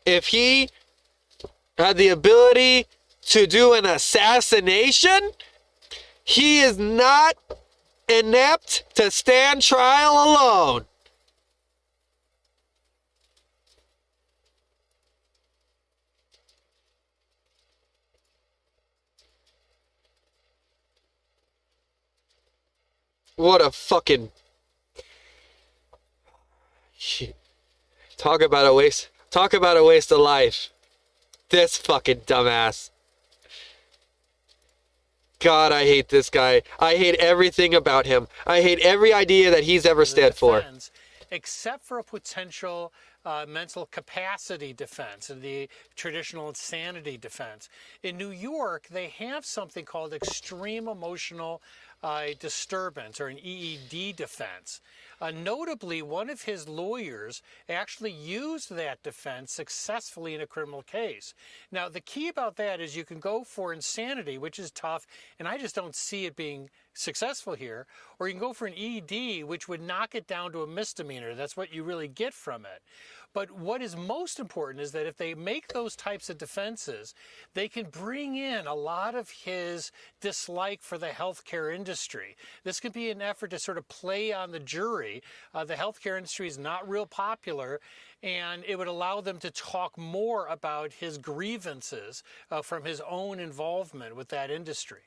If he had the ability to do an assassination, he is not inept to stand trial alone. What a fucking... Talk about a waste of life. This fucking dumbass. God, I hate this guy. I hate everything about him. I hate every idea that he's ever stood for. Except for a potential mental capacity defense, the traditional insanity defense. In New York, they have something called extreme emotional disturbance, or an EED defense. Notably, one of his lawyers actually used that defense successfully in a criminal case. Now, the key about that is you can go for insanity, which is tough, and I just don't see it being successful here, or you can go for an ED, which would knock it down to a misdemeanor. That's what you really get from it. But what is most important is that if they make those types of defenses, they can bring in a lot of his dislike for the healthcare industry. This could be an effort to sort of play on the jury. The healthcare industry is not real popular, and it would allow them to talk more about his grievances from his own involvement with that industry.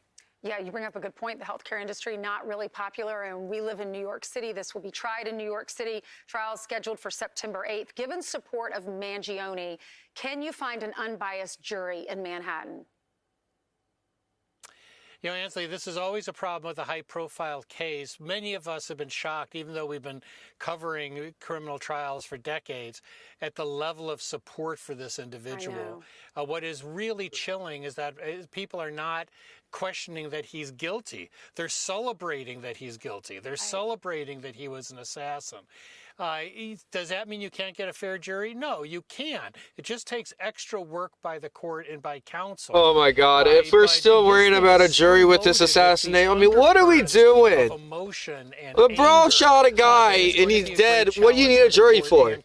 Yeah, you bring up a good point. The healthcare industry, not really popular, and we live in New York City. This will be tried in New York City. Trial scheduled for September 8th. Given support of Mangione, can you find an unbiased jury in Manhattan? You know, Anthony, this is always a problem with a high-profile case. Many of us have been shocked, even though we've been covering criminal trials for decades, at the level of support for this individual. What is really chilling is that people are not questioning that he's guilty. They're celebrating that he's guilty. They're celebrating that he was an assassin. Does that mean you can't get a fair jury? No, you can. It just takes extra work by the court and by counsel. Oh my God! If we're still worrying about a jury with this assassination, I mean, what are we doing? The bro shot a guy and he's dead. What do you need a jury for?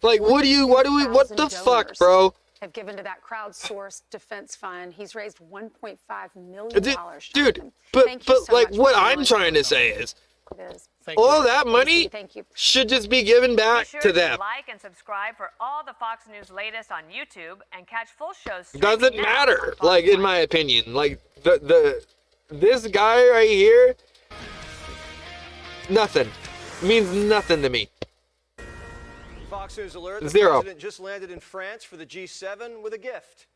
Like, what the fuck, bro? Have given to that crowdsourced defense fund. He's raised $1.5 million. Dude, but like, what I'm trying to say is, all that money should just be given back to them. Like and subscribe for all the Fox News latest on YouTube and catch full shows. Doesn't matter, like, in my opinion. Like, this guy right here, nothing. Means nothing to me. Fox News alert. The Zero. president just landed in France for the G7 with a gift.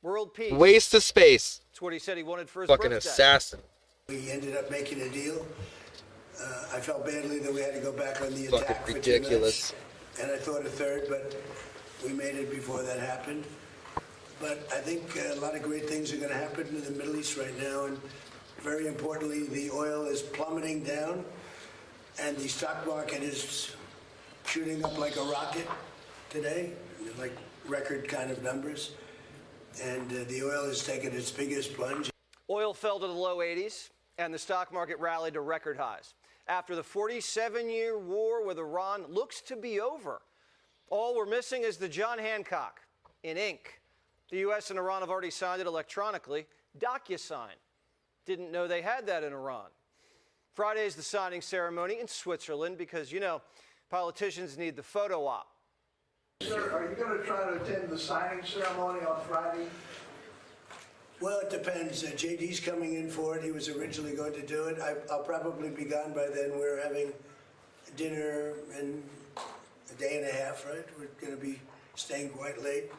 World peace. Waste of space. That's what he said he wanted for his fucking birthday. assassin. We ended up making a deal. I felt badly that we had to go back on the Fucking attack for 2 ridiculous. minutes, and I thought a third, but we made it before that happened. But I think a lot of great things are going to happen in the Middle East right now, and Very importantly, the oil is plummeting down, and the stock market is shooting up like a rocket today, like record kind of numbers. And the oil has taken its biggest plunge. Oil fell to the low 80s, and the stock market rallied to record highs. After the 47-year war with Iran looks to be over, all we're missing is the John Hancock in ink. The U.S. and Iran have already signed it electronically. DocuSign. Didn't know they had that in Iran. Friday is the signing ceremony in Switzerland because, you know, politicians need the photo op. Sir, are you going to try to attend the signing ceremony on Friday? Well, it depends. JD's coming in for it. He was originally going to do it. I'll probably be gone by then. We're having dinner in a day and a half, right? We're going to be staying quite late.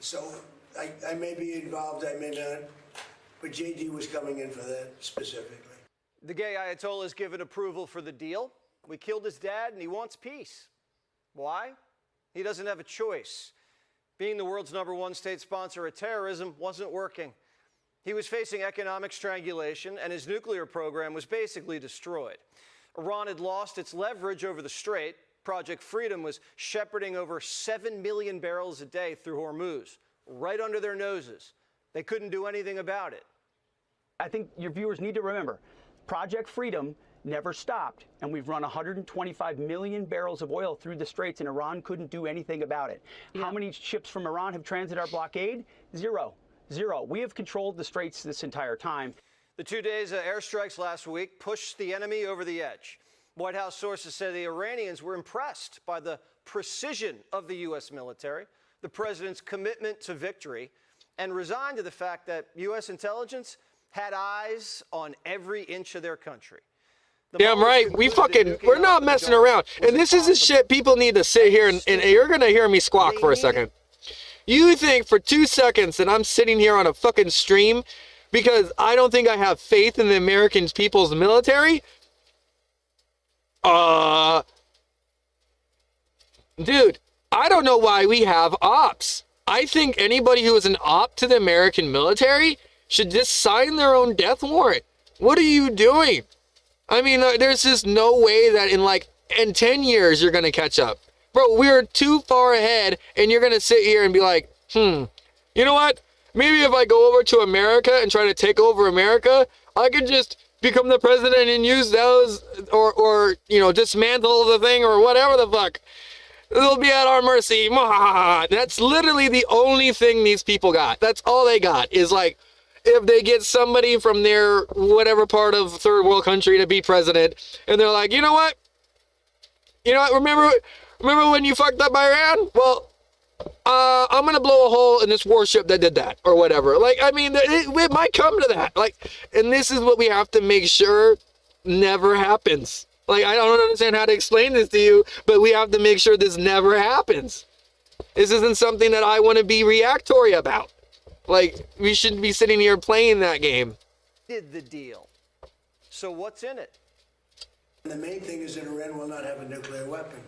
So I may be involved, I may not. But JD was coming in for that specifically. The gay Ayatollah has given approval for the deal. We killed his dad and he wants peace. Why? He doesn't have a choice. Being the world's #1 state sponsor of terrorism wasn't working. He was facing economic strangulation, and his nuclear program was basically destroyed. Iran had lost its leverage over the Strait. Project Freedom was shepherding over 7 million barrels a day through Hormuz, right under their noses. They couldn't do anything about it. I think your viewers need to remember, Project Freedom never stopped, and we've run 125 million barrels of oil through the Straits, and Iran couldn't do anything about it. Yeah. How many ships from Iran have transited our blockade? Zero. We have controlled the Straits this entire time. The 2 days of airstrikes last week pushed the enemy over the edge. White House sources say the Iranians were impressed by the precision of the U.S. military, the president's commitment to victory, and resigned to the fact that U.S. intelligence had eyes on every inch of their country. Damn right. We're not messing around. And this is the shit people need to sit here and you're going to hear me squawk for a second. You think for 2 seconds that I'm sitting here on a fucking stream because I don't think I have faith in the American people's military? Dude, I don't know why we have ops. I think anybody who is an op to the American military should just sign their own death warrant. What are you doing? I mean, there's just no way that in 10 years you're going to catch up. Bro, we're too far ahead, and you're going to sit here and be like, you know what? Maybe if I go over to America and try to take over America, I could just become the president and use those, or dismantle the thing, or whatever the fuck. They'll be at our mercy. That's literally the only thing these people got. That's all they got, is like, if they get somebody from their whatever part of third world country to be president, and they're like, you know what? Remember when you fucked up Iran? Well, I'm gonna blow a hole in this warship that did that, or whatever. Like, I mean, it might come to that. Like, and this is what we have to make sure never happens. Like, I don't understand how to explain this to you, but we have to make sure this never happens. This isn't something that I want to be reactory about. Like, we shouldn't be sitting here playing that game. Did the deal. So what's in it? The main thing is that Iran will not have a nuclear weapon.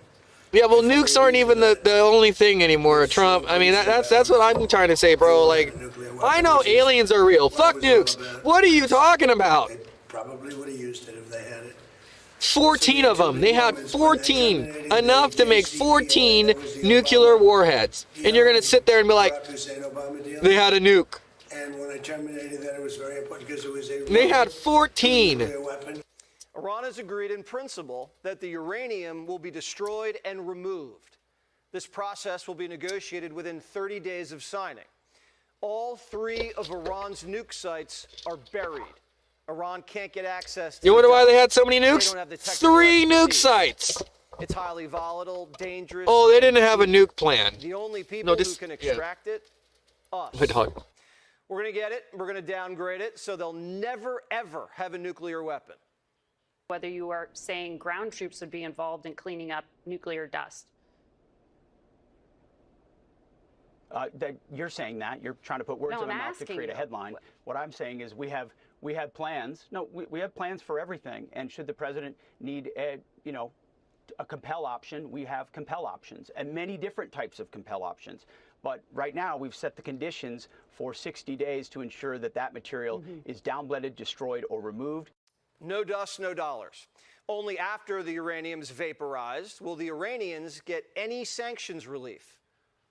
Yeah, well, nukes aren't even the only thing anymore, Trump. I mean, that's what I'm trying to say, bro. Like, I know aliens are real. Fuck nukes. What are you talking about? They probably would have used it if they had it. 14 of them. They had 14. Enough to make 14 nuclear warheads. And you're going to sit there and be like, they had a nuke. And when I terminated that, it was very important because it was a... They had 14. Iran has agreed in principle that the uranium will be destroyed and removed. This process will be negotiated within 30 days of signing. All 3 of Iran's nuke sites are buried. Iran can't get access to... You wonder why they had so many nukes? 3 nuke sites. It's highly volatile, dangerous... Oh, they didn't have a nuke plan. The only people who can extract it, us. My dog. We're going to get it, we're going to downgrade it, so they'll never, ever have a nuclear weapon. Whether you are saying ground troops would be involved in cleaning up nuclear dust. You're saying that. You're trying to put words in my mouth to create a headline. What I'm saying is we have plans. No, we have plans for everything. And should the president need a compel option, we have compel options, and many different types of compel options. But right now, we've set the conditions for 60 days to ensure that that material is downblended, destroyed, or removed. No dust, no dollars. Only after the uranium is vaporized will the Iranians get any sanctions relief.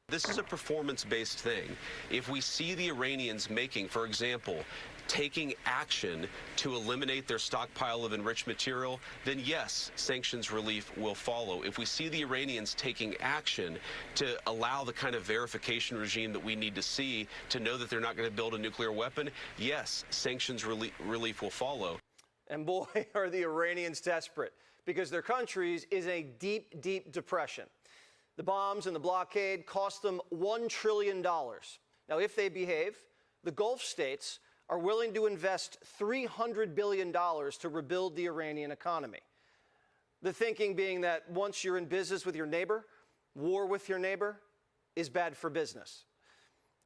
This is a performance-based thing. If we see the Iranians making, for example, taking action to eliminate their stockpile of enriched material, then yes, sanctions relief will follow. If we see the Iranians taking action to allow the kind of verification regime that we need to see to know that they're not going to build a nuclear weapon, yes, sanctions relief will follow. And boy, are the Iranians desperate, because their country is in a deep, deep depression. The bombs and the blockade cost them $1 trillion. Now, if they behave, the Gulf states are willing to invest $300 billion to rebuild the Iranian economy. The thinking being that once you're in business with your neighbor, war with your neighbor is bad for business.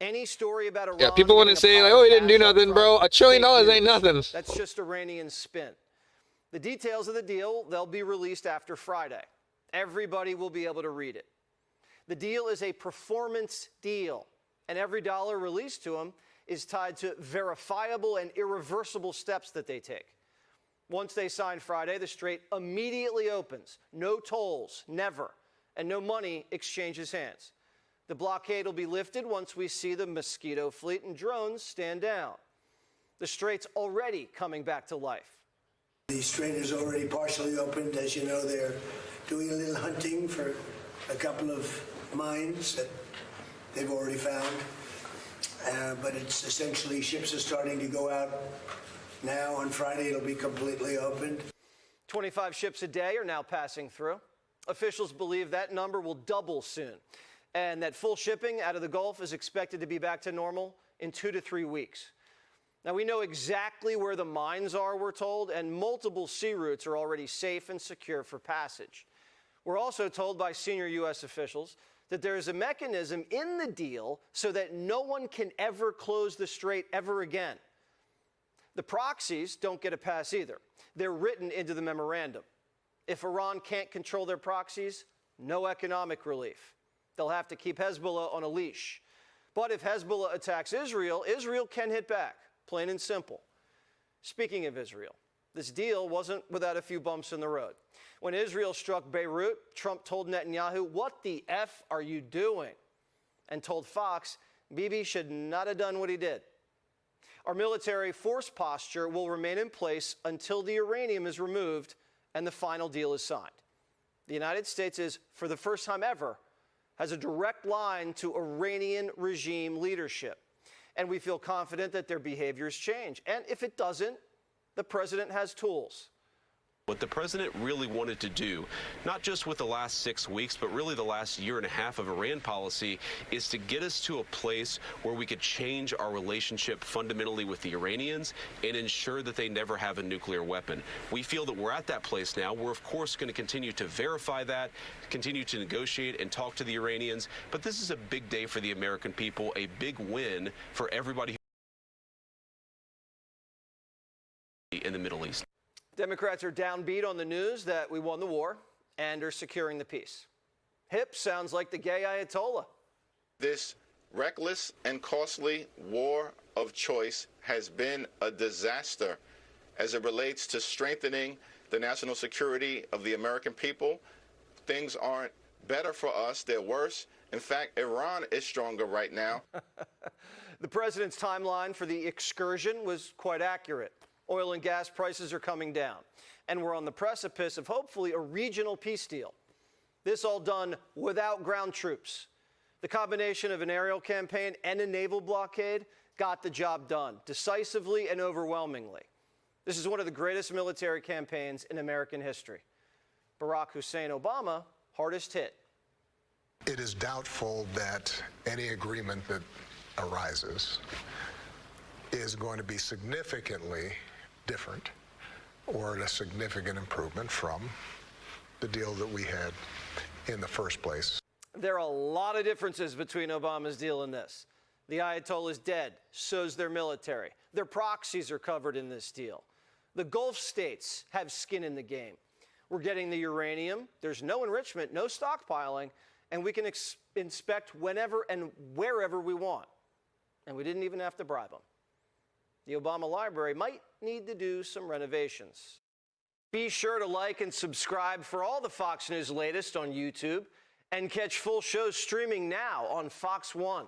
Any story about Iran... Yeah, people want to say, like, oh, he didn't do nothing, bro. $1 trillion ain't nothing. That's just Iranian spin. The details of the deal, they'll be released after Friday. Everybody will be able to read it. The deal is a performance deal, and every dollar released to them is tied to verifiable and irreversible steps that they take. Once they sign Friday, the Strait immediately opens. No tolls, never, and no money exchanges hands. The blockade will be lifted once we see the Mosquito fleet and drones stand down. The Strait's already coming back to life. The Strait is already partially opened. As you know, they're doing a little hunting for a couple of mines that they've already found. But it's essentially ships are starting to go out now. On Friday, it'll be completely opened. 25 ships a day are now passing through. Officials believe that number will double soon, and that full shipping out of the Gulf is expected to be back to normal in 2 to 3 weeks. Now, we know exactly where the mines are, we're told, and multiple sea routes are already safe and secure for passage. We're also told by senior U.S. officials that there is a mechanism in the deal so that no one can ever close the Strait ever again. The proxies don't get a pass either. They're written into the memorandum. If Iran can't control their proxies, no economic relief. They'll have to keep Hezbollah on a leash. But if Hezbollah attacks Israel, Israel can hit back, plain and simple. Speaking of Israel, this deal wasn't without a few bumps in the road. When Israel struck Beirut, Trump told Netanyahu, "What the F are you doing?" and told Fox, Bibi should not have done what he did. Our military force posture will remain in place until the uranium is removed and the final deal is signed. The United States is, for the first time ever, has a direct line to Iranian regime leadership. And we feel confident that their behaviors change. And if it doesn't, the president has tools. What the president really wanted to do, not just with the last 6 weeks, but really the last year and a half of Iran policy, is to get us to a place where we could change our relationship fundamentally with the Iranians and ensure that they never have a nuclear weapon. We feel that we're at that place now. We're, of course, going to continue to verify that, continue to negotiate and talk to the Iranians. But this is a big day for the American people, a big win for everybody in the Middle East. Democrats are downbeat on the news that we won the war and are securing the peace. Hip sounds like the gay Ayatollah. This reckless and costly war of choice has been a disaster as it relates to strengthening the national security of the American people. Things aren't better for us, they're worse. In fact, Iran is stronger right now. The president's timeline for the excursion was quite accurate. Oil and gas prices are coming down, and we're on the precipice of hopefully a regional peace deal. This all done without ground troops. The combination of an aerial campaign and a naval blockade got the job done decisively and overwhelmingly. This is one of the greatest military campaigns in American history. Barack Hussein Obama, hardest hit. It is doubtful that any agreement that arises is going to be significantly different or a significant improvement from the deal that we had in the first place. There are a lot of differences between Obama's deal and this. The Ayatollah is dead, so's their military. Their proxies are covered in this deal. The Gulf states have skin in the game. We're getting the uranium, there's no enrichment, no stockpiling, and we can inspect whenever and wherever we want. And we didn't even have to bribe them. The Obama Library might need to do some renovations. Be sure to like and subscribe for all the Fox News latest on YouTube, and catch full shows streaming now on Fox One.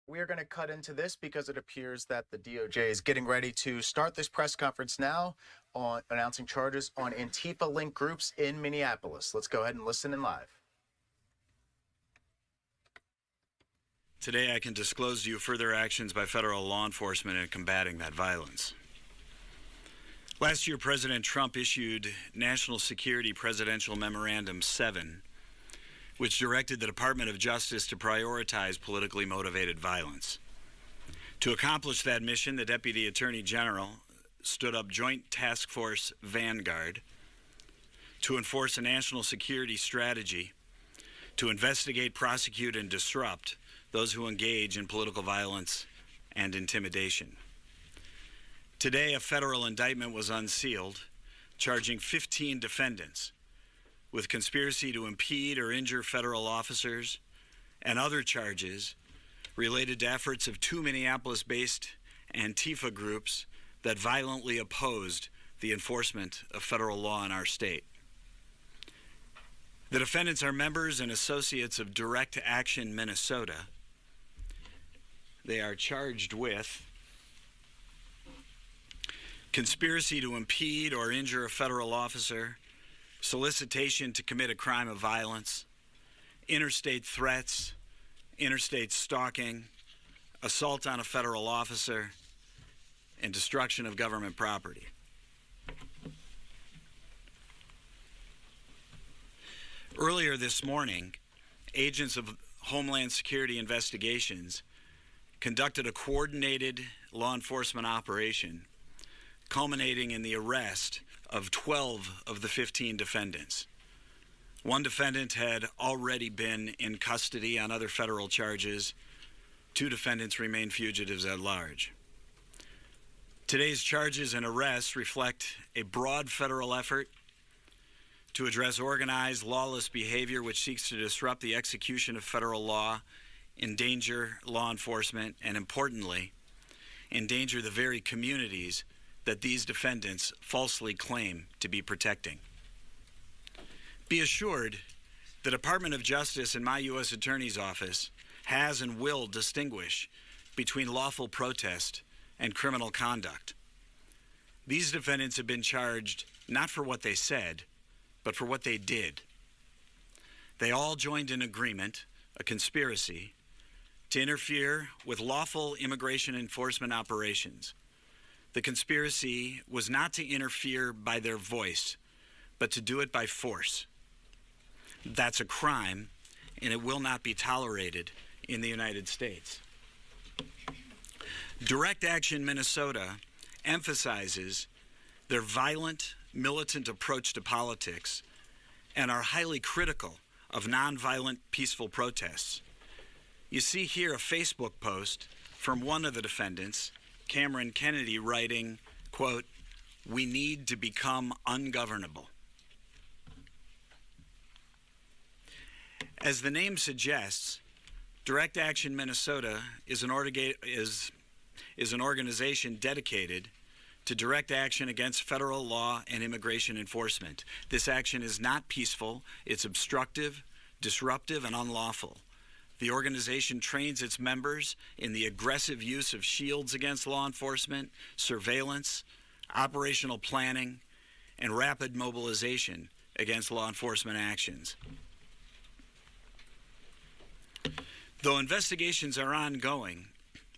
We are going to cut into this because it appears that the DOJ is getting ready to start this press conference now on announcing charges on Antifa-linked groups in Minneapolis. Let's go ahead and listen in live. Today, I can disclose to you further actions by federal law enforcement in combating that violence. Last year, President Trump issued National Security Presidential Memorandum 7, which directed the Department of Justice to prioritize politically motivated violence. To accomplish that mission, the Deputy Attorney General stood up Joint Task Force Vanguard to enforce a national security strategy to investigate, prosecute, and disrupt those who engage in political violence and intimidation. Today, a federal indictment was unsealed, charging 15 defendants with conspiracy to impede or injure federal officers and other charges related to efforts of 2 Minneapolis-based Antifa groups that violently opposed the enforcement of federal law in our state. The defendants are members and associates of Direct Action Minnesota. They are charged with conspiracy to impede or injure a federal officer, solicitation to commit a crime of violence, interstate threats, interstate stalking, assault on a federal officer, and destruction of government property. Earlier this morning, agents of Homeland Security Investigations conducted a coordinated law enforcement operation culminating in the arrest of 12 of the 15 defendants. One defendant had already been in custody on other federal charges. 2 defendants remain fugitives at large. Today's charges and arrests reflect a broad federal effort to address organized, lawless behavior which seeks to disrupt the execution of federal law, endanger law enforcement, and importantly, endanger the very communities that these defendants falsely claim to be protecting. Be assured, the Department of Justice and my U.S. Attorney's Office has and will distinguish between lawful protest and criminal conduct. These defendants have been charged not for what they said, but for what they did. They all joined an agreement, a conspiracy, to interfere with lawful immigration enforcement operations. The conspiracy was not to interfere by their voice, but to do it by force. That's a crime, and it will not be tolerated in the United States. Direct Action Minnesota emphasizes their violent, militant approach to politics and are highly critical of nonviolent, peaceful protests. You see here a Facebook post from one of the defendants, Cameron Kennedy, writing, quote, "We need to become ungovernable." As the name suggests, Direct Action Minnesota is an organization dedicated to direct action against federal law and immigration enforcement. This action is not peaceful, it's obstructive, disruptive, and unlawful. The organization trains its members in the aggressive use of shields against law enforcement, surveillance, operational planning, and rapid mobilization against law enforcement actions. Though investigations are ongoing,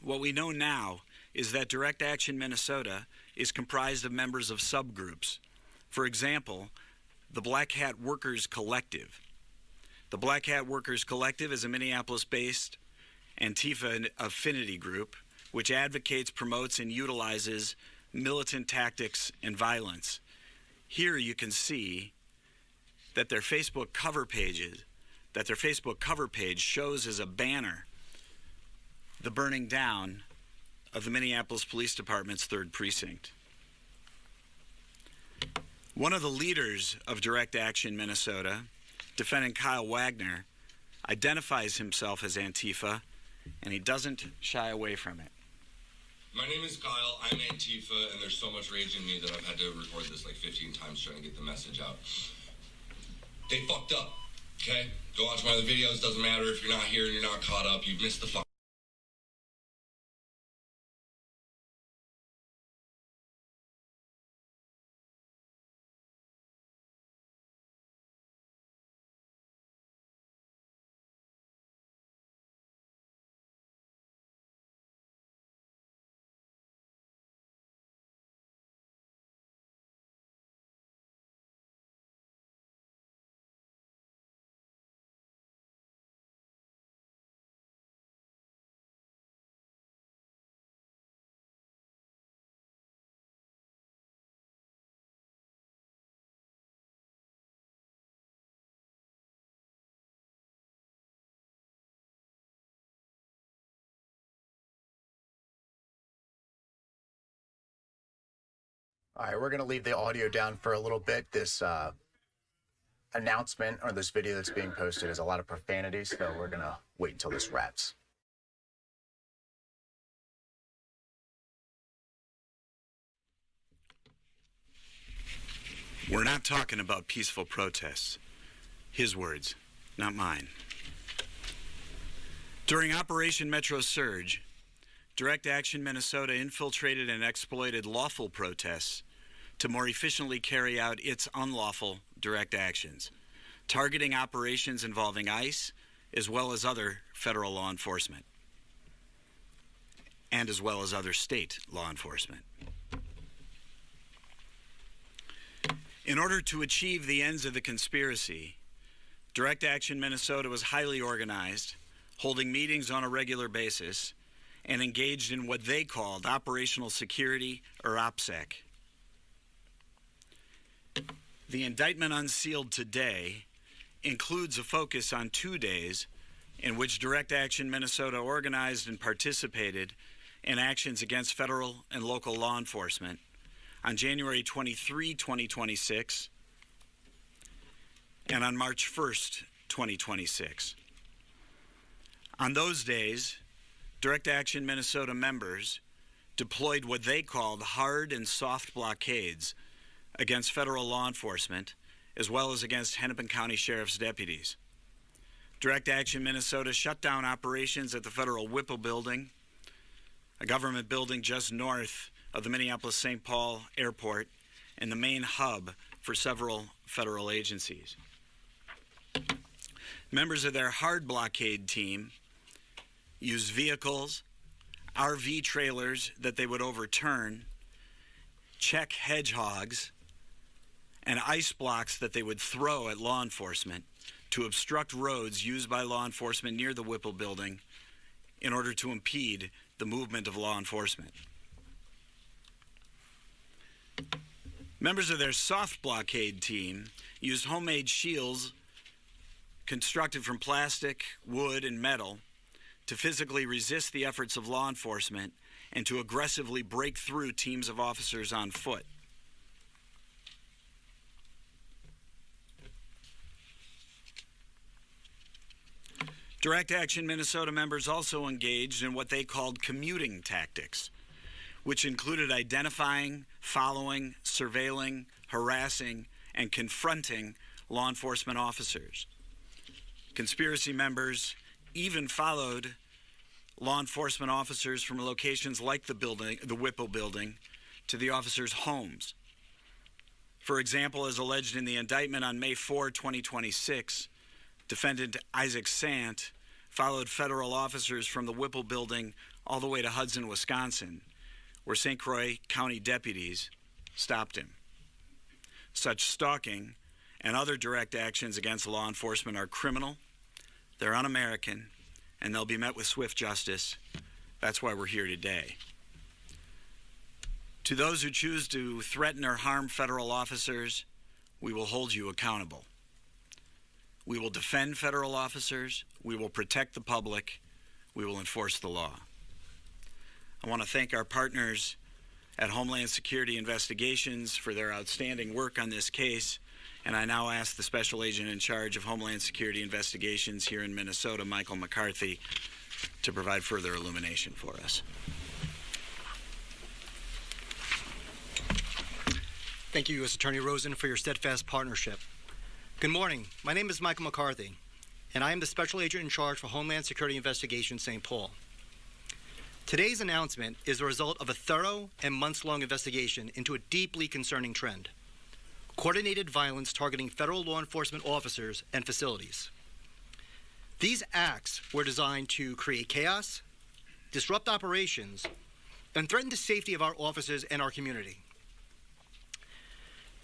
what we know now is that Direct Action Minnesota is comprised of members of subgroups. For example, the Black Hat Workers Collective. The Black Hat Workers Collective is a Minneapolis-based Antifa affinity group which advocates, promotes, and utilizes militant tactics and violence. Here you can see that their Facebook cover page shows as a banner the burning down of the Minneapolis Police Department's 3rd Precinct. One of the leaders of Direct Action Minnesota, defendant Kyle Wagner, identifies himself as Antifa, and he doesn't shy away from it. My name is Kyle, I'm Antifa, and there's so much rage in me that I've had to record this like 15 times trying to get the message out. They fucked up, okay? Go watch my other videos, doesn't matter if you're not here and you're not caught up, you've missed the fuck. All right, we're going to leave the audio down for a little bit. This announcement or this video that's being posted is a lot of profanity, so we're going to wait until this wraps. We're not talking about peaceful protests. His words, not mine. During Operation Metro Surge, Direct Action Minnesota infiltrated and exploited lawful protests to more efficiently carry out its unlawful direct actions, targeting operations involving ICE as well as other federal law enforcement, and as well as other state law enforcement. In order to achieve the ends of the conspiracy, Direct Action Minnesota was highly organized, holding meetings on a regular basis, and engaged in what they called operational security, or OPSEC. The indictment unsealed today includes a focus on 2 days in which Direct Action Minnesota organized and participated in actions against federal and local law enforcement on January 23, 2026, and on March 1st, 2026. On those days, Direct Action Minnesota members deployed what they called hard and soft blockades against federal law enforcement, as well as against Hennepin County Sheriff's deputies. Direct Action Minnesota shut down operations at the Federal Whipple Building, a government building just north of the Minneapolis-St. Paul Airport and the main hub for several federal agencies. Members of their hard blockade team used vehicles, RV trailers that they would overturn, check hedgehogs, and ice blocks that they would throw at law enforcement to obstruct roads used by law enforcement near the Whipple Building in order to impede the movement of law enforcement. Members of their soft blockade team used homemade shields constructed from plastic, wood, and metal to physically resist the efforts of law enforcement and to aggressively break through teams of officers on foot. Direct Action Minnesota members also engaged in what they called commuting tactics, which included identifying, following, surveilling, harassing, and confronting law enforcement officers. Conspiracy members even followed law enforcement officers from locations like the Whipple Building to the officers' homes. For example, as alleged in the indictment on May 4, 2026, defendant Isaac Sant followed federal officers from the Whipple Building all the way to Hudson, Wisconsin, where St. Croix County deputies stopped him. Such stalking and other direct actions against law enforcement are criminal, they're un-American, and they'll be met with swift justice. That's why we're here today. To those who choose to threaten or harm federal officers, we will hold you accountable. We will defend federal officers, we will protect the public, we will enforce the law. I want to thank our partners at Homeland Security Investigations for their outstanding work on this case, And I now ask the Special Agent in charge of Homeland Security Investigations here in Minnesota, Michael McCarthy, to provide further illumination for us. Thank you, U.S. Attorney Rosen, for your steadfast partnership. Good morning. My name is Michael McCarthy, and I am the Special Agent in charge for Homeland Security Investigations, St. Paul. Today's announcement is the result of a thorough and months-long investigation into a deeply concerning trend: coordinated violence targeting federal law enforcement officers and facilities. These acts were designed to create chaos, disrupt operations, and threaten the safety of our officers and our community.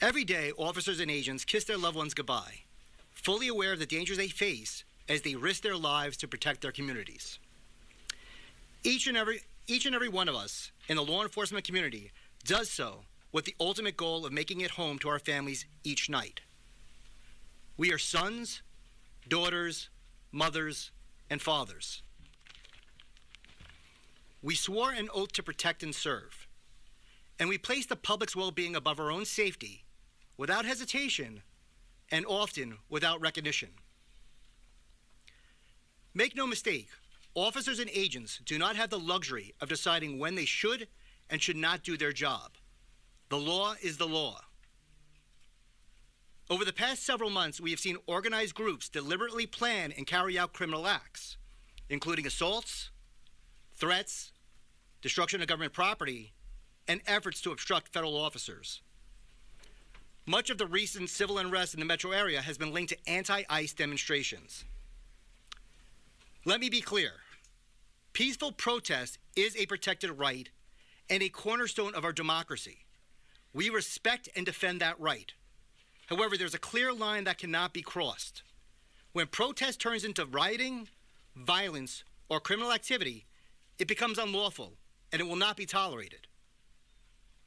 Every day, officers and agents kiss their loved ones goodbye, fully aware of the dangers they face as they risk their lives to protect their communities. Each and every one of us in the law enforcement community does so with the ultimate goal of making it home to our families each night. We are sons, daughters, mothers, and fathers. We swore an oath to protect and serve, and we place the public's well-being above our own safety without hesitation and often without recognition. Make no mistake, officers and agents do not have the luxury of deciding when they should and should not do their job. The law is the law. Over the past several months, we have seen organized groups deliberately plan and carry out criminal acts, including assaults, threats, destruction of government property, and efforts to obstruct federal officers. Much of the recent civil unrest in the metro area has been linked to anti-ICE demonstrations. Let me be clear. Peaceful protest is a protected right and a cornerstone of our democracy. We respect and defend that right. However, there's a clear line that cannot be crossed. When protest turns into rioting, violence, or criminal activity, it becomes unlawful and it will not be tolerated.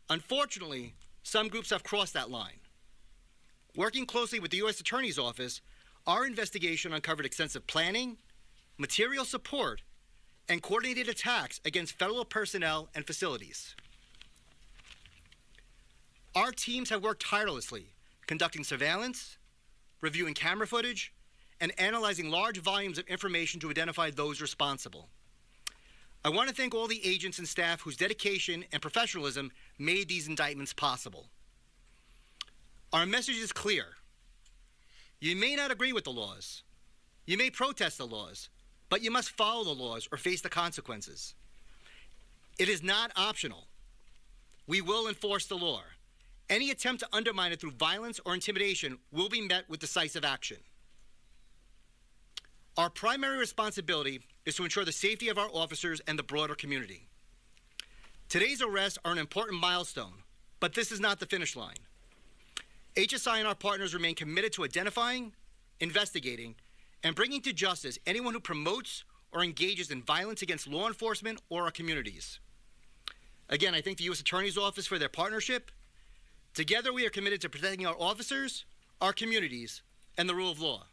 Unfortunately, some groups have crossed that line. Working closely with the U.S. Attorney's Office, our investigation uncovered extensive planning, material support, and coordinated attacks against federal personnel and facilities. Our teams have worked tirelessly, conducting surveillance, reviewing camera footage, and analyzing large volumes of information to identify those responsible. I want to thank all the agents and staff whose dedication and professionalism made these indictments possible. Our message is clear. You may not agree with the laws. You may protest the laws, but you must follow the laws or face the consequences. It is not optional. We will enforce the law. Any attempt to undermine it through violence or intimidation will be met with decisive action. Our primary responsibility is to ensure the safety of our officers and the broader community. Today's arrests are an important milestone, but this is not the finish line. HSI and our partners remain committed to identifying, investigating, and bringing to justice anyone who promotes or engages in violence against law enforcement or our communities. Again, I thank the U.S. Attorney's Office for their partnership. Together, we are committed to protecting our officers, our communities, and the rule of law.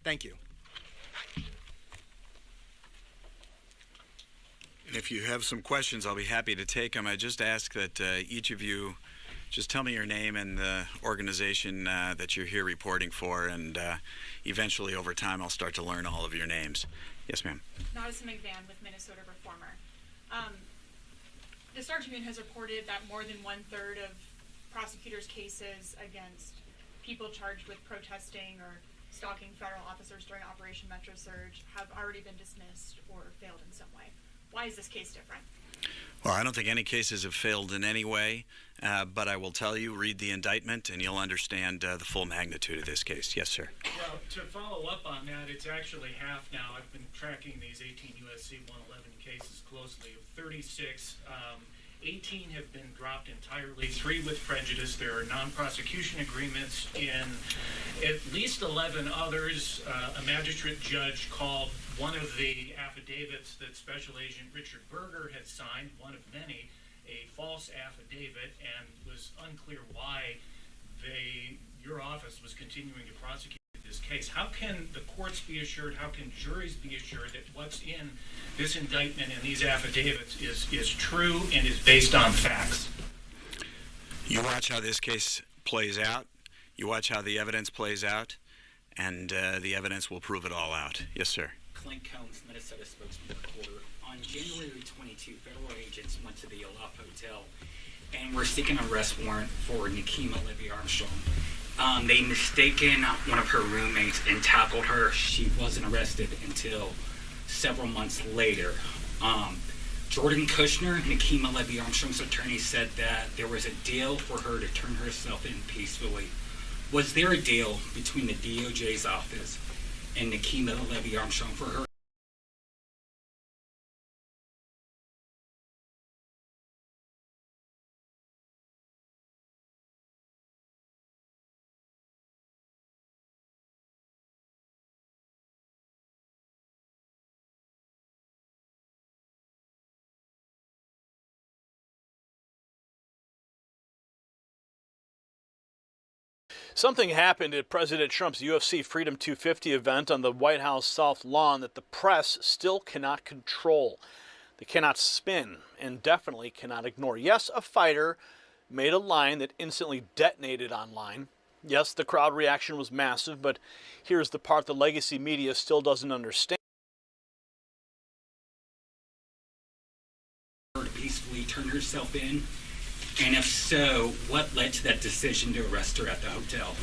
Thank you. And if you have some questions, I'll be happy to take them. I just ask that each of you just tell me your name and the organization that you're here reporting for, and eventually over time I'll start to learn all of your names. Yes, ma'am. Madison McVan with Minnesota Reformer. The Star Tribune has reported that more than 1/3 of prosecutors' cases against people charged with protesting or stalking federal officers during Operation Metro Surge have already been dismissed or failed in some way. Why is this case different? Well, I don't think any cases have failed in any way, but I will tell you, read the indictment and you'll understand the full magnitude of this case. Yes, sir. Well, to follow up on that, it's actually half now. I've been tracking these 18 U.S.C. 111 cases closely. Of 36, 18 have been dropped entirely, 3 with prejudice. There are non-prosecution agreements in at least 11 others. A magistrate judge called one of the affidavits that Special Agent Richard Berger had signed, one of many, a false affidavit, and was unclear why your office was continuing to prosecute this case. How can the courts be assured, how can juries be assured that what's in this indictment and these affidavits is true and is based on facts? You watch how this case plays out. You watch how the evidence plays out, and the evidence will prove it all out. Yes, sir. Clint Combs, Minnesota spokesman reporter. On January 22, federal agents went to the Olaf Hotel and were seeking an arrest warrant for Nikema Levy Armstrong. They mistaken one of her roommates and tackled her. She wasn't arrested until several months later. Jordan Kushner, Nikema Levy Armstrong's attorney, said that there was a deal for her to turn herself in peacefully. Was there a deal between the DOJ's office and Nikema Levy Armstrong for her? Something happened at President Trump's UFC Freedom 250 event on the White House South Lawn that the press still cannot control. They cannot spin and definitely cannot ignore. Yes, a fighter made a line that instantly detonated online. Yes, the crowd reaction was massive, but here's the part the legacy media still doesn't understand. Her to peacefully turn herself in? And if so, what led to that decision to arrest her at the hotel?